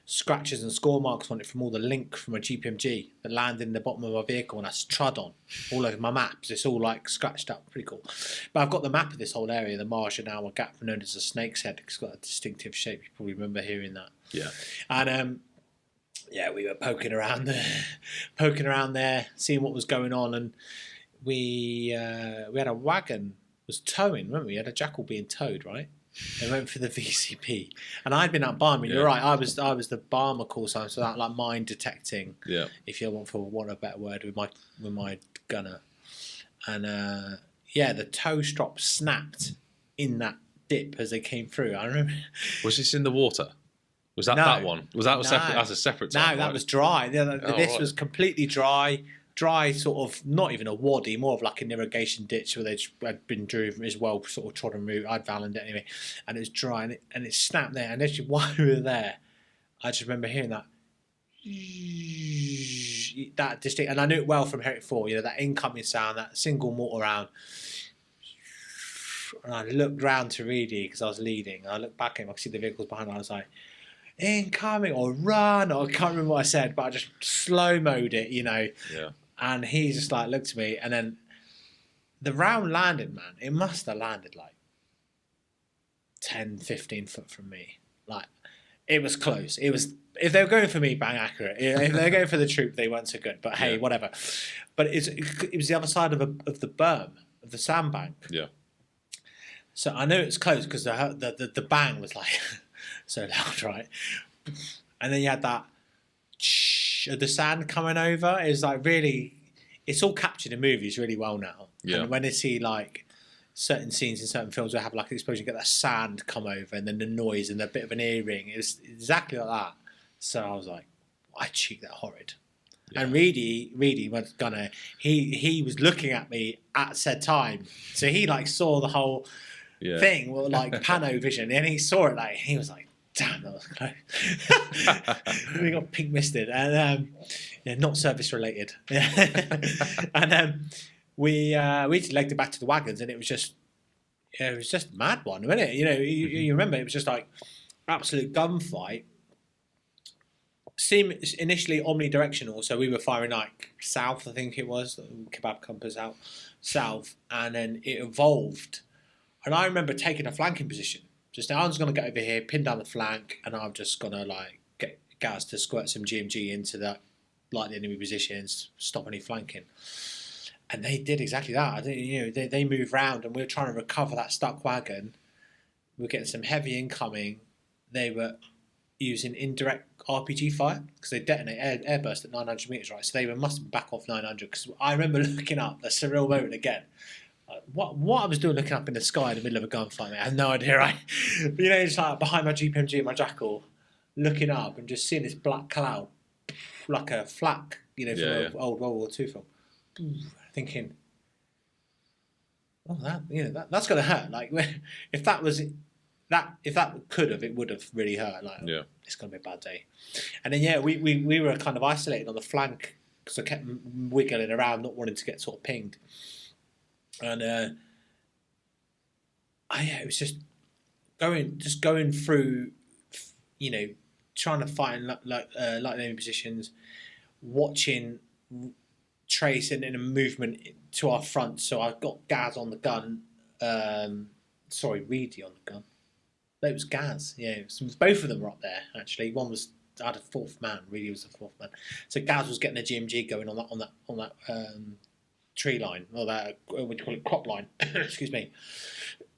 scratches and score marks on it from all the link from a GPMG that landed in the bottom of my vehicle, and I trod on all over my maps. It's all like scratched up, pretty cool. But I've got the map of this whole area, the Martian Hour Gap, known as a snake's head. It's got a distinctive shape. You probably remember hearing that.
Yeah.
And we were poking around there, seeing what was going on, and we had a wagon was towing. Remember, we had a jackal being towed, right? They went for the VCP, and I'd been out barming. You're right. I was the barmer call sign, so that like mind detecting. Yeah. If you want a better word, with my gunner, and the tow strop snapped in that dip as they came through. I remember.
Was this in the water? Was that that one? Was that separate? That's a separate time.
No, that was dry. This was completely dry. Dry, sort of, not even a waddy, more of like an irrigation ditch where had been driven as well, sort of trodden route. I'd Valand it anyway, and it was dry, and it snapped there. And actually, while we were there, I just remember hearing that distinct, and I knew it well from Herrick 4. That incoming sound, that single mortar round. And I looked round to Reedy because I was leading. I looked back at him, I could see the vehicles behind me. I was like, incoming or run, or I can't remember what I said, but I just slow-moed it,
Yeah.
And he just like looked at me, and then the round landed, man. It must have landed like 10, 15 foot from me. Like, it was close. It was, if they were going for me, bang accurate. If they were going for the troop, they weren't so good. But hey, whatever. But it was the other side of the berm, of the sandbank.
Yeah.
So I know it's close because the bang was like so loud, right? And then you had that of the sand coming over. It was like really, it's all captured in movies really well now.
Yeah.
And when they see like certain scenes in certain films where have like an explosion, you get that sand come over and then the noise and a bit of an earring. It was exactly like that. So I was like, I cheek that horrid. Yeah. And Reedy was gonna, he was looking at me at said time. So he like saw the whole thing, well, like pano vision, and he saw it like, he was like, damn, that was close. We got pink misted, and not service related. And we just legged it back to the wagons, and it was just a mad one, wasn't it? You know, you remember it was just like absolute gunfight. Seemed initially omnidirectional, so we were firing like south, I think it was, kebab compass out south, and then it evolved. And I remember taking a flanking position. Just now, I was going to get over here, pin down the flank, and I'm just going to like get Gaz to squirt some GMG into that, like the enemy positions, stop any flanking. And they did exactly that. I think they moved round, and we were trying to recover that stuck wagon. We were getting some heavy incoming. They were using indirect RPG fire because they detonate airburst at 900 meters, right? So they must back off 900. Because I remember looking up, a surreal moment again. What I was doing looking up in the sky in the middle of a gunfight, mate, I had no idea, right? Just like behind my GPMG and my Jackal, looking up and just seeing this black cloud, like a flak, from an old World War II film. Thinking, oh, that's going to hurt. Like, if that it would have really hurt. Like, it's going to be a bad day. And then we were kind of isolated on the flank because I kept wiggling around, not wanting to get sort of pinged. And it was just going through, trying to find like enemy positions, watching Trace and in a movement to our front. So I got Gaz on the gun. Reedy on the gun. No, it was Gaz. Yeah, both of them were up there actually. One was I had a fourth man. Reedy was the fourth man. So Gaz was getting a GMG going on that. Tree line, or that, what do you call it, crop line. Excuse me.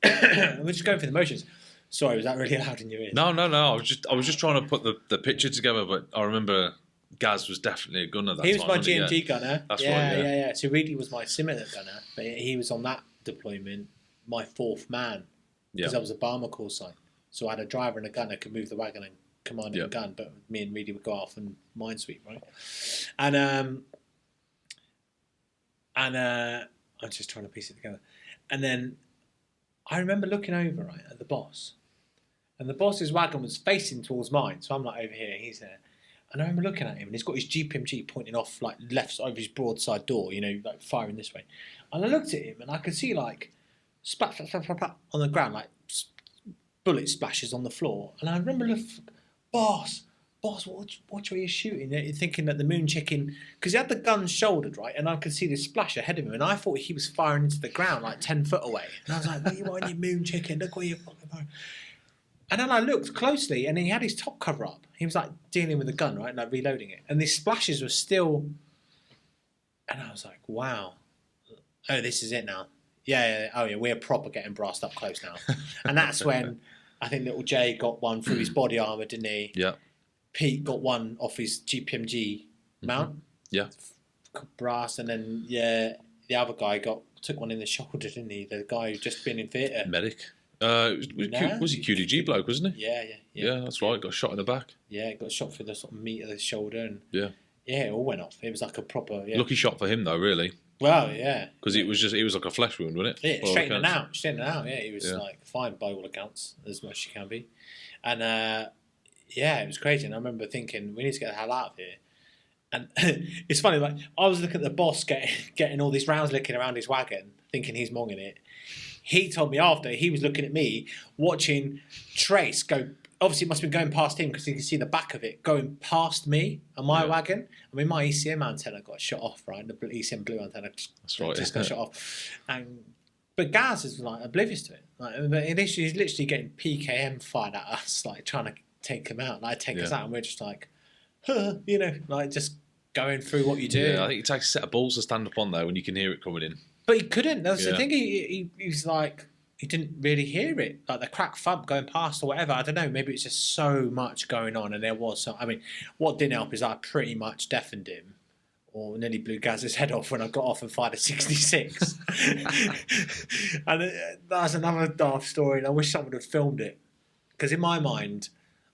We're just going through the motions. Sorry, was that really loud in your ears?
No. I was just trying to put the picture together, but I remember Gaz was definitely a gunner.
He was my GMG gunner.
That's right.
Yeah. So Reedy was my scimitar gunner, but he was on that deployment, my fourth man, because I was a bomber call sign. So I had a driver and a gunner could move the wagon and command a gun, but me and Reedy would go off and minesweep, right? And I'm just trying to piece it together. And then I remember looking over, right, at the boss. And the boss's wagon was facing towards mine. So I'm like over here, he's there. And I remember looking at him, and he's got his GPMG pointing off, like, left over his broadside door, like firing this way. And I looked at him, and I could see, like, splat on the ground, like bullet splashes on the floor. And I remember looking, boss, watch where you're shooting. You're thinking that the moon chicken, because he had the gun shouldered, right, and I could see this splash ahead of him, and I thought he was firing into the ground like 10 foot away. And I was like, what are you on, you moon chicken? Look where you're fucking firing. And then I looked closely, and he had his top cover up. He was like dealing with the gun, right, and like reloading it. And these splashes were still, and I was like, wow. Oh, this is it now. Yeah. Oh, yeah, we're proper getting brassed up close now. And that's when I think little Jay got one through his body armour, didn't he?
Yeah.
Pete got one off his GPMG mount.
Yeah.
Brass, and then the other guy took one in the shoulder, didn't he? The guy who'd just been in theatre.
Medic. Was he QDG bloke, wasn't he?
Yeah,
that's right. Got shot in the back.
Yeah, got shot through the sort of meat of the shoulder, and
it
all went off. It was like a proper
lucky shot for him though, really.
Well, yeah,
because it was like a flesh wound, wasn't it?
Yeah, straight in and out. Yeah, he was like fine by all accounts, as much as you can be, and it was crazy. And I remember thinking, we need to get the hell out of here. And it's funny, like I was looking at the boss getting all these rounds licking around his wagon, thinking he's monging it. He told me after he was looking at me, watching Trace go obviously it must have been going past him because you can see the back of it going past me and my wagon. I mean, my ECM antenna got shot off, right? The ECM blue antenna just got shot off. But Gaz is like oblivious to it. Like, but he's literally getting PKM fired at us, like trying to take him out, like take us out, and we're just like, you know, like just going through what you do.
Yeah, I think it takes a set of balls to stand up on there when you can hear it coming in.
But he couldn't. That's the thing. He's like, he didn't really hear it, like the crack thump going past or whatever. I don't know. Maybe it's just so much going on, and there was. So, I mean, what didn't help is I pretty much deafened him, or nearly blew Gaz's head off when I got off and fired a 66. And that's another daft story, and I wish someone had filmed it, because in my mind,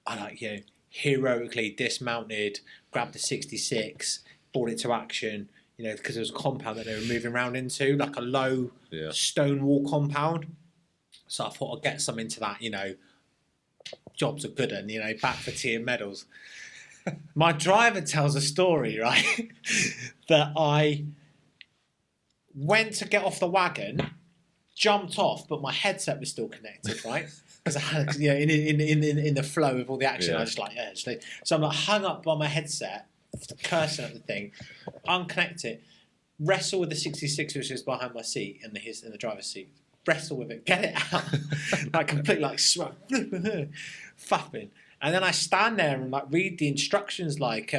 I like heroically dismounted, grabbed the 66, brought it to action. You know, because there was a compound that they were moving around into, like a low stone wall compound. So I thought I'd get some into that, you know, jobs are good and, you know, back for tea and medals. My driver tells a story, right, that I went to get off the wagon, jumped off, but my headset was still connected, right? Because I had, you know, in the flow of all the action, I was just like, so I'm like hung up by my headset, cursing at the thing, unconnect it, wrestle with the 66 which is behind my seat in the driver's seat, wrestle with it, get it out, like completely like fapping, and then I stand there and like read the instructions, like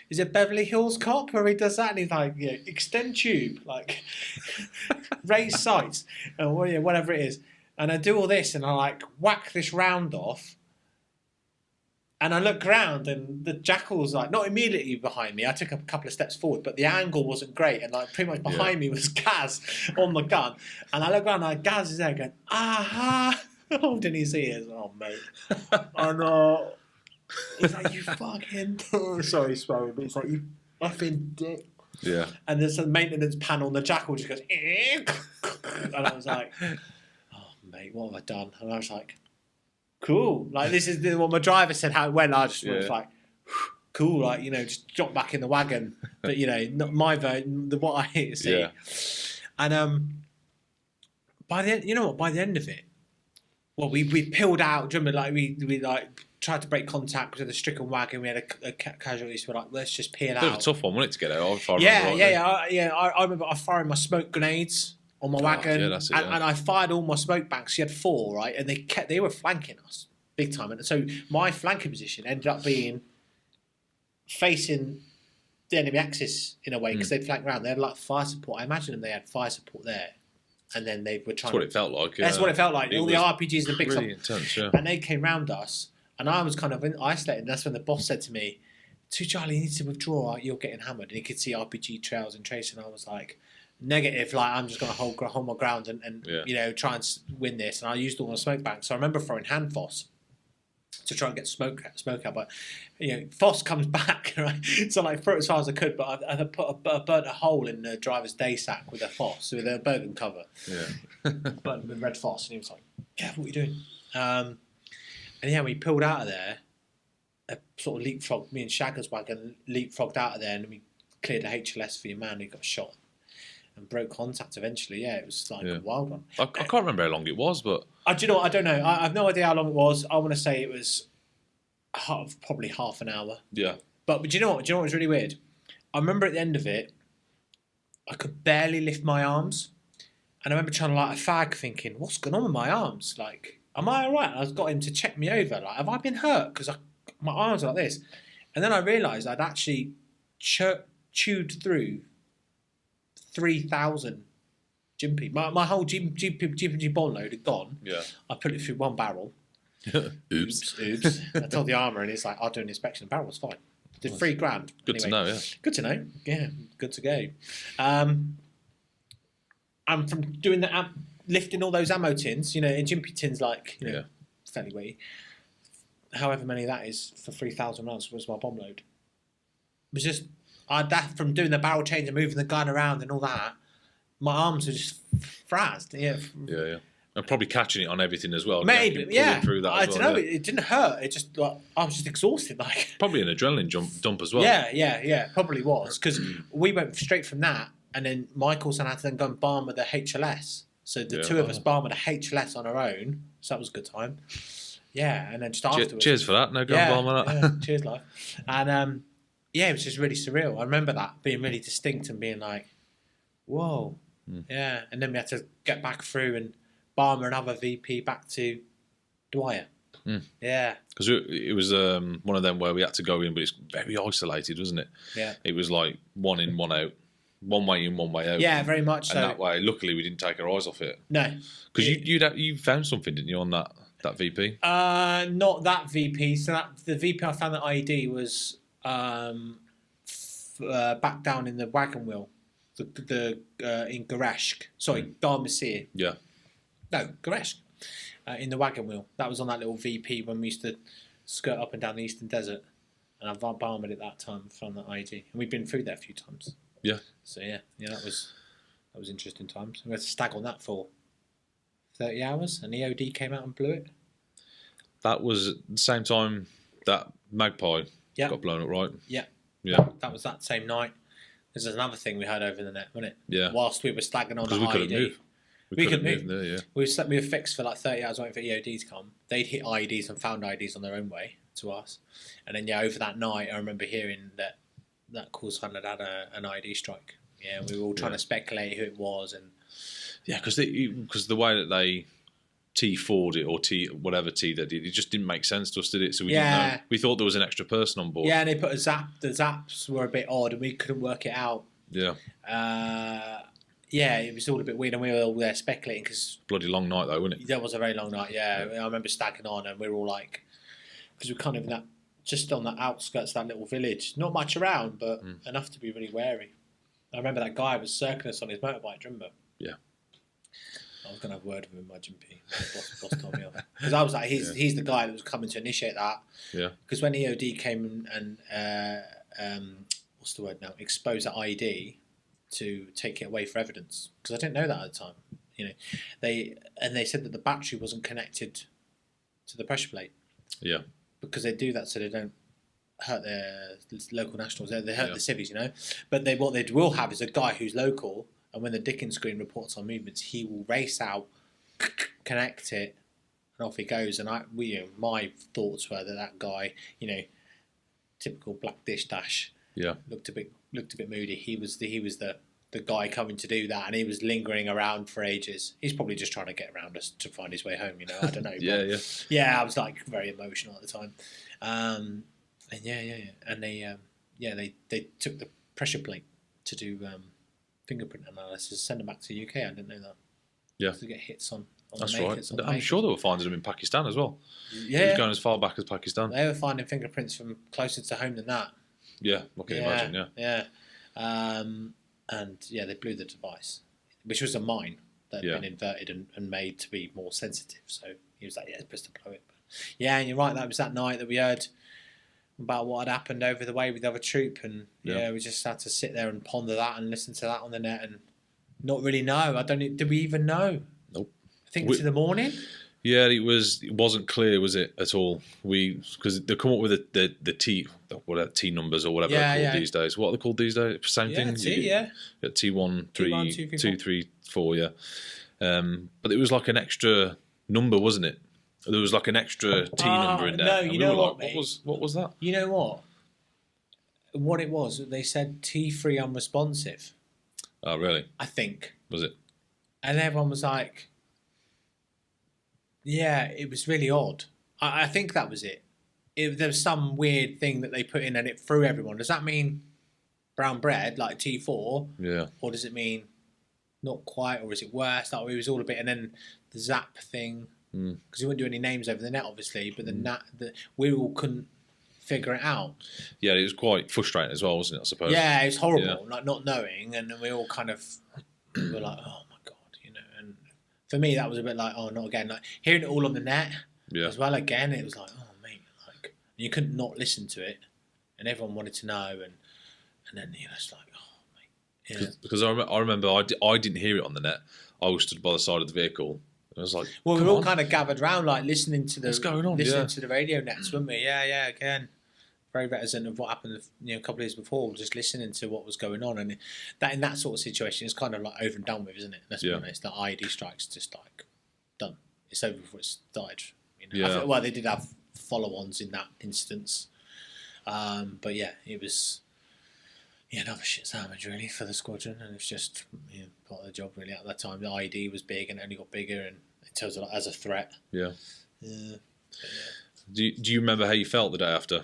is it Beverly Hills Cop where he does that and he's like, you know, extend tube, like raise sights and whatever it is, and I do all this and I like whack this round off. And I look around and the jackal's like, not immediately behind me. I took a couple of steps forward, but the angle wasn't great. And like pretty much behind me was Gaz on the gun. And I look around and like, Gaz is there going, aha, holding his ears. Oh, mate. And he's like, you fucking, sorry, swearing, but he's like, you fucking dick.
Yeah.
And there's a maintenance panel and the jackal just goes, and I was like, oh, mate, what have I done? And I was like, cool. Like, this is what my driver said how it went. I just was like, cool. Like, you know, just drop back in the wagon. But, you know, not my version, what I hate to see. Yeah. And by the end, you know what? By the end of it, well, we peeled out. Do you remember, like, we like tried to break contact with a stricken wagon. We had a casualty. So we're like, let's just peel out.
It was a tough one, wasn't it, to get out?
I remember I firing my smoke grenades on my wagon, and I fired all my smoke banks. You had 4, right, and they were flanking us big time. And so my flanking position ended up being facing the enemy axis in a way because they'd flanked around. They had like fire support. I imagine they had fire support there, and then they were trying.
That's what it felt like.
That's what it felt like. All the RPGs, the big
really intense,
and they came round us, and I was kind of isolated. And that's when the boss said to me, "To Charlie, you need to withdraw. You're getting hammered." And he could see RPG trails and trace, and I was like, negative, like I'm just going to hold my ground and you know, try and win this. And I used all my smoke banks. So I remember throwing hand foss to try and get smoke out. But you know, foss comes back, right? So like throw it as far as I could. But I burnt a hole in the driver's day sack with a foss, with a Bergen cover. Yeah. But with red foss, and he was like, "Careful, what are you doing?" And yeah, we pulled out of there. A sort of leapfrog. Me and Shagger's wagon leapfrogged out of there, and we cleared a HLS for your man who got shot. And broke contact eventually. Yeah, it was like a wild one.
I can't remember how long it was, but
do you know what? I don't know. I have no idea how long it was. I want to say it was probably half an hour.
Yeah.
But do you know what? Do you know what was really weird? I remember at the end of it, I could barely lift my arms, and I remember trying to light a fag, thinking, "What's going on with my arms? Like, am I all right?" And I got him to check me over. Like, have I been hurt? Because my arms are like this. And then I realised I'd actually chewed through 3,000 Jimpy. My whole Jimpy bomb load had gone.
Yeah.
I put it through one barrel.
Oops.
I told the armourer, and he's like, "I'll do an inspection." The barrel was fine. Did $3,000.
Good to know, yeah.
Good to know. Yeah, good to go. And from doing the lifting all those ammo tins, you know, in Jimpy tins, like, you know, fairly weighty. However many that is for 3,000 rounds was my bomb load. It was just. From doing the barrel change and moving the gun around and all that, my arms were just frazzed. Yeah.
And probably catching it on everything as well.
Maybe, yeah.
Through that
I don't know. It didn't hurt. It just, like, I was just exhausted. Like,
probably an adrenaline dump as well.
Yeah. Probably was, because we went straight from that, and then Michaelson had to then go and barm with the HLS. So the two of us barmed with a HLS on our own. So that was a good time. Yeah, and then just afterwards.
Cheers for that. No gun bomb on that.
Yeah, cheers, life. And yeah, it was just really surreal. I remember that being really distinct and being like, whoa. Yeah, and then we had to get back through and Barmer another VP back to Dwyer. Yeah.
Because it was one of them where we had to go in, but it's very isolated, wasn't it?
Yeah.
It was like one in, one out. One way in, one way out.
Yeah, very much so.
And that way, luckily, we didn't take our eyes off it.
No.
Because you found something, didn't you, on that VP?
Not that VP. So the VP I found at IED was back down in the wagon wheel. In Gareshk. Sorry, Darmasir.
Yeah.
No, Gareshk. In the wagon wheel. That was on that little VP when we used to skirt up and down the Eastern Desert. And I barmed at that time from the IED. And we've been through there a few times.
Yeah.
So yeah, that was interesting times. We had to stag on that for 30 hours, and EOD came out and blew it.
That was the same time that Magpie got blown up, right?
Yeah.
Yeah.
That was that same night. There's another thing we heard over the net, wasn't it?
Yeah.
Whilst we were stagging on the
we
IED.
Couldn't move.
We couldn't move.
There, yeah.
We were fixed for like 30 hours waiting for EOD to come. They'd hit IEDs and found IEDs on their own way to us. And then, over that night, I remember hearing that cause had an IED strike. Yeah, we were all trying to speculate who it was. And
yeah, because the way that they T4'd it or whatever T they did, it just didn't make sense to us, did it? So we didn't know. We thought there was an extra person on board.
Yeah, and they put a zap. The zaps were a bit odd and we couldn't work it out.
Yeah.
Yeah, it was all a bit weird and we were all there speculating because...
Bloody long night though, wasn't it?
That was a very long night, yeah. I remember stagging on and we were all like... Because we were kind of just on the outskirts of that little village. Not much around, but enough to be really wary. I remember that guy was circling us on his motorbike, do you remember?
Yeah.
I was going to have a word with him, my GP. Boss told me off. Because I was like, he's the guy that was coming to initiate that.
Yeah.
Because when EOD came and what's the word now? Exposed that IED to take it away for evidence. Because I didn't know that at the time. They said that the battery wasn't connected to the pressure plate.
Yeah.
Because they do that so they don't hurt their local nationals. They hurt the civvies, But what they will have is a guy who's local, and when the Dickens screen reports on movements, he will race out, connect it, and off he goes. And my thoughts were that guy, typical black dish dash, looked a bit moody. He was the guy coming to do that, and he was lingering around for ages. He's probably just trying to get around us to find his way home. I don't know. Yeah, I was like very emotional at the time. And and they took the pressure plate to do fingerprint analysis, send them back to the UK. I didn't know that.
Yeah,
to get hits on
that's
the
right. I'm sure they were finding them in Pakistan as well.
Yeah,
it was going as far back as Pakistan.
They were finding fingerprints from closer to home than that.
Yeah, I can imagine.
Yeah. And they blew the device, which was a mine that had been inverted and made to be more sensitive. So he was like, it's best to blow it. But, and you're right, that was that night that we heard about what had happened over the way with the other troop. And we just had to sit there and ponder that and listen to that on the net and not really know. Did we even know?
Nope.
I think to the morning.
Yeah, it wasn't clear, was it, at all? Because they come up with the T, whatever T numbers or whatever they're called these days. What are they called these days? Same thing. T1, 3, 2, 3, 4. Yeah. But it was like an extra number, wasn't it? There was like an extra T number in there.
No, you know what?
What was that?
You know what? What it was? They said T3 unresponsive.
Oh, really?
I think.
Was it?
And everyone was like. Yeah, it was really odd. I think that was it. There was some weird thing that they put in and it threw everyone. Does that mean brown bread, like T4?
Yeah.
Or does it mean not quite, or is it worse? Like, it was all a bit, and then the zap thing, because we wouldn't do any names over the net, obviously, but we all couldn't figure it out. Yeah,
it was quite frustrating as well, wasn't it, I suppose?
Yeah, it was horrible, like not knowing, and then we all kind of were like, oh my God, and for me, that was a bit like, oh, not again. Like hearing it all on the net as well again, it was like, oh, mate, like you couldn't not listen to it, and everyone wanted to know, and then it's like, oh, mate.
Because I remember I didn't hear it on the net. I was stood by the side of the vehicle. I was like,
well, we were all kind of gathered round, like listening to
what's going on?
Listening to the radio nets, weren't we? Yeah, again. Very reticent of what happened, a couple of years before, just listening to what was going on, and that in that sort of situation is kind of like over and done with, isn't it? Let's be honest. The IED strike's just like done. It's over before it started.
Yeah.
Well, they did have follow-ons in that instance. But yeah, it was another shit sandwich really for the squadron, and it's just part of the job really at that time. The ID was big and it only got bigger, and in terms of as a threat.
Yeah.
Yeah.
Do you remember how you felt the day after?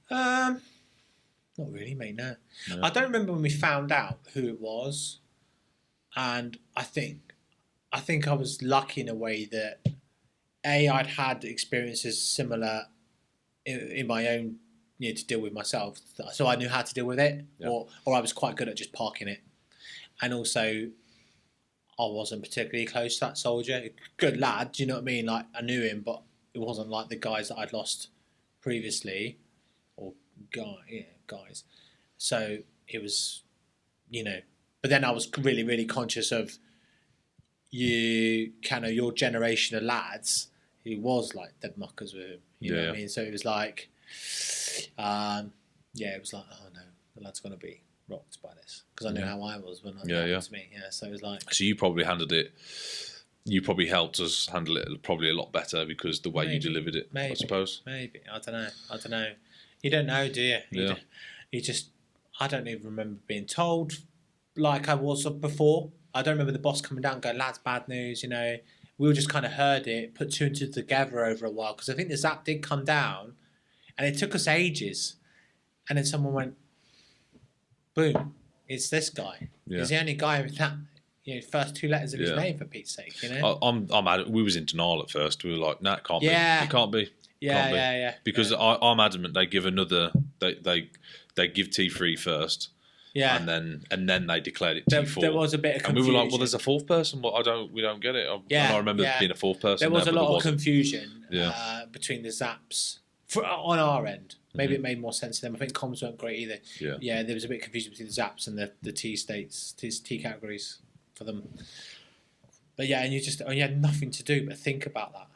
Not really, mate. No. I don't remember when we found out who it was, and I think I was lucky in a way that I'd had experiences similar in my own, to deal with myself, so I knew how to deal with it, or I was quite good at just parking it, and also I wasn't particularly close to that soldier. Good lad, do you know what I mean? Like I knew him, but it wasn't like the guys that I'd lost previously, or guys. So it was, But then I was really, really conscious of your generation of lads who was like dead muckers with him. You know what I mean? So it was like, it was like, oh no, the lad's gonna be rocked by this, because I knew how I was when it happened to me. Yeah, so it was like.
So you probably handled it. You probably helped us handle it probably a lot better because the way you delivered it. I suppose.
Maybe I don't know. You don't know, do you? You just. I don't even remember being told like I was before. I don't remember the boss coming down and going, lads, bad news. We all just kind of heard it, put two and two together over a while, because I think the Zap did come down, and it took us ages, and then someone went, boom, it's this guy. Yeah. He's the only guy with that. First two letters of his name, for Pete's sake.
We was in denial at first. We were like, "Nah, it can't be. It can't be.
Yeah.
Because I'm adamant they give another. They give T3 first. Yeah. And then they declared it T4.
There was a bit of confusion.
And we were like, well, there's a fourth person. Well, we don't get it. And I remember being a fourth person.
There was a lot of confusion between the Zaps on our end. Maybe it made more sense to them. I think comms weren't great either. Yeah, there was a bit of confusion between the Zaps and the T states, T categories for them. But yeah, and you had nothing to do but think about that.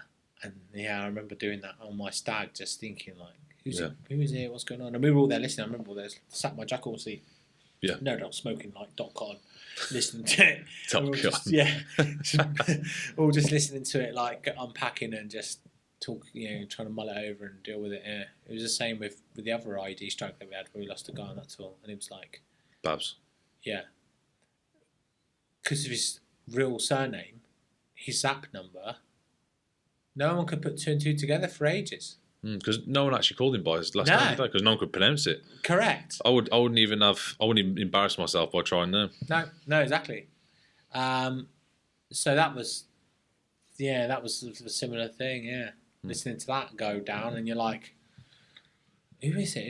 And yeah, I remember doing that on my stag, just thinking like, who is here? What's going on? And we were all there listening. I remember all there, sat in my jackal seat.
Yeah.
No doubt smoking like Dot Con, listening to it. All just listening to it, like unpacking and just talk, trying to mull it over and deal with it. Yeah. It was the same with the other ID strike that we had, where we lost a guy on that tour, and it was like
Babs.
Yeah. Because of his real surname, his Zap number, no one could put two and two together for ages.
Because no one actually called him by his last name, because no one could pronounce it.
Correct.
I wouldn't even embarrass myself by trying now.
No, exactly. So that was a similar thing. Yeah, listening to that go down, and you're like, who is it?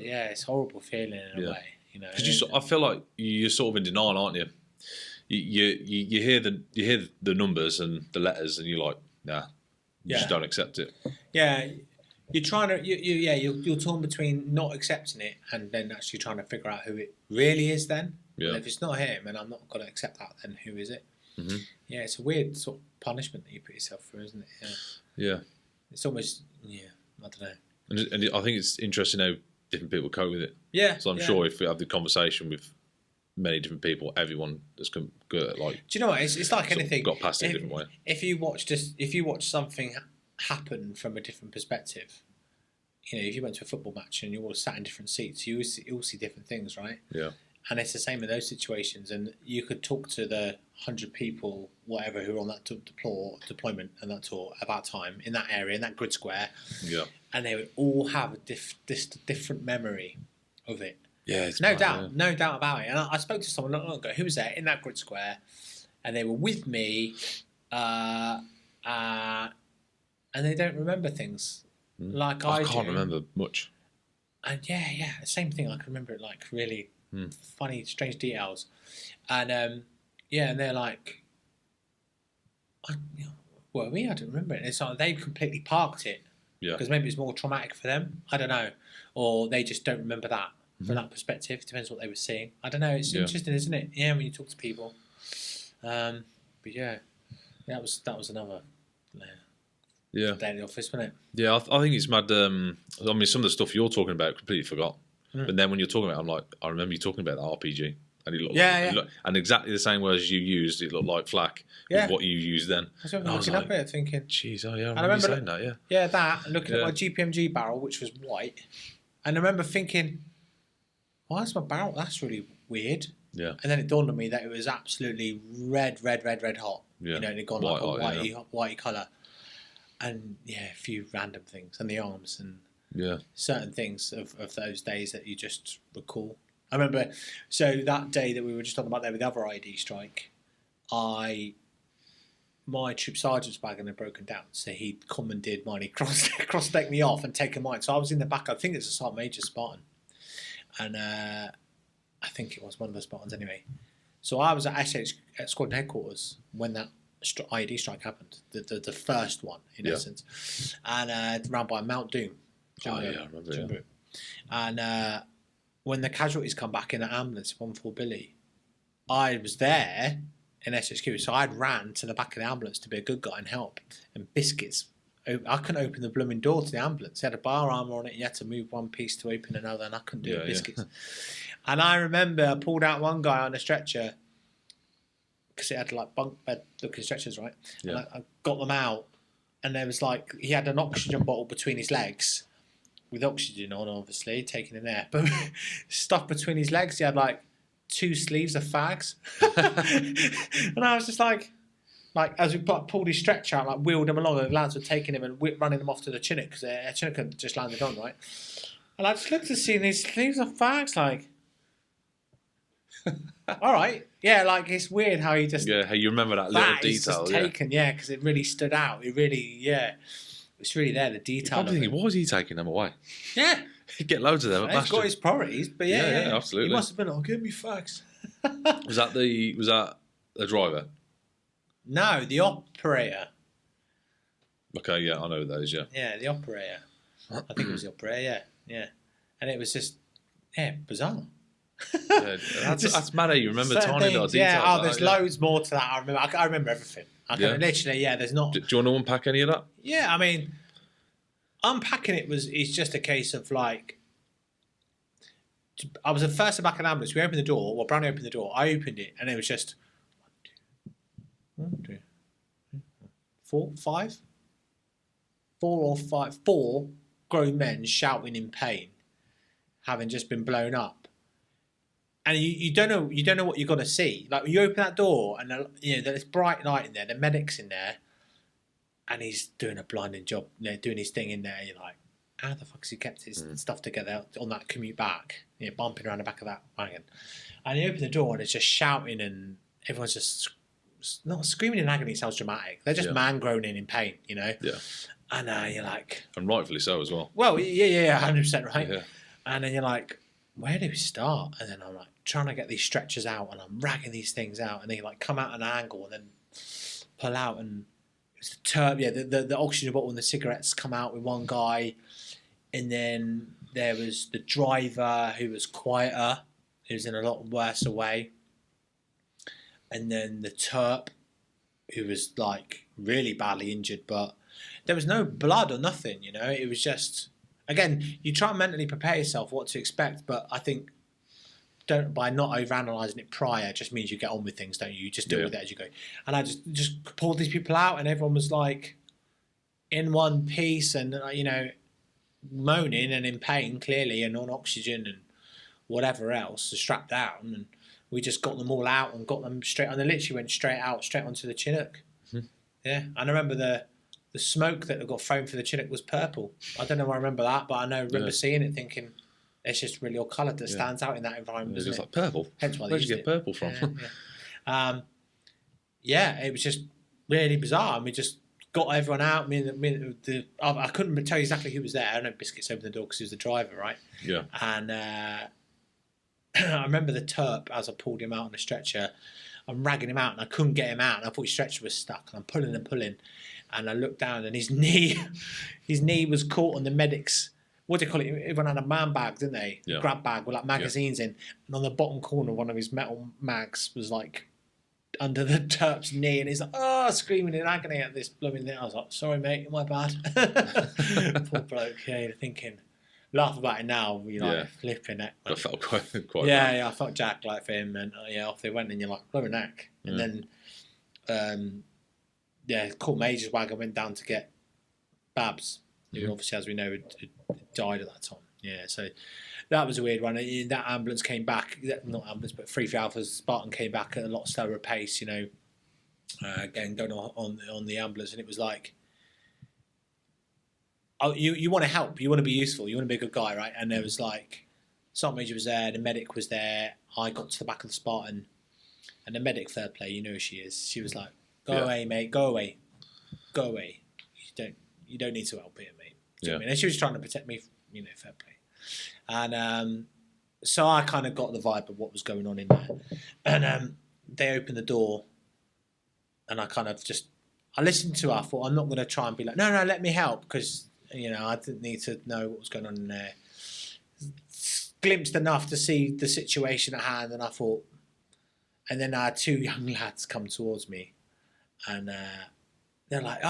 Yeah, it's a horrible feeling in a way,
Because I feel like you're sort of in denial, aren't you? You hear the numbers and the letters, and you're like, nah, you just don't accept it.
Yeah. You're trying to, you're torn between not accepting it and then actually trying to figure out who it really is then. Yeah. And if it's not him and I'm not going to accept that, then who is it? Mm-hmm. Yeah, it's a weird sort of punishment that you put yourself through, isn't it?
Yeah.
It's almost, I don't know.
And I think it's interesting how different people cope with it.
Yeah.
So I'm sure if we have the conversation with many different people, everyone is good at, like...
Do you know what? It's like anything.
Got past it a different way.
If you watch something happen from a different perspective, if you went to a football match and you're all sat in different seats, you all see different things, right?
Yeah.
And it's the same in those situations, and you could talk to the 100 people, whatever, who are on that deployment and that tour at that time, in that area, in that grid square, and they would all have a different memory of it.
Yeah, it's
no doubt about it. And I spoke to someone not long ago who was there in that grid square, and they were with me, and they don't remember things like I do.
I can't remember much.
And yeah, same thing. I can remember it like really funny, strange details. And and they're like, were we? I don't remember it. It's like they completely parked it.
Yeah.
Because maybe it's more traumatic for them. I don't know. Or they just don't remember that from that perspective. It depends what they were seeing. I don't know. It's interesting, isn't it? Yeah, when you talk to people. But yeah, that was another day in the office, wasn't it?
Yeah, I think it's mad. I mean, some of the stuff you're talking about, completely forgot. But then when you're talking about it, I'm like, I remember you talking about the RPG. And he looked
Yeah,
and exactly the same words you used. It looked like flak.
Yeah.
What you used then.
I was looking up at it thinking,
"Jeez, oh yeah, I
I
remember you
remember
saying that." Yeah.
yeah, that, and looking at
Yeah.
my GPMG barrel, which was white, and I remember thinking, why is my barrel? That's really weird.
Yeah.
And then it dawned on me that it was absolutely red hot.
Yeah.
You know, and it gone
White
like
hot,
a whitey colour. And yeah, a few random things, and the arms and
Yeah.
certain things of those days that you just recall. I remember, so that day that we were just talking about there with the other ID strike, my troop sergeant's wagon had broken down, so he'd commandeered mine. He cross-decked me off and taken mine. So I was in the back. I think it's a Sergeant Major Spartan, and I think it was one of the Spartans anyway. So I was at SH at Squadron Headquarters when that IED strike happened, the first one in essence, and round by Mount Doom.
Oh yeah, I remember. Yeah.
And when the casualties come back in an ambulance, 1-4 Billy, I was there in SHQ, so I'd ran to the back of the ambulance to be a good guy and help. And biscuits, I couldn't open the blooming door to the ambulance. It had a bar armour on it. You had to move one piece to open another, and I couldn't do biscuits. And I remember I pulled out one guy on a stretcher because it had like bunk bed looking stretchers, right?
Yeah.
And I got them out, and there was like he had an oxygen bottle between his legs, with oxygen on, obviously taking in air, but stuff between his legs. He had like 2 sleeves of fags, and I was just like as we pulled his stretcher out, like wheeled him along, and the lads were taking him and running him off to the Chinook because their Chinook had just landed on, right? And I just looked at seeing these sleeves of fags, like. All right, yeah, like it's weird how you just
how you remember that little detail,
just taken, because it really stood out. It really, it's really there. The detail.
I'm thinking, why was he taking them away?
Yeah,
He'd get loads of them.
he's got his priorities, but yeah,
absolutely.
He must have been like, give me facts.
Was that the driver?
No, the operator.
Okay, yeah, I know those. Yeah,
Yeah, the operator. I think it was the operator. Yeah, and it was just bizarre.
That's mad. You remember tiny little details.
Yeah, there's loads more to that. I remember everything. I can literally, there's not.
Do you want to unpack any of that?
Yeah, I mean, unpacking it's just a case of like, I was the first to back an ambulance. We opened the door. Well, Brownie opened the door. I opened it, and it was just 1, 2, 4, 5, 4 or 5, 4 grown men shouting in pain, having just been blown up. And you don't know what you're gonna see. Like you open that door and there's bright light in there, the medic's in there, and he's doing a blinding job, doing his thing in there. And you're like, how the fuck has he kept his stuff together on that commute back? Bumping around the back of that wagon. And you open the door and it's just shouting, and everyone's just not screaming in agony. It sounds dramatic. They're just man groaning in pain, Yeah. And you're like,
and rightfully so as well.
Well, yeah, 100% right.
Yeah.
And then you're like, where do we start? And then I'm like trying to get these stretchers out, and I'm ragging these things out, and they like come out at an angle and then pull out, and it's the turb, the oxygen bottle and the cigarettes come out with one guy, and then there was the driver who was quieter, who was in a lot worse way, and then the terp who was like really badly injured, but there was no blood or nothing, it was just. Again, you try and mentally prepare yourself what to expect, but I think by not overanalyzing it prior just means you get on with things, don't you? You just deal with it as you go. And I just pulled these people out, and everyone was like in one piece, and moaning and in pain clearly, and on oxygen and whatever else, strapped down. And we just got them all out and got them straight, and they literally went straight onto the Chinook. Mm-hmm. Yeah, and I remember the smoke that got thrown for the Chinook was purple. I don't know why I remember that, but I remember seeing it, thinking it's just really all colour that stands out in that environment.
It's
just
like purple.
Hence why
where'd you get purple from?
It was just really bizarre. And we just got everyone out. I couldn't tell you exactly who was there. I know Biscuits opened the door because he was the driver, right?
Yeah.
And I remember the terp as I pulled him out on the stretcher. I'm ragging him out, and I couldn't get him out. And I thought his stretcher was stuck. And I'm pulling. And I looked down, and his knee was caught on the medic's. What do you call it? Everyone had a man bag, didn't they?
Yeah.
Grab bag with like magazines in. And on the bottom corner, one of his metal mags was like under the terp's knee, and he's like, screaming in agony at this blooming thing. I was like, sorry, mate, my bad. Poor bloke. Yeah, you're thinking, laugh about it now. You're like
Yeah.
flipping it.
I felt quite bad.
Yeah, I felt Jack like for him, and off they went, and you're like, blowing neck. And then, Court Major's wagon went down to get Babs, who obviously, as we know, had died at that time. Yeah, so that was a weird one. And that ambulance came back, not ambulance, but 3 Alpha's Spartan came back at a lot slower pace, again, going on the ambulance, and it was like, oh, you want to help, you want to be useful, you want to be a good guy, right? And there was like, Sergeant Major was there, the medic was there, I got to the back of the Spartan, and the medic, fair play, you know who she is, she was like, go away, mate, go away. You don't need to help here, mate. Do you know what I mean? And she was trying to protect me, fair play. And so I kind of got the vibe of what was going on in there. And they opened the door, and I kind of I listened to her. I thought, I'm not going to try and be like, no, let me help, because, I didn't need to know what was going on in there. Glimpsed enough to see the situation at hand, and I thought, and then I had 2 young lads come towards me, and they're like,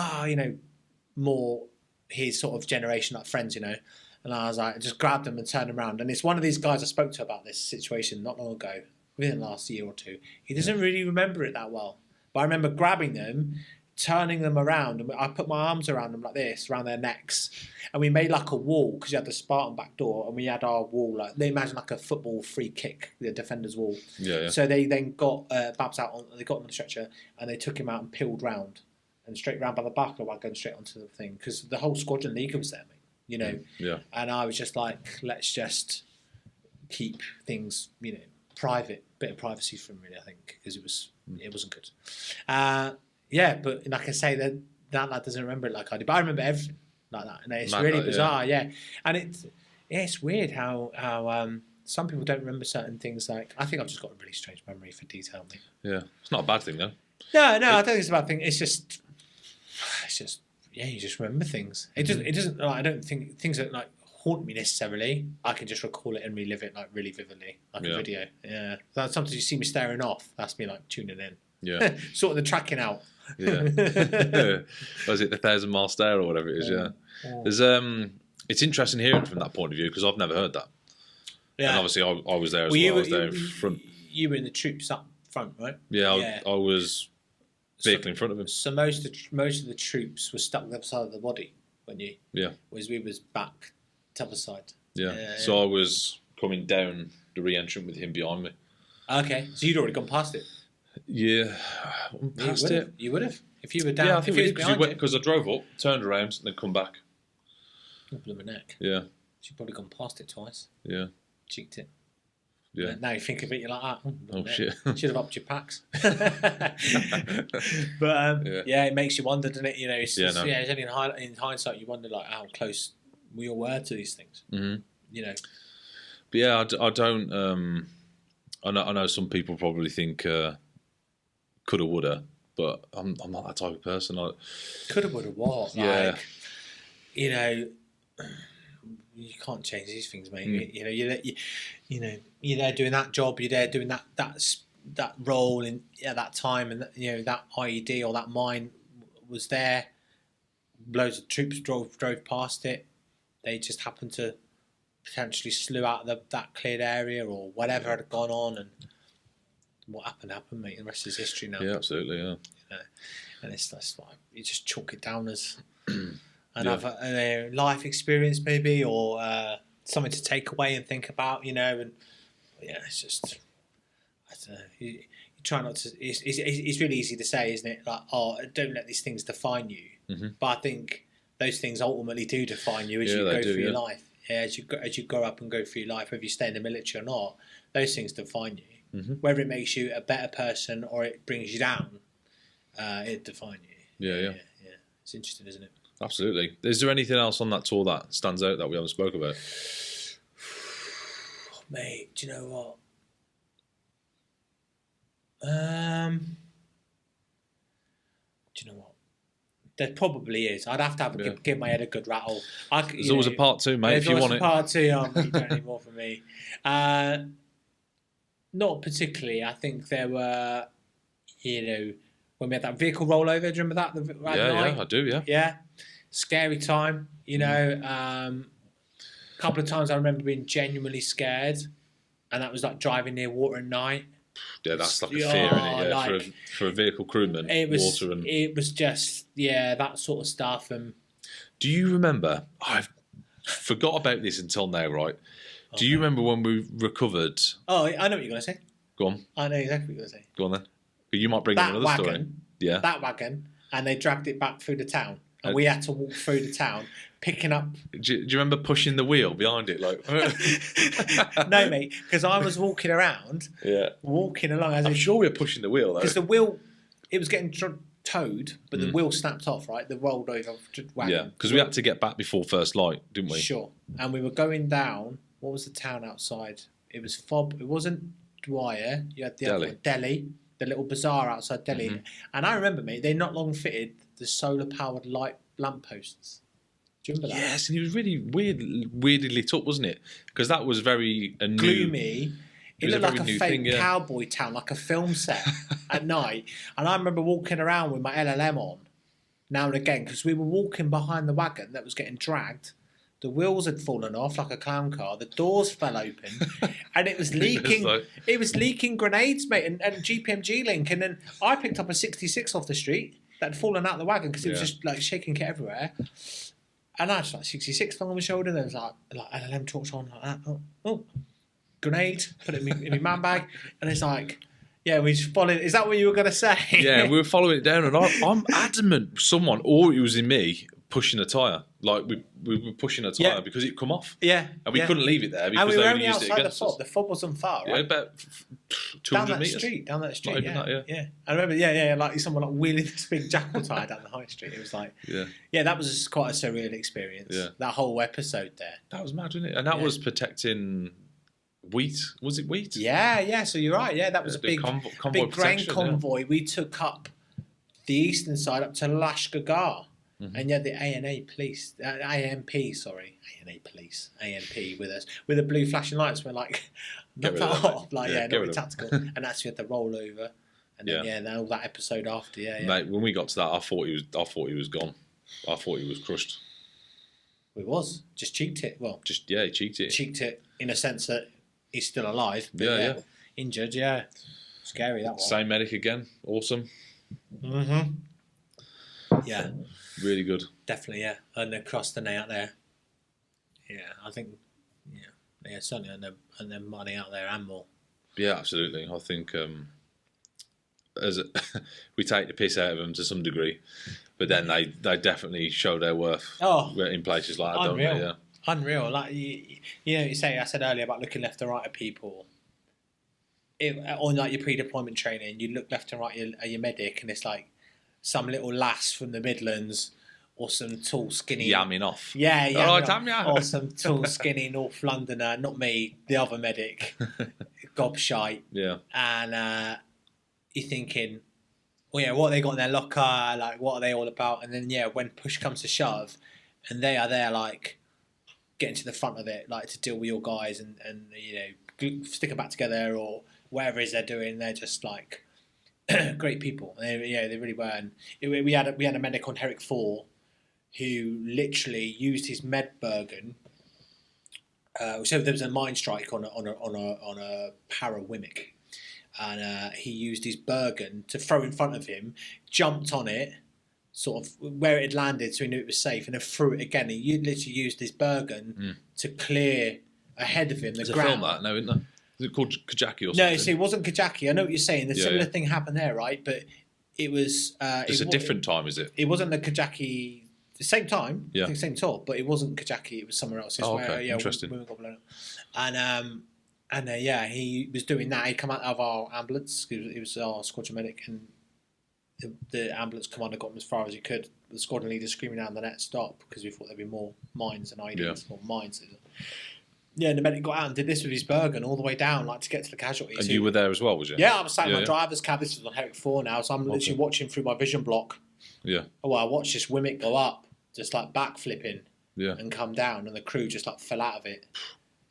more his sort of generation, like friends, And I was like, I just grabbed them and turned them around. And it's one of these guys I spoke to about this situation not long ago, within the last year or two. He doesn't really remember it that well. But I remember grabbing them, turning them around, and I put my arms around them like this, around their necks. And we made like a wall, because you had the Spartan back door, and we had our wall, like, they imagine like a football free kick, the defender's wall.
Yeah.
So they then got Babs out, they got him on the stretcher, and they took him out and peeled round. And straight round by the back of the wagon, straight onto the thing, because the whole squadron leader was there, mate.
Yeah.
And I was just like, let's just keep things, private, bit of privacy for him, really. I think, because it wasn't good. But like I say, that lad doesn't remember it like I do, but I remember everything like that, and it's really bizarre, yeah. And it's weird how some people don't remember certain things. Like, I think I've just got a really strange memory for detail, mate.
Yeah, it's not a bad thing though.
No, I don't think it's a bad thing. It's just, you just remember things. It doesn't. I don't think things that like haunt me necessarily. I can just recall it and relive it like really vividly, like a video. Yeah. Sometimes you see me staring off. That's me like tuning in.
Yeah.
Sorting the tracking out.
Yeah. Was it the 1,000 Mile Stare or whatever it is? Yeah. There's it's interesting hearing from that point of view, because I've never heard that. Yeah. And obviously I was there as well. I was there in front.
You were in the troops up front, right?
Yeah. I was. Vehicle in front of him.
So most of the troops were stuck on the other side of the body, weren't you?
Yeah.
Whereas we was back to the other side.
Yeah. So I was coming down the re-entrant with him behind me.
Okay. So you'd already gone past it.
Yeah. Past it.
You would have. If you were down.
Yeah, I think we did, because I drove up, turned around, and then come back.
Blew my neck.
Yeah.
So you've probably gone past it twice.
Yeah.
Cheeked it.
Yeah.
Now you think of it, you're like,
oh shit.
Should have upped your packs. But it makes you wonder, doesn't it? It's only in hindsight you wonder like how close we all were to these things.
Mm-hmm. But yeah, I don't. I know some people probably think coulda, woulda, but I'm not that type of person.
Coulda, woulda, what?
Yeah.
Like, you can't change these things, mate. You're there doing that job. You're there doing that role in that time, and that IED or that mine was there. Loads of troops drove past it. They just happened to potentially slew out that cleared area or whatever had gone on, and what happened, mate. The rest is history now.
Yeah, absolutely. Yeah.
And it's just like you just chalk it down as. Another life experience maybe, or something to take away and think about, and it's just, I don't know, you try not to, it's really easy to say, isn't it, like, don't let these things define you.
Mm-hmm.
But I think those things ultimately do define you as you go through your life. As you grow up and go through your life, whether you stay in the military or not, those things define you.
Mm-hmm.
Whether it makes you a better person or it brings you down, it defines you.
Yeah.
It's interesting, isn't it?
Absolutely. Is there anything else on that tour that stands out that we haven't spoke about?
Mate, do you know what? Do you know what? There probably is. I'd have to give my head a good rattle.
There's always a part 2, mate, if you want it.
Part 2, you don't any more for me. Not particularly. I think there were, when we had that vehicle rollover, do you remember that?
Yeah, I do, yeah.
Yeah. Scary time, A couple of times I remember being genuinely scared, and that was like driving near water at night.
Yeah, that's like a fear, isn't it? Yeah, like, for a vehicle crewman, water and...
It was just, that sort of stuff. And
do you remember... I've forgot about this until now, right? Do you remember when we recovered...
Oh, I know what you're going to say.
Go on.
I know exactly what you're going to say.
Go on then. But you might bring up another story. Yeah.
That wagon, and they dragged it back through the town. And we had to walk through the town, picking up...
Do you remember pushing the wheel behind it? Like,
no, mate, because I was walking around, walking along.
I'm sure we were pushing the wheel, though.
Because the wheel, it was getting towed, but the wheel snapped off, right? The rolled over wagon.
Yeah, because we had to get back before first light, didn't we?
Sure. And we were going down... What was the town outside? It was Fob. It wasn't Dwyer. You had the other one, Delhi, the little bazaar outside Delhi. Mm-hmm. And I remember, mate, they not long fitted the solar-powered light lampposts. Do you remember that?
Yes, and it was really weirdly lit up, wasn't it? Because that was very
gloomy. It looked like a fake cowboy town, like a film set at night. And I remember walking around with my LLM on now and again because we were walking behind the wagon that was getting dragged. The wheels had fallen off like a clown car. The doors fell open, and it was leaking. It was leaking grenades, mate, and GPMG link. And then I picked up a 66 off the street that had fallen out of the wagon because it was just like shaking kit everywhere. And I was like 66 on my shoulder. There was like LLM talks on like that. Oh, grenade. Put it in my man bag, and it's like. Yeah, we just followed. Is that what you were going to say?
Yeah, we were following it down, and I'm adamant someone, or it was in me, pushing a tyre. Like, we were pushing a tyre because it come off.
Yeah.
And we couldn't leave it there because
we were
they
only
used it
outside
against
the fob.
us.
The fob wasn't far, right?
Yeah, about 200 metres.
Down that street,
yeah.
I remember, like someone like wheeling this big jackal tyre down the high street. It was like... Yeah, that was quite a surreal experience. Yeah. That whole episode there.
That was mad, wasn't it? And that was protecting... wheat. Was it wheat?
Yeah. So you're right. Yeah, that was a big grain convoy. We took up the eastern side up to Lashkar. Mm-hmm. And you had the ANA police, AMP with us, with the blue flashing lights. We're like, knock that off, like not really tactical. And that's we had the rollover, and then all that episode after,
Mate, when we got to that, I thought he was gone. I thought he was crushed.
Well, he was just cheeked it. Well,
he cheeked it.
Cheeked it in a sense that he's still alive. But injured. Yeah, scary that one.
Same medic again. Awesome.
Mm-hmm. Yeah.
Really good.
Definitely, yeah. And across the net out there. Yeah, I think, certainly, and then money out there and more.
Yeah, absolutely. I think we take the piss out of them to some degree, but then they definitely show their worth in places like that, don't they? Yeah.
Unreal. Like, you said earlier about looking left and right at people. On like your pre-deployment training, you look left and right at your medic, and it's like, some little lass from the Midlands or some tall, skinny...
Yamming off.
Yeah,
yamming off.
Or some tall, skinny North Londoner, not me, the other medic, gobshite.
Yeah.
And you're thinking, what have they got in their locker? Like, what are they all about? And then, when push comes to shove, and they are there, like, getting to the front of it, like, to deal with your guys and stick it back together or whatever it is they're doing, they're just, like... great people. They really were. And we had a medic on Herrick 4 who literally used his Medbergen. So there was a mine strike on a para Wimmick, and he used his Bergen to throw in front of him, jumped on it, sort of where it had landed, so he knew it was safe, and then threw it again. He literally used his Bergen to clear ahead of him the ground.
There's a film that, no, isn't there? Is it called Kajaki or something?
No, so it wasn't Kajaki. I know what you're saying. The similar thing happened there, right? But it was...
it's a different time, is it?
It wasn't the Kajaki... The same time,
yeah.
The same talk, but it wasn't Kajaki. It was somewhere else.
Okay. Interesting.
Women got blown up. And he was doing that. He'd come out of our ambulance. He was our squadron medic, and the ambulance commander got him as far as he could. The squadron leader screaming out on the net, stop, because we thought there'd be more mines and IDs, or mines. Yeah, and the medic got out and did this with his Bergen all the way down, like to get to the casualties.
And you were there as well, was you?
Yeah, I was sat in my driver's cab. This was on Herrick 4 now, so I'm literally watching through my vision block.
Yeah.
Oh, well, I watched this Wimmick go up, just like backflipping,
yeah,
and come down, and the crew just like fell out of it.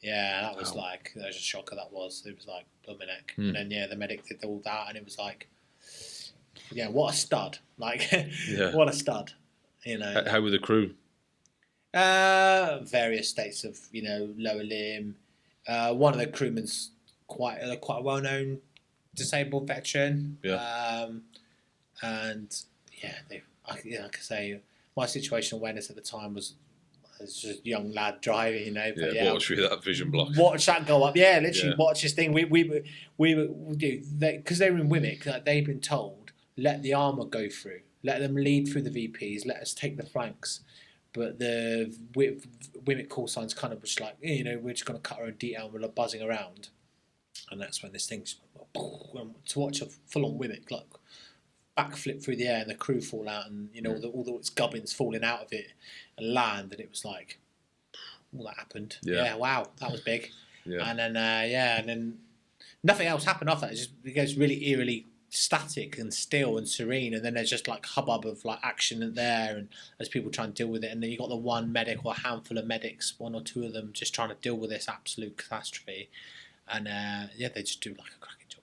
Yeah, that was like, that was a shocker. That was. It was like blooming neck. And then the medic did all that, and it was like, what a stud! Like, what a stud!
How were the crew?
Various states of, lower limb. One of the crewmen's quite a well-known disabled veteran.
Yeah.
And yeah, like I say, my situational awareness at the time was as just a young lad driving, But
watch through that vision block.
Watch that go up. Yeah, literally watch this thing. We do because they were in Wimmick. Like, they've been told, let the armour go through, let them lead through the VPs, let us take the flanks. But the Wimmick call signs kind of was like, we're just going to cut our own detail and we're buzzing around. And that's when this thing just went, to watch a full-on Wimmick, like, backflip through the air and the crew fall out and, all the its gubbins falling out of it and land. And it was like, all that happened. Yeah, wow, that was big.
Yeah.
And then, and then nothing else happened after that. It goes really eerily static and still and serene, and then there's just like hubbub of like action there, and as people try and deal with it, and then you got the one medic or a handful of medics, one or two of them, just trying to deal with this absolute catastrophe, and they just do like a cracking job.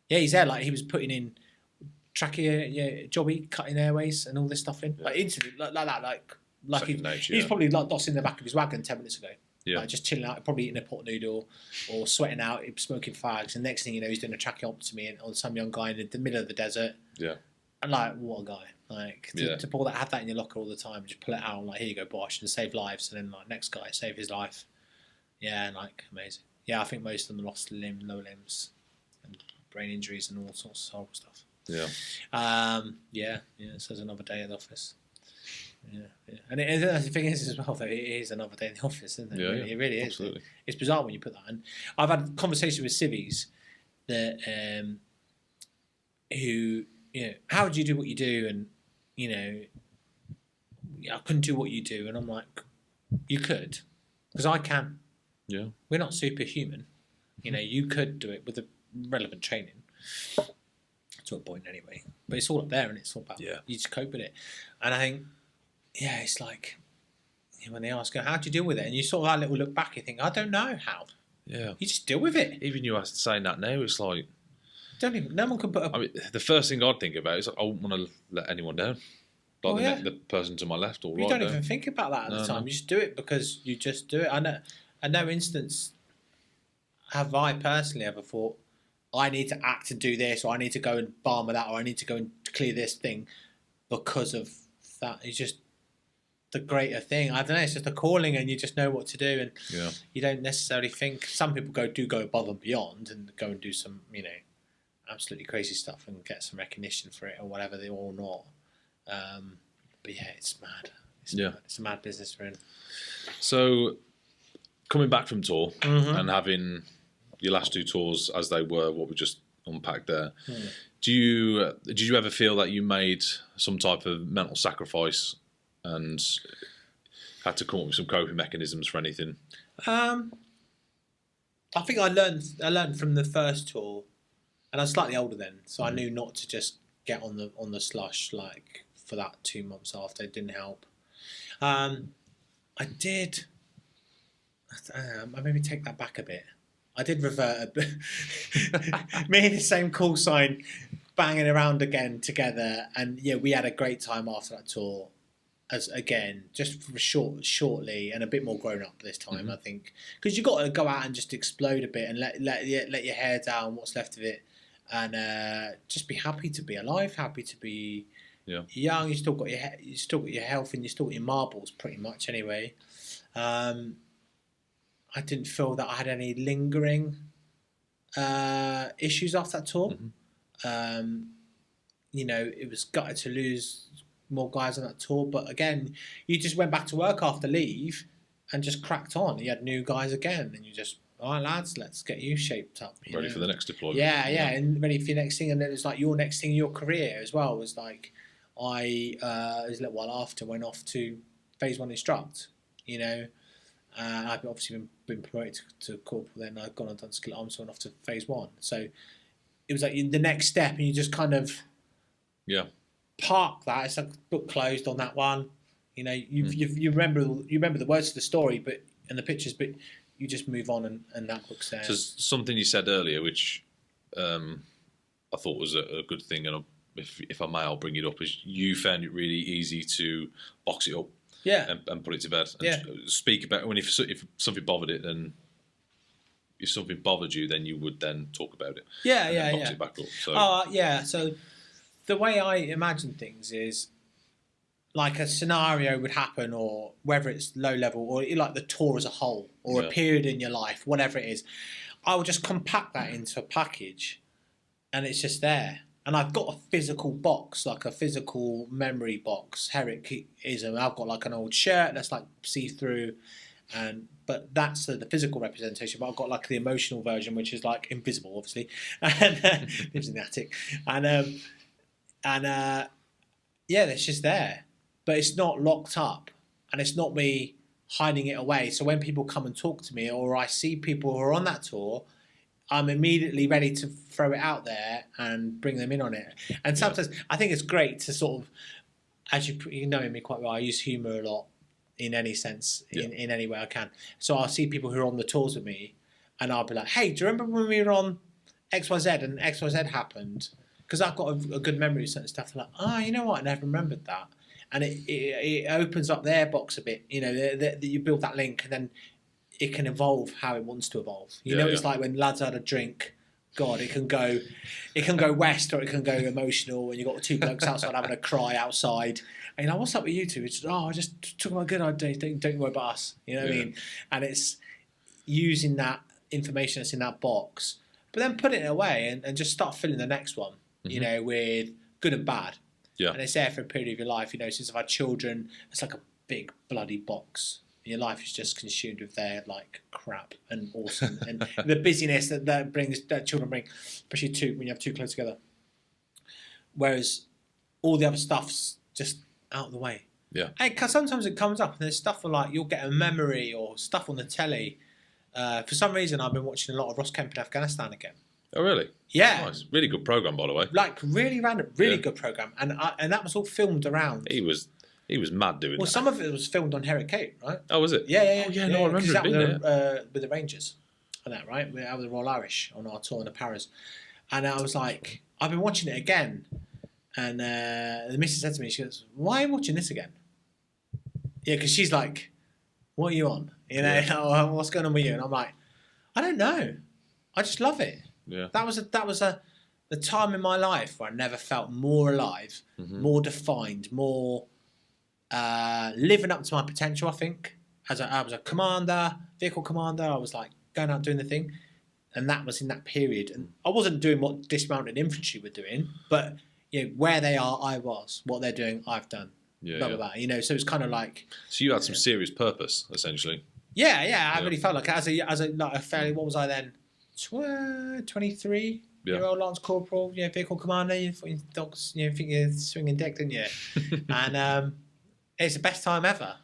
Yeah, he's there, like he was putting in trachea, jobby, cutting airways and all this stuff in, like instantly, like that, like he's probably like dossing in the back of his wagon 10 minutes ago. Yeah. Like just chilling out, probably eating a pot noodle or sweating out, smoking fags. And next thing you know, he's doing a tracheotomy on some young guy in the middle of the desert.
Yeah.
And like, what a guy. Like, to pull that, have that in your locker all the time, just pull it out and like, here you go, Bosh, and save lives. And then like, next guy, save his life. Yeah, and like, amazing. Yeah, I think most of them lost lower limbs and brain injuries and all sorts of horrible stuff.
Yeah.
So there's another day at the office. Yeah. And the thing is as well, though, it is another day in the office, isn't it?
Yeah,
it really is.
Absolutely.
It's bizarre when you put that in. I've had conversations with civvies that, who, how do you do what you do? And, I couldn't do what you do. And I'm like, you could, because I can.
Yeah.
We're not superhuman. You could do it with the relevant training. To a point anyway. But it's all up there, and it's all about, you just cope with it. And I think, it's like, when they ask, how do you deal with it? And you sort of have a little look back, you think, I don't know how.
Yeah.
You just deal with it.
Even you saying that now, it's like...
No one can put
I mean, the first thing I'd think about is I wouldn't want to let anyone down. Like the person to my left or right.
You don't even think about that at the time.
No.
You just do it because you just do it. I know, at no instance have I personally ever thought, I need to act and do this, or I need to go and balm with that, or I need to go and clear this thing because of that. It's just the greater thing. I don't know, it's just a calling, and you just know what to do, and you don't necessarily think. Some people do go above and beyond and go and do some, absolutely crazy stuff and get some recognition for it or whatever, they all not. But yeah, it's mad. Mad. It's a mad business we're in.
So, coming back from tour and having your last two tours as they were, what we just unpacked there, did you ever feel that you made some type of mental sacrifice and had to come up with some coping mechanisms for anything?
I think I learned from the first tour, and I was slightly older then, so I knew not to just get on the slush like for that 2 months after. It didn't help. I did. I maybe take that back a bit. I did revert a bit. Me and the same call sign banging around again together, and we had a great time after that tour. As again, just for shortly and a bit more grown up this time, I think, because you got to go out and just explode a bit and let your hair down, what's left of it, and just be happy to be alive, happy to be young. You still got your health, and you still got your marbles pretty much anyway. I didn't feel that I had any lingering issues after that tour. It was gutted to lose more guys on that tour, but again, you just went back to work after leave and just cracked on. You had new guys again, and you just, all right, lads, let's get you shaped up.
Ready for the next deployment.
Yeah, and ready for your next thing. And it was like your next thing in your career as well was like, it was a little while after, went off to Phase 1 Instruct, I've obviously been promoted to corporal, then I've gone and done skill arms, so went off to Phase 1. So it was like the next step, and you just kind of park that. It's like book closed on that one. You remember the words of the story, and the pictures, but you just move on, and that book's there.
So something you said earlier, which I thought was a good thing, and if I may, I'll bring it up, is you found it really easy to box it up.
Yeah.
and put it to bed. And
Yeah.
speak about if something bothered it, then if something bothered you, then you would then talk about it.
Yeah,
and
yeah,
then box
yeah.
it back up. So
Yeah. So the way I imagine things is like a scenario would happen, or whether it's low level or like the tour as a whole, or a period in your life, whatever it is, I will just compact that into a package, and it's just there. And I've got a physical box, like a physical memory box. Heroism. I've got like an old shirt that's like see through, but that's the physical representation. But I've got like the emotional version, which is like invisible, obviously, and lives in the attic, and yeah, it's just there, but it's not locked up, and it's not me hiding it away. So when people come and talk to me, or I see people who are on that tour, I'm immediately ready to throw it out there and bring them in on it. And sometimes I think it's great to sort of, as you know me quite well, I use humour a lot in any sense, in any way I can. So I'll see people who are on the tours with me, and I'll be like, hey, do you remember when we were on XYZ and XYZ happened? Because I've got a good memory of certain stuff. They're like, you know what, I never remembered that. And it opens up their box a bit, you build that link, and then it can evolve how it wants to evolve. It's like when lads had a drink. God, it can go west, or it can go emotional, and you've got two blokes outside having a cry outside. And you're like, what's up with you two? It's I just took my good idea. Don't worry about us. You know what I mean? And it's using that information that's in that box, but then putting it away and just start filling the next one. With good and bad. Yeah. And it's there for a period of your life. Since I've had children, it's like a big bloody box. Your life is just consumed with their like crap and awesome and the busyness that children bring, especially when you have two close together. Whereas all the other stuff's just out of the way.
Yeah.
And sometimes it comes up, and there's stuff like you'll get a memory or stuff on the telly. For some reason, I've been watching a lot of Ross Kemp in Afghanistan again.
Oh, really?
Yeah.
Nice. Really good program, by the way.
Like really random, really good program, and that was all filmed around.
He was mad doing that.
Well, some of it was filmed on Herrick Cape, right?
Oh, was it?
Yeah.
Oh, yeah. No, I remember it being there.
With the Rangers, and that right. We're out with the Royal Irish on our tour in the Paris, and I was like, I've been watching it again, and the missus said to me, she goes, "Why are you watching this again?" Yeah, because she's like, "What are you on? What's going on with you?" And I'm like, "I don't know. I just love it."
Yeah.
That was the time in my life where I never felt more alive, more defined, more living up to my potential. I think I was a commander, vehicle commander. I was like going out doing the thing, and that was in that period. And I wasn't doing what dismounted infantry were doing, but where they are, I was. What they're doing, I've done.
Yeah,
blah, blah, blah. So it's kind of like. So
you had some serious purpose, essentially.
Yeah. I really felt like as a fairly. What was I then? 23-year-old Lance Corporal, vehicle commander. You thought your dogs, think you're swinging deck, didn't you? And it's the best time ever.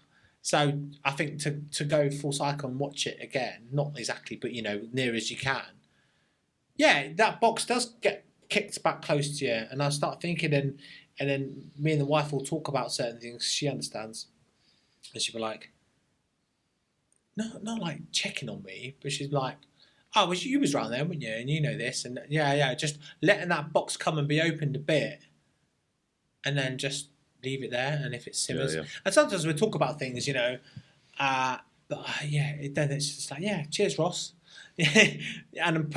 So I think to go full cycle and watch it again, not exactly, but near as you can. Yeah, that box does get kicked back close to you, and I start thinking, and then me and the wife will talk about certain things. She understands, and she'll be like, not like checking on me, but she's like, "Oh, you was around there, weren't you? And you know this." And yeah, just letting that box come and be opened a bit, and then just leave it there. And if it simmers, and sometimes we talk about things, then it's just like, cheers, Ross, and then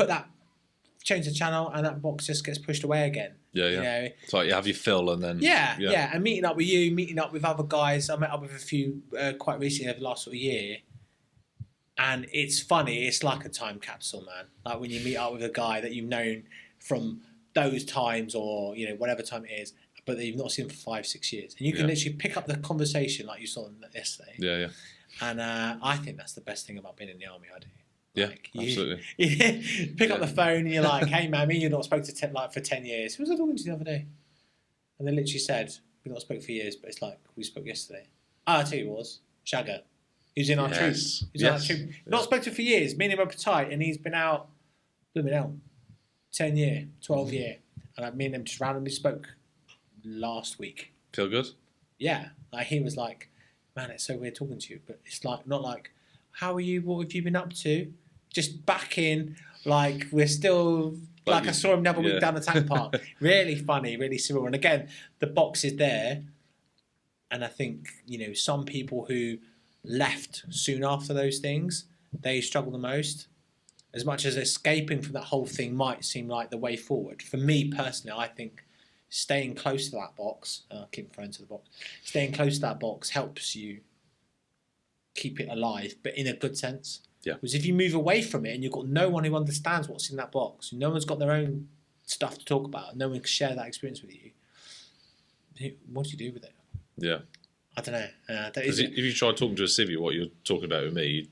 change the channel, and that box just gets pushed away again.
Yeah. It's like you have your fill, and then
and meeting up with you, meeting up with other guys. I met up with a few quite recently over the last sort of year. And it's funny. It's like a time capsule, man. Like when you meet up with a guy that you've known from those times, or whatever time it is, but that you've not seen for 5-6 years, and you can literally pick up the conversation like you saw yesterday.
Yeah.
And I think that's the best thing about being in the army. I do.
Absolutely.
You pick up the phone and you're like, "Hey, man, me, you've not spoken to for 10 years. Who was I talking to the other day?" And they literally said, "We've not spoken for years, but it's like we spoke yesterday." I'll tell you what it was Shagger. He's in our troop. He's in our troop. Not spoken for years. Me and him are tight, and he's been out, 10 year, 12 year, and me and him just randomly spoke last week.
Feel good?
Yeah, like he was like, "Man, it's so weird talking to you," but it's like not like, "How are you? What have you been up to?" Just back in, like we're still. Like I saw him the other week down the tank park. Really funny, really surreal. And again, the box is there And I think, some people who left soon after those things, they struggle the most. As much as escaping from that whole thing might seem like the way forward, for me personally, I think staying close to that box, keep referring to the box, staying close to that box helps you keep it alive, but in a good sense.
Yeah.
Because if you move away from it and you've got no one who understands what's in that box, no one's got their own stuff to talk about, no one can share that experience with you, what do you do with it?
Yeah.
I don't know.
If you tried talking to a civvy what you're talking about with me,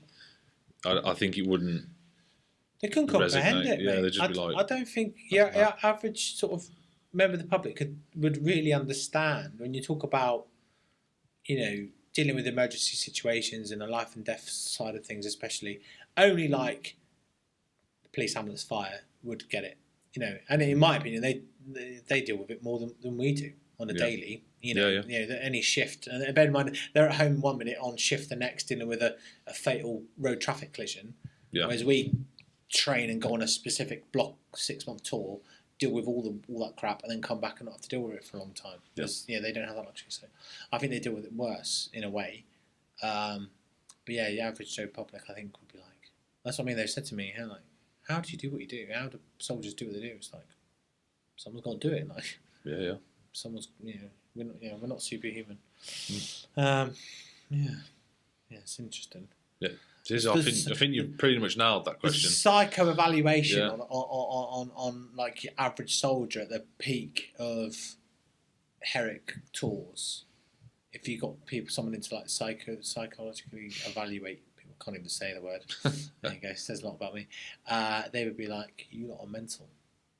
I think it wouldn't.
They couldn't comprehend it,
yeah,
mate.
they'd just be like,
I don't think your average sort of member of the public would really understand when you talk about, dealing with emergency situations and the life and death side of things, especially. Only like the police, ambulance, fire would get it, And in my opinion, they deal with it more than we do on a daily. Any shift, and bear in mind they're at home 1 minute, on shift the next, dealing with a fatal road traffic collision.
Yeah.
Whereas we train and go on a specific block 6-month tour, deal with all that crap, and then come back and not have to deal with it for a long time. Because they don't have that luxury. So I think they deal with it worse in a way. But yeah, the average Joe public, I think, would be like, that's what I mean. They said to me, how do you do what you do? How do soldiers do what they do? It's like, someone's got to do it. Like,
yeah.
Someone's, we're not superhuman.
Mm.
It's interesting.
Yeah. I think you've pretty much nailed that question.
The psycho evaluation on like your average soldier at the peak of Herrick tours. If you got someone into like psychologically evaluate, people can't even say the word. There you go, says a lot about me. They would be like, you lot are mental.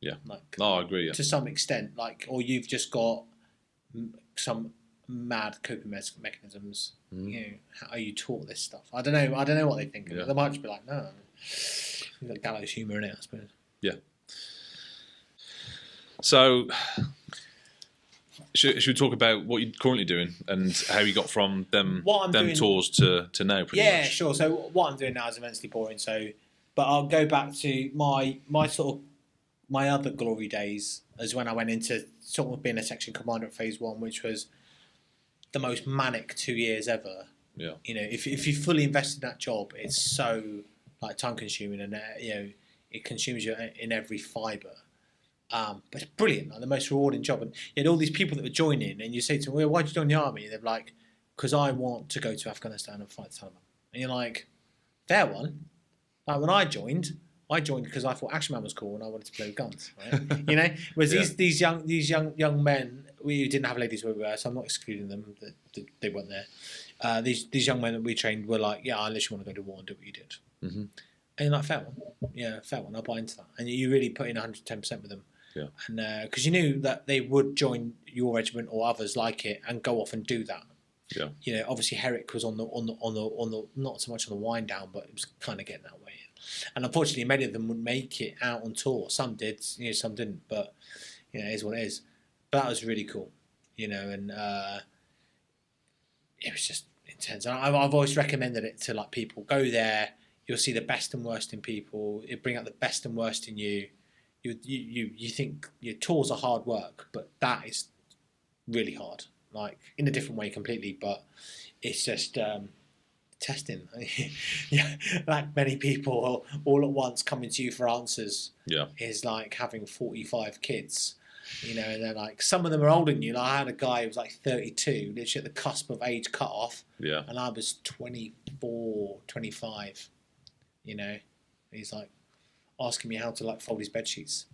Yeah.
Like,
I agree. Yeah.
To some extent, like, or you've just got some mad coping mechanisms. How are you taught this stuff? I don't know what they think. They might just be like, no, you've got gallows humour in it, I suppose.
Yeah. So, should we talk about what you're currently doing and how you got from them tours to now? Pretty much.
Sure. So what I'm doing now is immensely boring. But I'll go back to my other glory days, as when I went into sort of being a section commander at Phase 1, which was the most manic 2 years ever.
Yeah.
If you fully invest in that job, it's so like time consuming, and it consumes you in every fibre. But it's brilliant, like the most rewarding job. And you had all these people that were joining, and you say to them, well, why'd you join the army? And they're like, because I want to go to Afghanistan and fight the Taliban. And you're like, fair one. Like when I joined because I thought Action Man was cool and I wanted to play with guns, right? Whereas these young men, we didn't have ladies where we were, so I'm not excluding them. They weren't there. These young men that we trained were like, yeah, I literally want to go to war and do what you did. Mm-hmm. And you're like, fair one. Yeah, fair one. I'll buy into that. And you really put in 110% with them.
Yeah.
And because you knew that they would join your regiment or others like it and go off and do that. Yeah. Obviously Herrick was on the not so much on the wind down, but it was kind of getting that way. And unfortunately, many of them would make it out on tour. Some did, some didn't. But it is what it is. But that was really cool, and it was just intense. And I've always recommended it to like people. Go there, you'll see the best and worst in people. It bring out the best and worst in you. You think your tours are hard work, but that is really hard. Like in a different way completely, but it's just testing. Yeah, like many people all at once coming to you for answers.
Yeah,
is like having 45 kids, and they're like, some of them are older than you. Like I had a guy who was like 32, literally at the cusp of age cut off.
Yeah,
and I was 24, 25. He's like asking me how to like fold his bed sheets.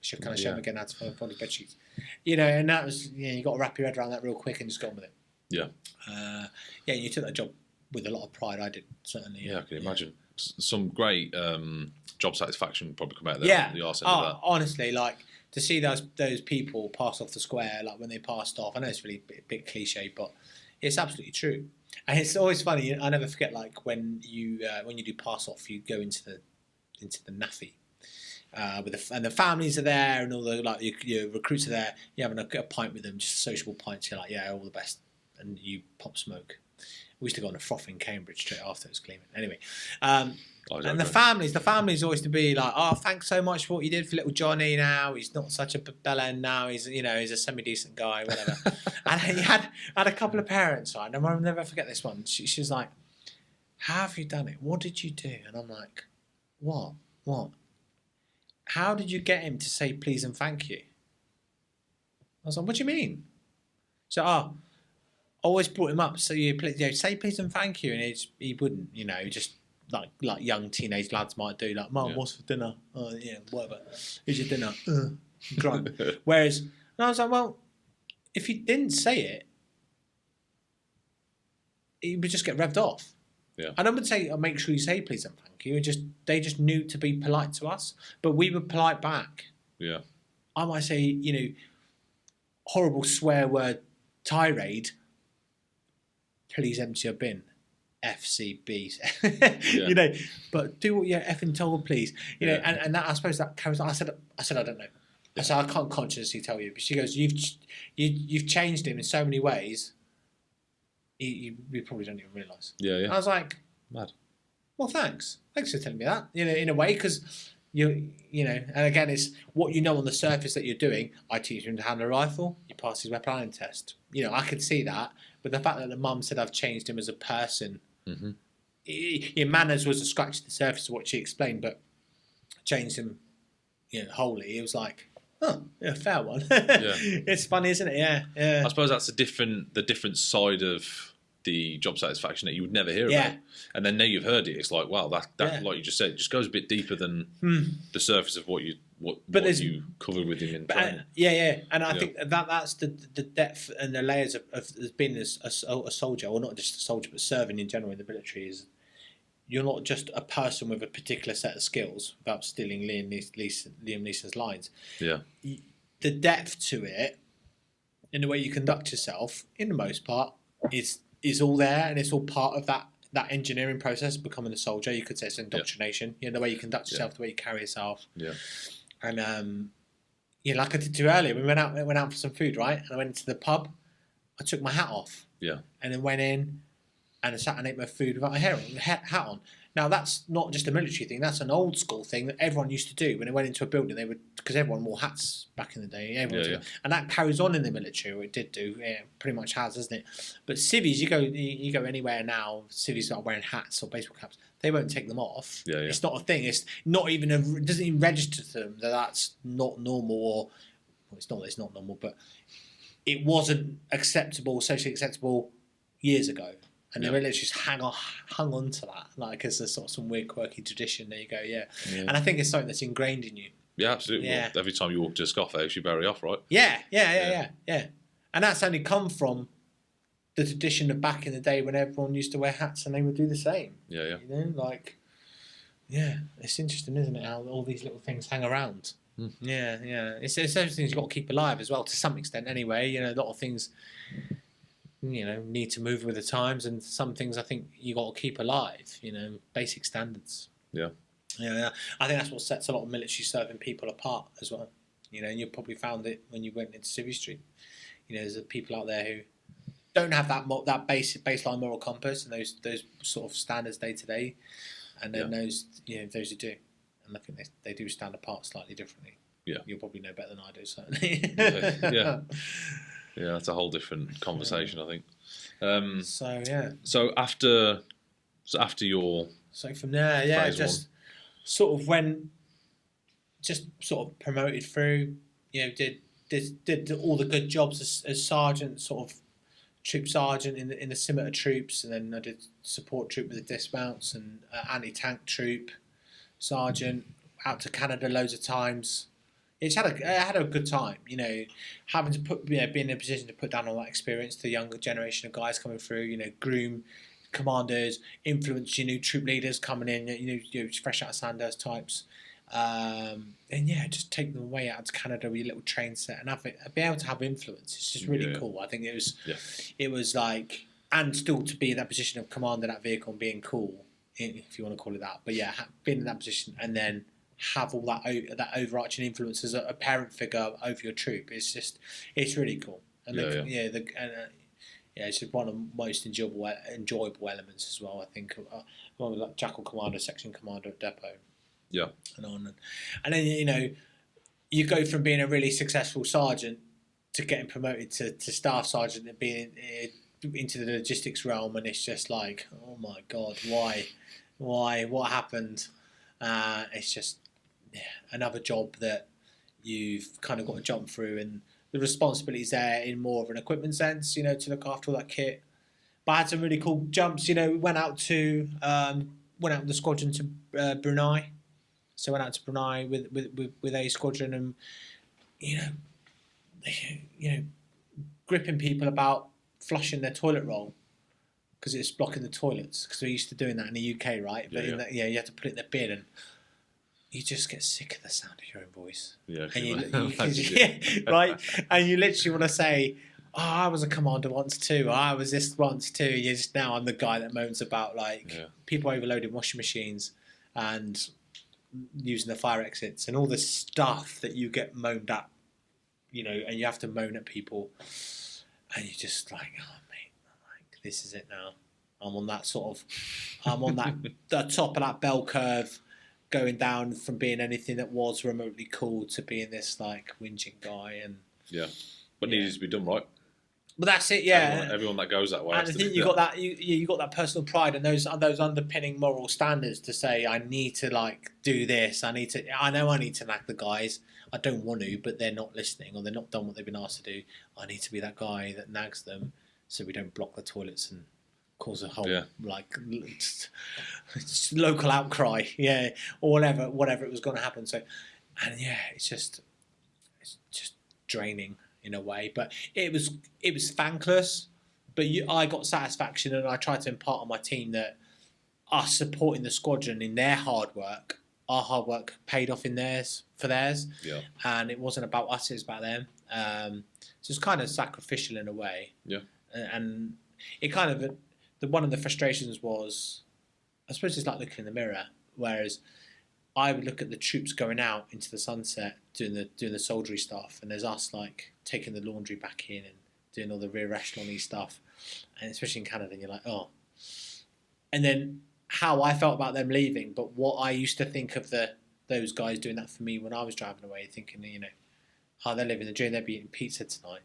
Can I show him again how to fold his bed sheets? And that was you got to wrap your head around that real quick and just go on with it.
Yeah.
You took that job with a lot of pride. I did, certainly.
Yeah, I can imagine. Some great job satisfaction probably come out of that. The arse end of that.
Honestly, like to see those people pass off the square, like when they passed off. I know it's really a bit cliche, but it's absolutely true. And it's always funny. I never forget, like when you do pass off, you go into the NAFI. And the families are there, and all the like your recruits are there. You're having a pint with them, just a sociable pint. You're like, yeah, all the best, and you pop smoke. We used to go on a froth in Cambridge straight after it was cleaning. Anyway,
And
the families always to be like, oh, thanks so much for what you did for little Johnny. Now he's not such a bell end. Now he's a semi decent guy, whatever. And he had a couple of parents, right? And I'll never forget this one. She was like, how have you done it? What did you do? And I'm like, what? How did you get him to say please and thank you? I was like, what do you mean? So, always brought him up. So say please and thank you, and he wouldn't. Just like young teenage lads might do. Like, Mum, what's for dinner? Oh yeah, whatever. Here's your dinner. Grunt. Whereas, and I was like, well, if you didn't say it, he would just get revved off.
Yeah.
And I would say, make sure you say please and thank you. They just knew to be polite to us, but we were polite back.
Yeah.
I might say, horrible swear word tirade. Please empty your bin. FCB.
Yeah.
But do what you're effing told, please. And that, I suppose that carries on. I said I don't know. I said I can't consciously tell you. But she goes, you've changed him in so many ways. You probably don't even realise.
Yeah.
I was like,
mad.
Well, thanks for telling me that. In a way, because and again, it's what you know on the surface that you're doing. I teach him to handle a rifle. He passes his weapon handling test. I could see that, but the fact that the mum said I've changed him as a person, your manners was a scratch at the surface of what she explained, but changed him, wholly. It was like, oh, yeah, fair one.
Yeah.
It's funny, isn't it? Yeah.
I suppose that's the different side of the job satisfaction that you would never hear about. And then now you've heard it, it's like, wow, that like you just said, just goes a bit deeper than the surface of what you covered with him in training.
And I think that's the depth and the layers of being a soldier, or not just a soldier, but serving in general in the military, is you're not just a person with a particular set of skills, without stealing Liam Neeson's lines.
Yeah.
The depth to it, in the way you conduct yourself, in the most part, is all there, and it's all part of that engineering process of becoming a soldier. You could say it's indoctrination. The way you conduct yourself, the way you carry yourself. Yeah. And like I did to you earlier, we went out for some food, right? And I went into the pub. I took my hat off. Yeah. And then went in and I sat and ate my food without a hat on. Now, that's not just a military thing. That's an old school thing that everyone used to do when they went into a building. They would, because everyone wore hats back in the day. And that carries on in the military, or it did do. Yeah, pretty much has, doesn't it? But civvies, you go anywhere now, civvies are wearing hats or baseball caps. They won't take them off. Yeah. It's not a thing. It's not even it doesn't even register to them that that's not normal, or it's not normal, but it wasn't socially acceptable years ago. And the military just hung on to that, like as a sort of some weird quirky tradition. There you go, yeah. And I think it's something that's ingrained in you.
Yeah, absolutely. Yeah. Well, every time you walk to a scoff house, you bury off, right?
Yeah. And that's only come from the tradition of back in the day when everyone used to wear hats and they would do the same. Yeah. It's interesting, isn't it, how all these little things hang around. Yeah. It's those things you've got to keep alive as well, to some extent anyway. A lot of things need to move with the times, and some things I think you got to keep alive. Basic standards. Yeah. I think that's what sets a lot of military serving people apart as well. And you probably found it when you went into Civvy Street. There's people out there who don't have that baseline moral compass and those sort of standards day to day, and then those who do, and I think they do stand apart slightly differently. Yeah, you'll probably know better than I do, certainly.
Yeah, that's a whole different conversation, I think.
So
after your
from there, just sort of promoted through. Did all the good jobs as sergeant, sort of troop sergeant in the scimitar troops, and then I did support troop with the dismounts and anti-tank troop sergeant. Out to Canada loads of times. I had a good time, having to being in a position to put down all that experience to the younger generation of guys coming through, groom commanders, influence troop leaders coming in, fresh out of Sandhurst types, and just take them away out to Canada with your little train set and be able to have influence. It's just really cool. I think it was like, and still to be in that position of commanding that vehicle and being cool, if you want to call it that. But being in that position and then have all that overarching influence as a parent figure over your troop. It's really cool. And Yeah, it's just one of the most enjoyable elements as well. I think one was like Jackal Commander, Section Commander at Depot.
Yeah.
And on and then you go from being a really successful sergeant to getting promoted to staff sergeant and being into the logistics realm, and it's just like, oh my god, why, what happened? It's just another job that you've kind of got to jump through, and the responsibilities there in more of an equipment sense, to look after all that kit. But I had some really cool jumps. Went out with the squadron to Brunei. So I went out to Brunei with a squadron, and gripping people about flushing their toilet roll because it's blocking the toilets. Because we're used to doing that in the UK, right? But you have to put it in the bin, and you just get sick of the sound of your own voice.
Yeah,
right. And you literally want to say, "Oh, I was a commander once too. I was this once too." Now I'm the guy that moans about people overloading washing machines and using the fire exits and all the stuff that you get moaned at, and you have to moan at people, and you're just like, oh mate, this is it now. I'm on that the top of that bell curve, going down from being anything that was remotely cool to being this whinging guy, and
needed to be done right.
But that's it, yeah.
Everyone that goes that way.
And I think you got that personal pride and those underpinning moral standards to say, I need to do this. I know I need to nag the guys. I don't want to, but they're not listening or they're not done what they've been asked to do. I need to be that guy that nags them so we don't block the toilets and cause a whole local outcry, or whatever it was going to happen. So, and it's just draining in a way, but it was thankless. But I got satisfaction, and I tried to impart on my team that us supporting the squadron in their hard work, our hard work paid off for theirs. Yeah. And it wasn't about us; it was about them. So it's kind of sacrificial in a way. Yeah. And it kind of one of the frustrations was, I suppose it's like looking in the mirror. Whereas I would look at the troops going out into the sunset, doing the soldiery stuff, and there's us taking the laundry back in and doing all the rear echelon-y stuff, and especially in Canada, and you're like, oh. And then how I felt about them leaving, but what I used to think of those guys doing that for me when I was driving away, thinking, they're living the dream, they'll be eating pizza tonight.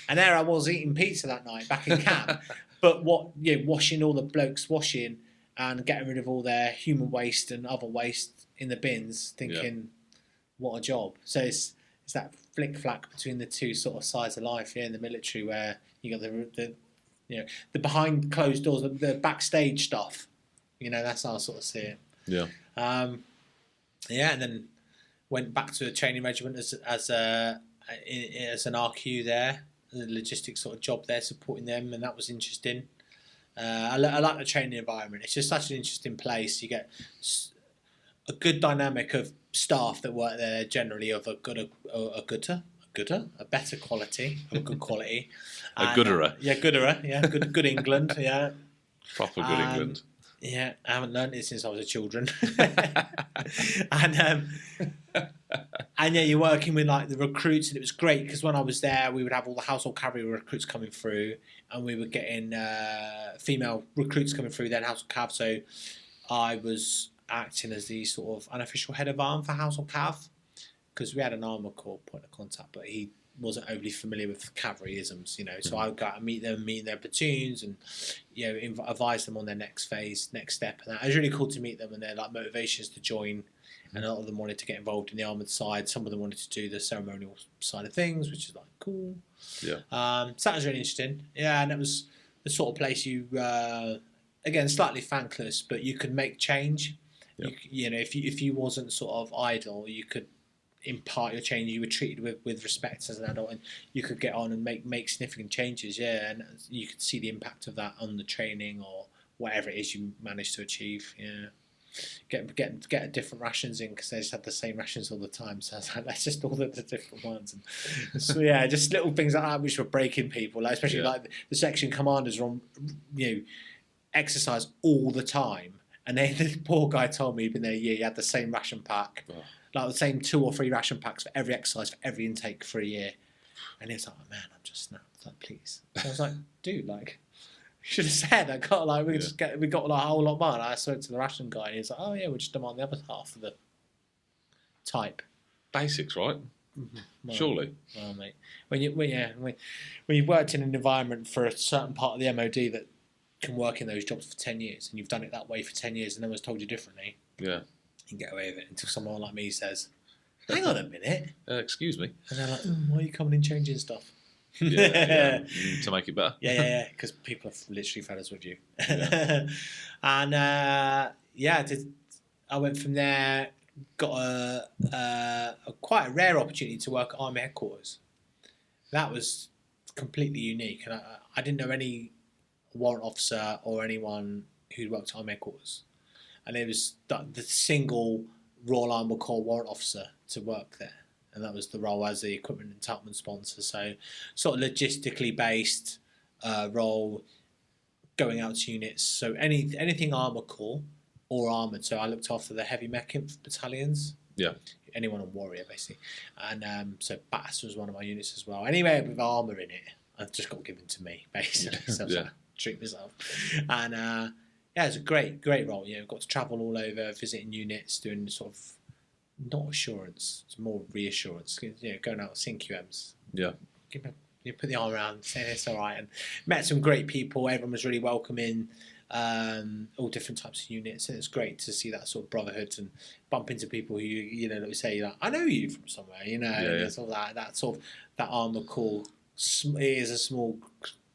And there I was eating pizza that night back in camp, but washing all the blokes washing and getting rid of all their human waste and other waste in the bins, thinking, what a job. So it's that flick-flack between the two sort of sides of life, in the military, where you got the behind closed doors, the backstage stuff. That's how I sort of see it. Yeah. And then went back to a training regiment as an RQ there, a logistics sort of job there, supporting them, and that was interesting. I like the training environment. It's just such an interesting place. You get a good dynamic of staff that work there, generally of a better quality, of a good quality.
A gooderer.
Good England,
Proper good England.
Yeah, I haven't learned it since I was a children. And you're working with the recruits, and it was great because when I was there, we would have all the household cavalry recruits coming through, and we were getting female recruits coming through, then household cav. So I was acting as the sort of unofficial head of arm for household cav, because we had an armour corps point of contact, but he wasn't overly familiar with cavalryisms, So I would go out and meet their platoons, and advise them on their next phase, next step, and that. It was really cool to meet them and their motivations to join. And a lot of them wanted to get involved in the armoured side. Some of them wanted to do the ceremonial side of things, which is cool. Yeah. So that was really interesting. Yeah, and it was the sort of place you, again, slightly thankless, but you could make change. Yep. If you wasn't sort of idle, you could impart your change. You were treated with respect as an adult, and you could get on and make significant changes. Yeah, and you could see the impact of that on the training or whatever it is you managed to achieve. Yeah. Get different rations in, because they just had the same rations all the time. So I was like, let's just order the different ones. And so just little things like that which were breaking people, especially the section commanders were on, exercise all the time. And the poor guy told me he'd been there a year, he had the same ration pack, the same 2 or 3 ration packs for every exercise, for every intake for a year. And he was like, oh, man, I'm just snapped. was like, please. I was like, dude, like, you should have said. I got like, we got like a whole lot more. And I spoke to the ration guy, and he's like, oh yeah, we'll just demand the other half of the type.
Basics, right?
Well,
Surely.
Well, mate, when you've worked in an environment for a certain part of the MOD that can work in those jobs for 10 years, and you've done it that way for 10 years, and no one's told you differently.
Yeah.
You can get away with it until someone like me says, hang on a minute.
Excuse me.
And they're like, why are you coming and changing stuff?
Yeah. To make it better.
Yeah, because people are literally fed us with you.
Yeah.
And I went from there, got a quite a rare opportunity to work at Army headquarters. That was completely unique, and I didn't know any warrant officer or anyone who'd worked at Army headquarters. And it was the single Royal Armoured Corps warrant officer to work there. And that was the role as the equipment entitlement sponsor. So sort of logistically based role, going out to units. So anything Armoured Corps or armoured. So I looked after the heavy mech battalions.
Yeah.
Anyone on Warrior, basically. And so BATS was one of my units as well. Anyway, with armour in it, I've just got given to me, basically. So I treat myself. And it's a great role. You know, got to travel all over, visiting units, doing sort of not assurance, it's more reassurance. You know, going out seeing QMs.
Yeah.
You put the arm around, saying it's all right, and met some great people. Everyone was really welcoming. All different types of units, and it's great to see that sort of brotherhood and bump into people who let me say, like, I know you from somewhere, sort of that sort of that Armoured Corps. It is a small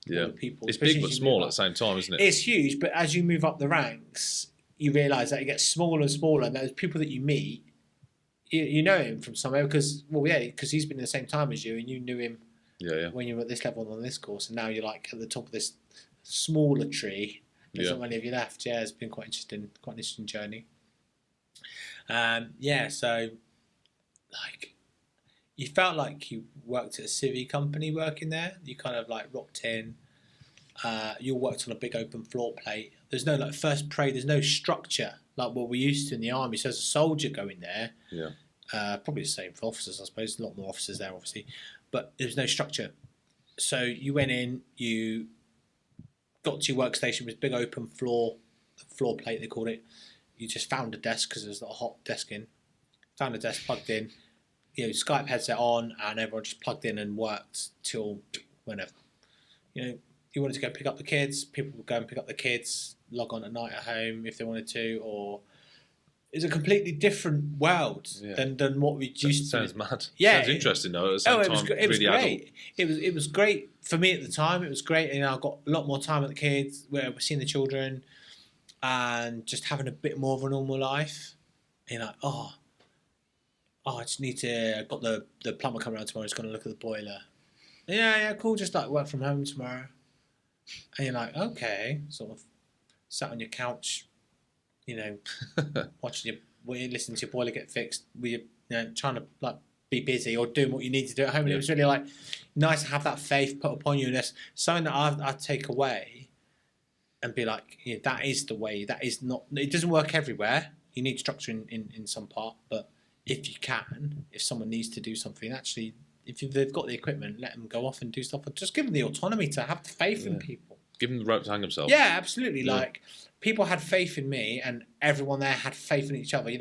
group of people.
It's big but small at the same time, isn't it?
It's huge, but as you move up the ranks, you realise that it gets smaller and smaller, and those people that you meet, you know him from somewhere because he's been at the same time as you, and you knew him when you were at this level on this course, and now you're like at the top of this smaller tree. There's not many of you left. Yeah, it's been quite an interesting journey. So like you felt like you worked at a civvy company working there. You kind of like rocked in. You worked on a big open floor plate. There's no like first parade. There's no structure like what we used to in the army. So as a soldier going there, probably the same for officers, I suppose. A lot more officers there, obviously, but there was no structure. So you went in, you got to your workstation with big open floor plate, they called it. You just found a desk because there's not a hot desk in. Found a desk, plugged in. Skype headset on, and everyone just plugged in and worked till whenever. You wanted to go pick up the kids, people would go and pick up the kids, log on at night at home if they wanted to, or it's a completely different world than what we used to.
Sounds mad. Sounds interesting though. At the same time,
it was great.
Adult.
It was great for me at the time. It was great, and I got a lot more time with the kids, where we're seeing the children, and just having a bit more of a normal life. And like, I just need to. I've got the plumber coming around tomorrow. He's going to look at the boiler. Yeah, cool. Just like work from home tomorrow. And you're like, okay, sort of sat on your couch, watching listening to your boiler get fixed. We're trying to like be busy or doing what you need to do at home. And it was really like nice to have that faith put upon you. And that's something that I'd take away and be like, that is the way. That is not. It doesn't work everywhere. You need structure in some part, but if you can, if someone needs to do something, actually, if they've got the equipment, let them go off and do stuff. Or just give them the autonomy to have the faith in people.
Give them the rope to hang themselves.
Yeah, absolutely. Yeah. Like, people had faith in me, and everyone there had faith in each other.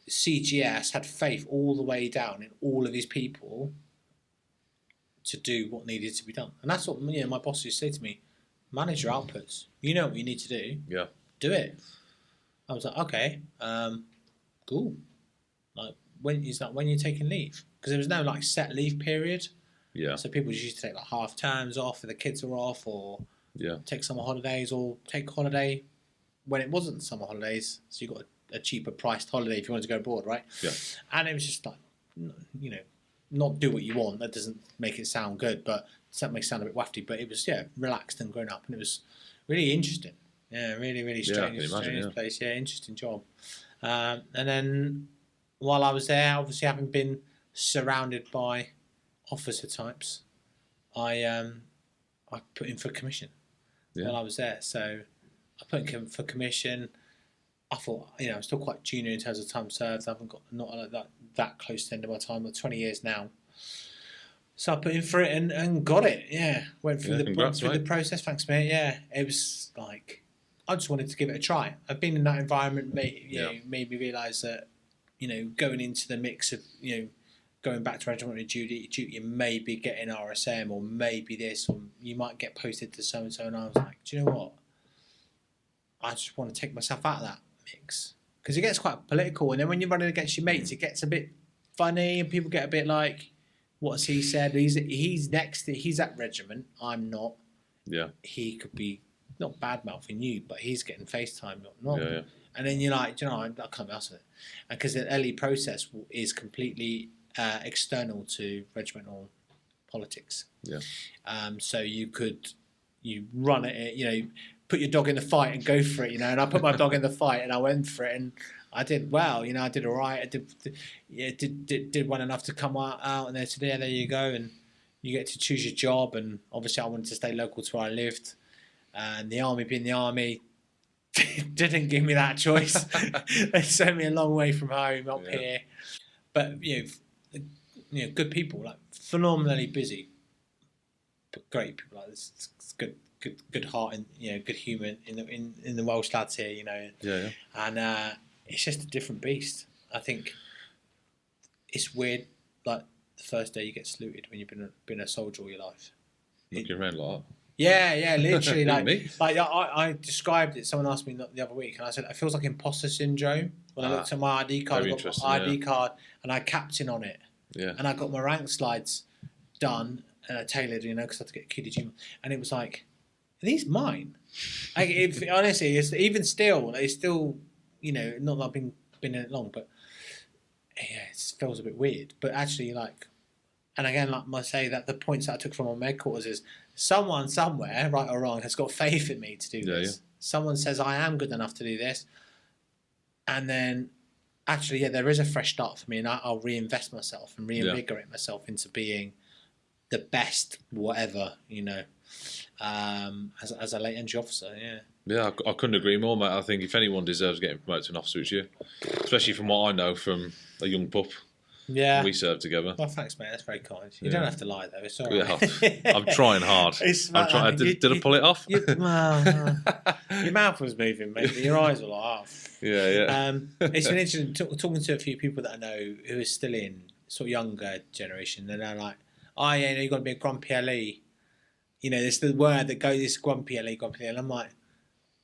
CGS had faith all the way down in all of his people to do what needed to be done. And that's what my boss used to say to me, manage your outputs. You know what you need to do.
Yeah.
Do it. I was like, okay, cool. Like, when you're taking leave? Because there was no like set leave period.
Yeah.
So people just used to take like half terms off if the kids were off, or take summer holidays, or take holiday when it wasn't summer holidays. So you got a cheaper priced holiday if you wanted to go abroad, right?
Yeah.
And it was just like, not do what you want. That doesn't make it sound good, but that makes it sound a bit wafty. But it was relaxed and grown up, and it was really interesting. Yeah, really, really strange place. Yeah, interesting job. And then while I was there, obviously having been surrounded by officer types, I put in for commission while I was there. So I put in for commission. I thought, I'm still quite junior in terms of time served. I haven't got not that close to the end of my time. I'm 20 years now. So I put in for it and got it. Yeah, went through
Congrats,
the process. Thanks, mate. Yeah, it was like I just wanted to give it a try. I've been in that environment, made me realise that going into the mix of going back to regimental duty, you may be getting RSM or maybe this, or you might get posted to so and so. And I was like, do you know what? I just want to take myself out of that mix because it gets quite political, and then when you're running against your mates, it gets a bit funny, and people get a bit like, "What's he said? He's next. He's at regiment. I'm not.
Yeah.
He could be not bad mouthing you, but he's getting FaceTime, not.
Yeah.
And then you're like, do you know, I can't be asked with it, and because the LE process is completely external to regimental politics.
Yeah.
So you run it, put your dog in the fight and go for it, and I put my dog in the fight and I went for it and I did well, I did all right. I did well enough to come out and they said, yeah, there you go, and you get to choose your job. And obviously I wanted to stay local to where I lived, and the army being the army didn't give me that choice. They sent me a long way from home up here, but good people, like phenomenally busy, but great people. Like this, it's good heart and good humour in the Welsh lads here.
Yeah.
And it's just a different beast. I think it's weird. Like the first day you get saluted when you've been a soldier all your life.
Looking around like that.
Yeah, literally.
Me?
I described it. Someone asked me the other week, and I said it feels like imposter syndrome. When I looked at my ID card, I got my ID card, and I had captain on it.
Yeah.
And I got my rank slides done and I tailored, because I had to get QDG, and it was like, are these mine? Honestly, it's still, not that I've been in it long, but yeah, it feels a bit weird. But actually, and again, like I say, that the points that I took from my med quarters is someone somewhere, right or wrong, has got faith in me to do this. Yeah. Someone says I am good enough to do this, and then actually, there is a fresh start for me, and I'll reinvest myself and reinvigorate myself into being the best, whatever, as a late entry officer. Yeah.
Yeah, I couldn't agree more, mate. I think if anyone deserves getting promoted to an officer, it's you. Especially from what I know from a young pup.
Yeah.
We served together.
Well, thanks, mate. That's very kind. You don't have to lie, though. It's all right.
Yeah, I'm trying hard. I'm trying. Did I pull it off?
Your mouth was moving, mate. But your eyes were like, oh.
Yeah.
It's been interesting talking to a few people that I know who are still in sort of younger generation, and they're like, oh, yeah, you've got to be a grumpy LE. There's the word that goes, this grumpy LE. And I'm like,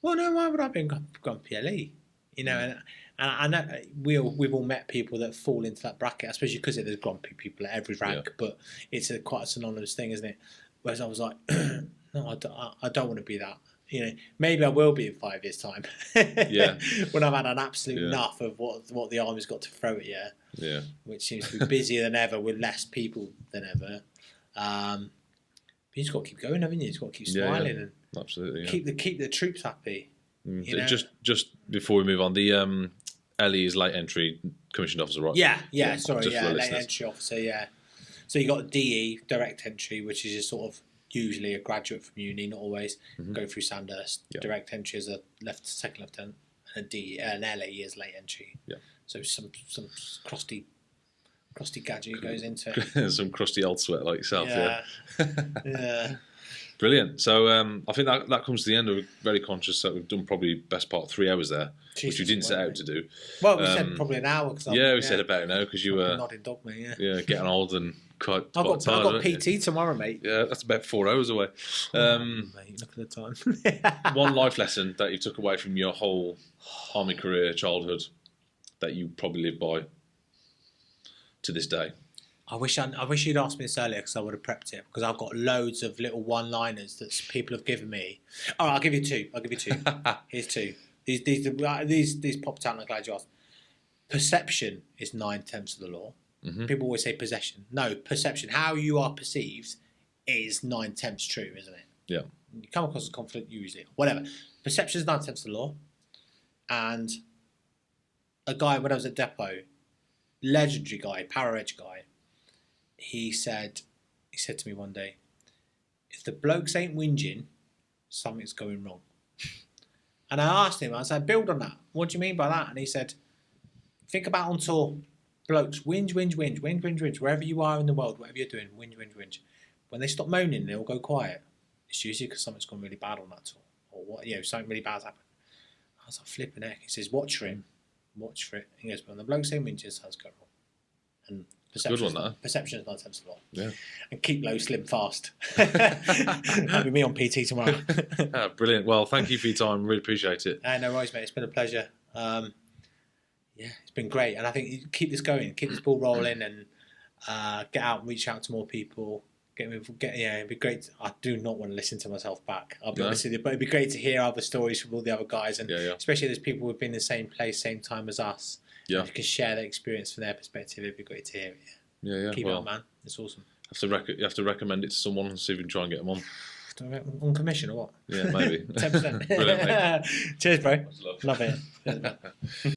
well, no, why would I be a grumpy LE? And I know we've all met people that fall into that bracket, especially because there's grumpy people at every rank, but it's quite a synonymous thing, isn't it? Whereas I was like, no, I don't want to be that. Maybe I will be in 5 years' time.
Yeah.
When I've had an absolute enough of what the army's got to throw at you.
Yeah.
Which seems to be busier than ever with less people than ever. But you just got to keep going, haven't you? You just got to keep smiling and
absolutely
keep the troops happy.
Just before we move on, the LE is late entry commissioned officer, right?
Yeah. Late entry officer. Yeah. So you got DE, direct entry, which is just sort of usually a graduate from uni, not always. Go through Sandhurst. Direct entry as a second lieutenant, and an LE is late entry. Yeah. So some crusty gadget goes into it.
Some crusty old sweat like yourself.
Yeah.
Brilliant. So I think that comes to the end. We're very conscious that we've done probably best part of 3 hours there, which we didn't set out to do.
Well, we said probably an hour.
We said about an hour because you were
nodding dog me.
Yeah, getting old and quite
tired. I've got PT
you?
tomorrow, mate.
Yeah, that's about 4 hours away.
Mate, look at the time.
One life lesson that you took away from your whole army career, childhood, that you probably live by to this day.
I wish you'd asked me this earlier because I would have prepped it, because I've got loads of little one-liners that people have given me. All right, I'll give you two. Here's two. These popped out and I'm glad you asked. Perception is 9/10 of the law. People always say possession. No, perception. How you are perceived is 9/10 true, isn't it?
Yeah.
You come across as confident, you use it. Whatever. Perception is 9/10 of the law. And a guy, when I was at depot, legendary guy, power edge guy, he said to me one day, if the blokes ain't whinging, something's going wrong. And I asked him, I said, build on that. What do you mean by that? And he said, think about on tour. blokes whinge, wherever you are in the world, whatever you're doing, whinge. When they stop moaning, they all go quiet. It's usually because something's gone really bad on that tour, or what, something really bad's happened. I was like, flipping heck. He says, watch for it. He goes, when the bloke's saying whinges, sounds go wrong. And perception is 9 tenths of the law.
Yeah.
And keep low, slim, fast. That'll be me on PT tomorrow.
Brilliant. Well, thank you for your time. Really appreciate it.
No worries, mate. It's been a pleasure. It's been great. And I think you keep this going, keep this ball rolling, and get out and reach out to more people. It'd be great. I do not want to listen to myself back. I'll be honest with you, but it'd be great to hear other stories from all the other guys, and especially there's people who've been in the same place, same time as us. Yeah, you can share their experience from their perspective. It'd be great to hear it. Yeah. Keep it up, man. It's awesome.
You have to recommend it to someone and see if you can try and get them on.
On commission or what?
Yeah, maybe.
10%.
Brilliant, mate.
Cheers, bro. Love it.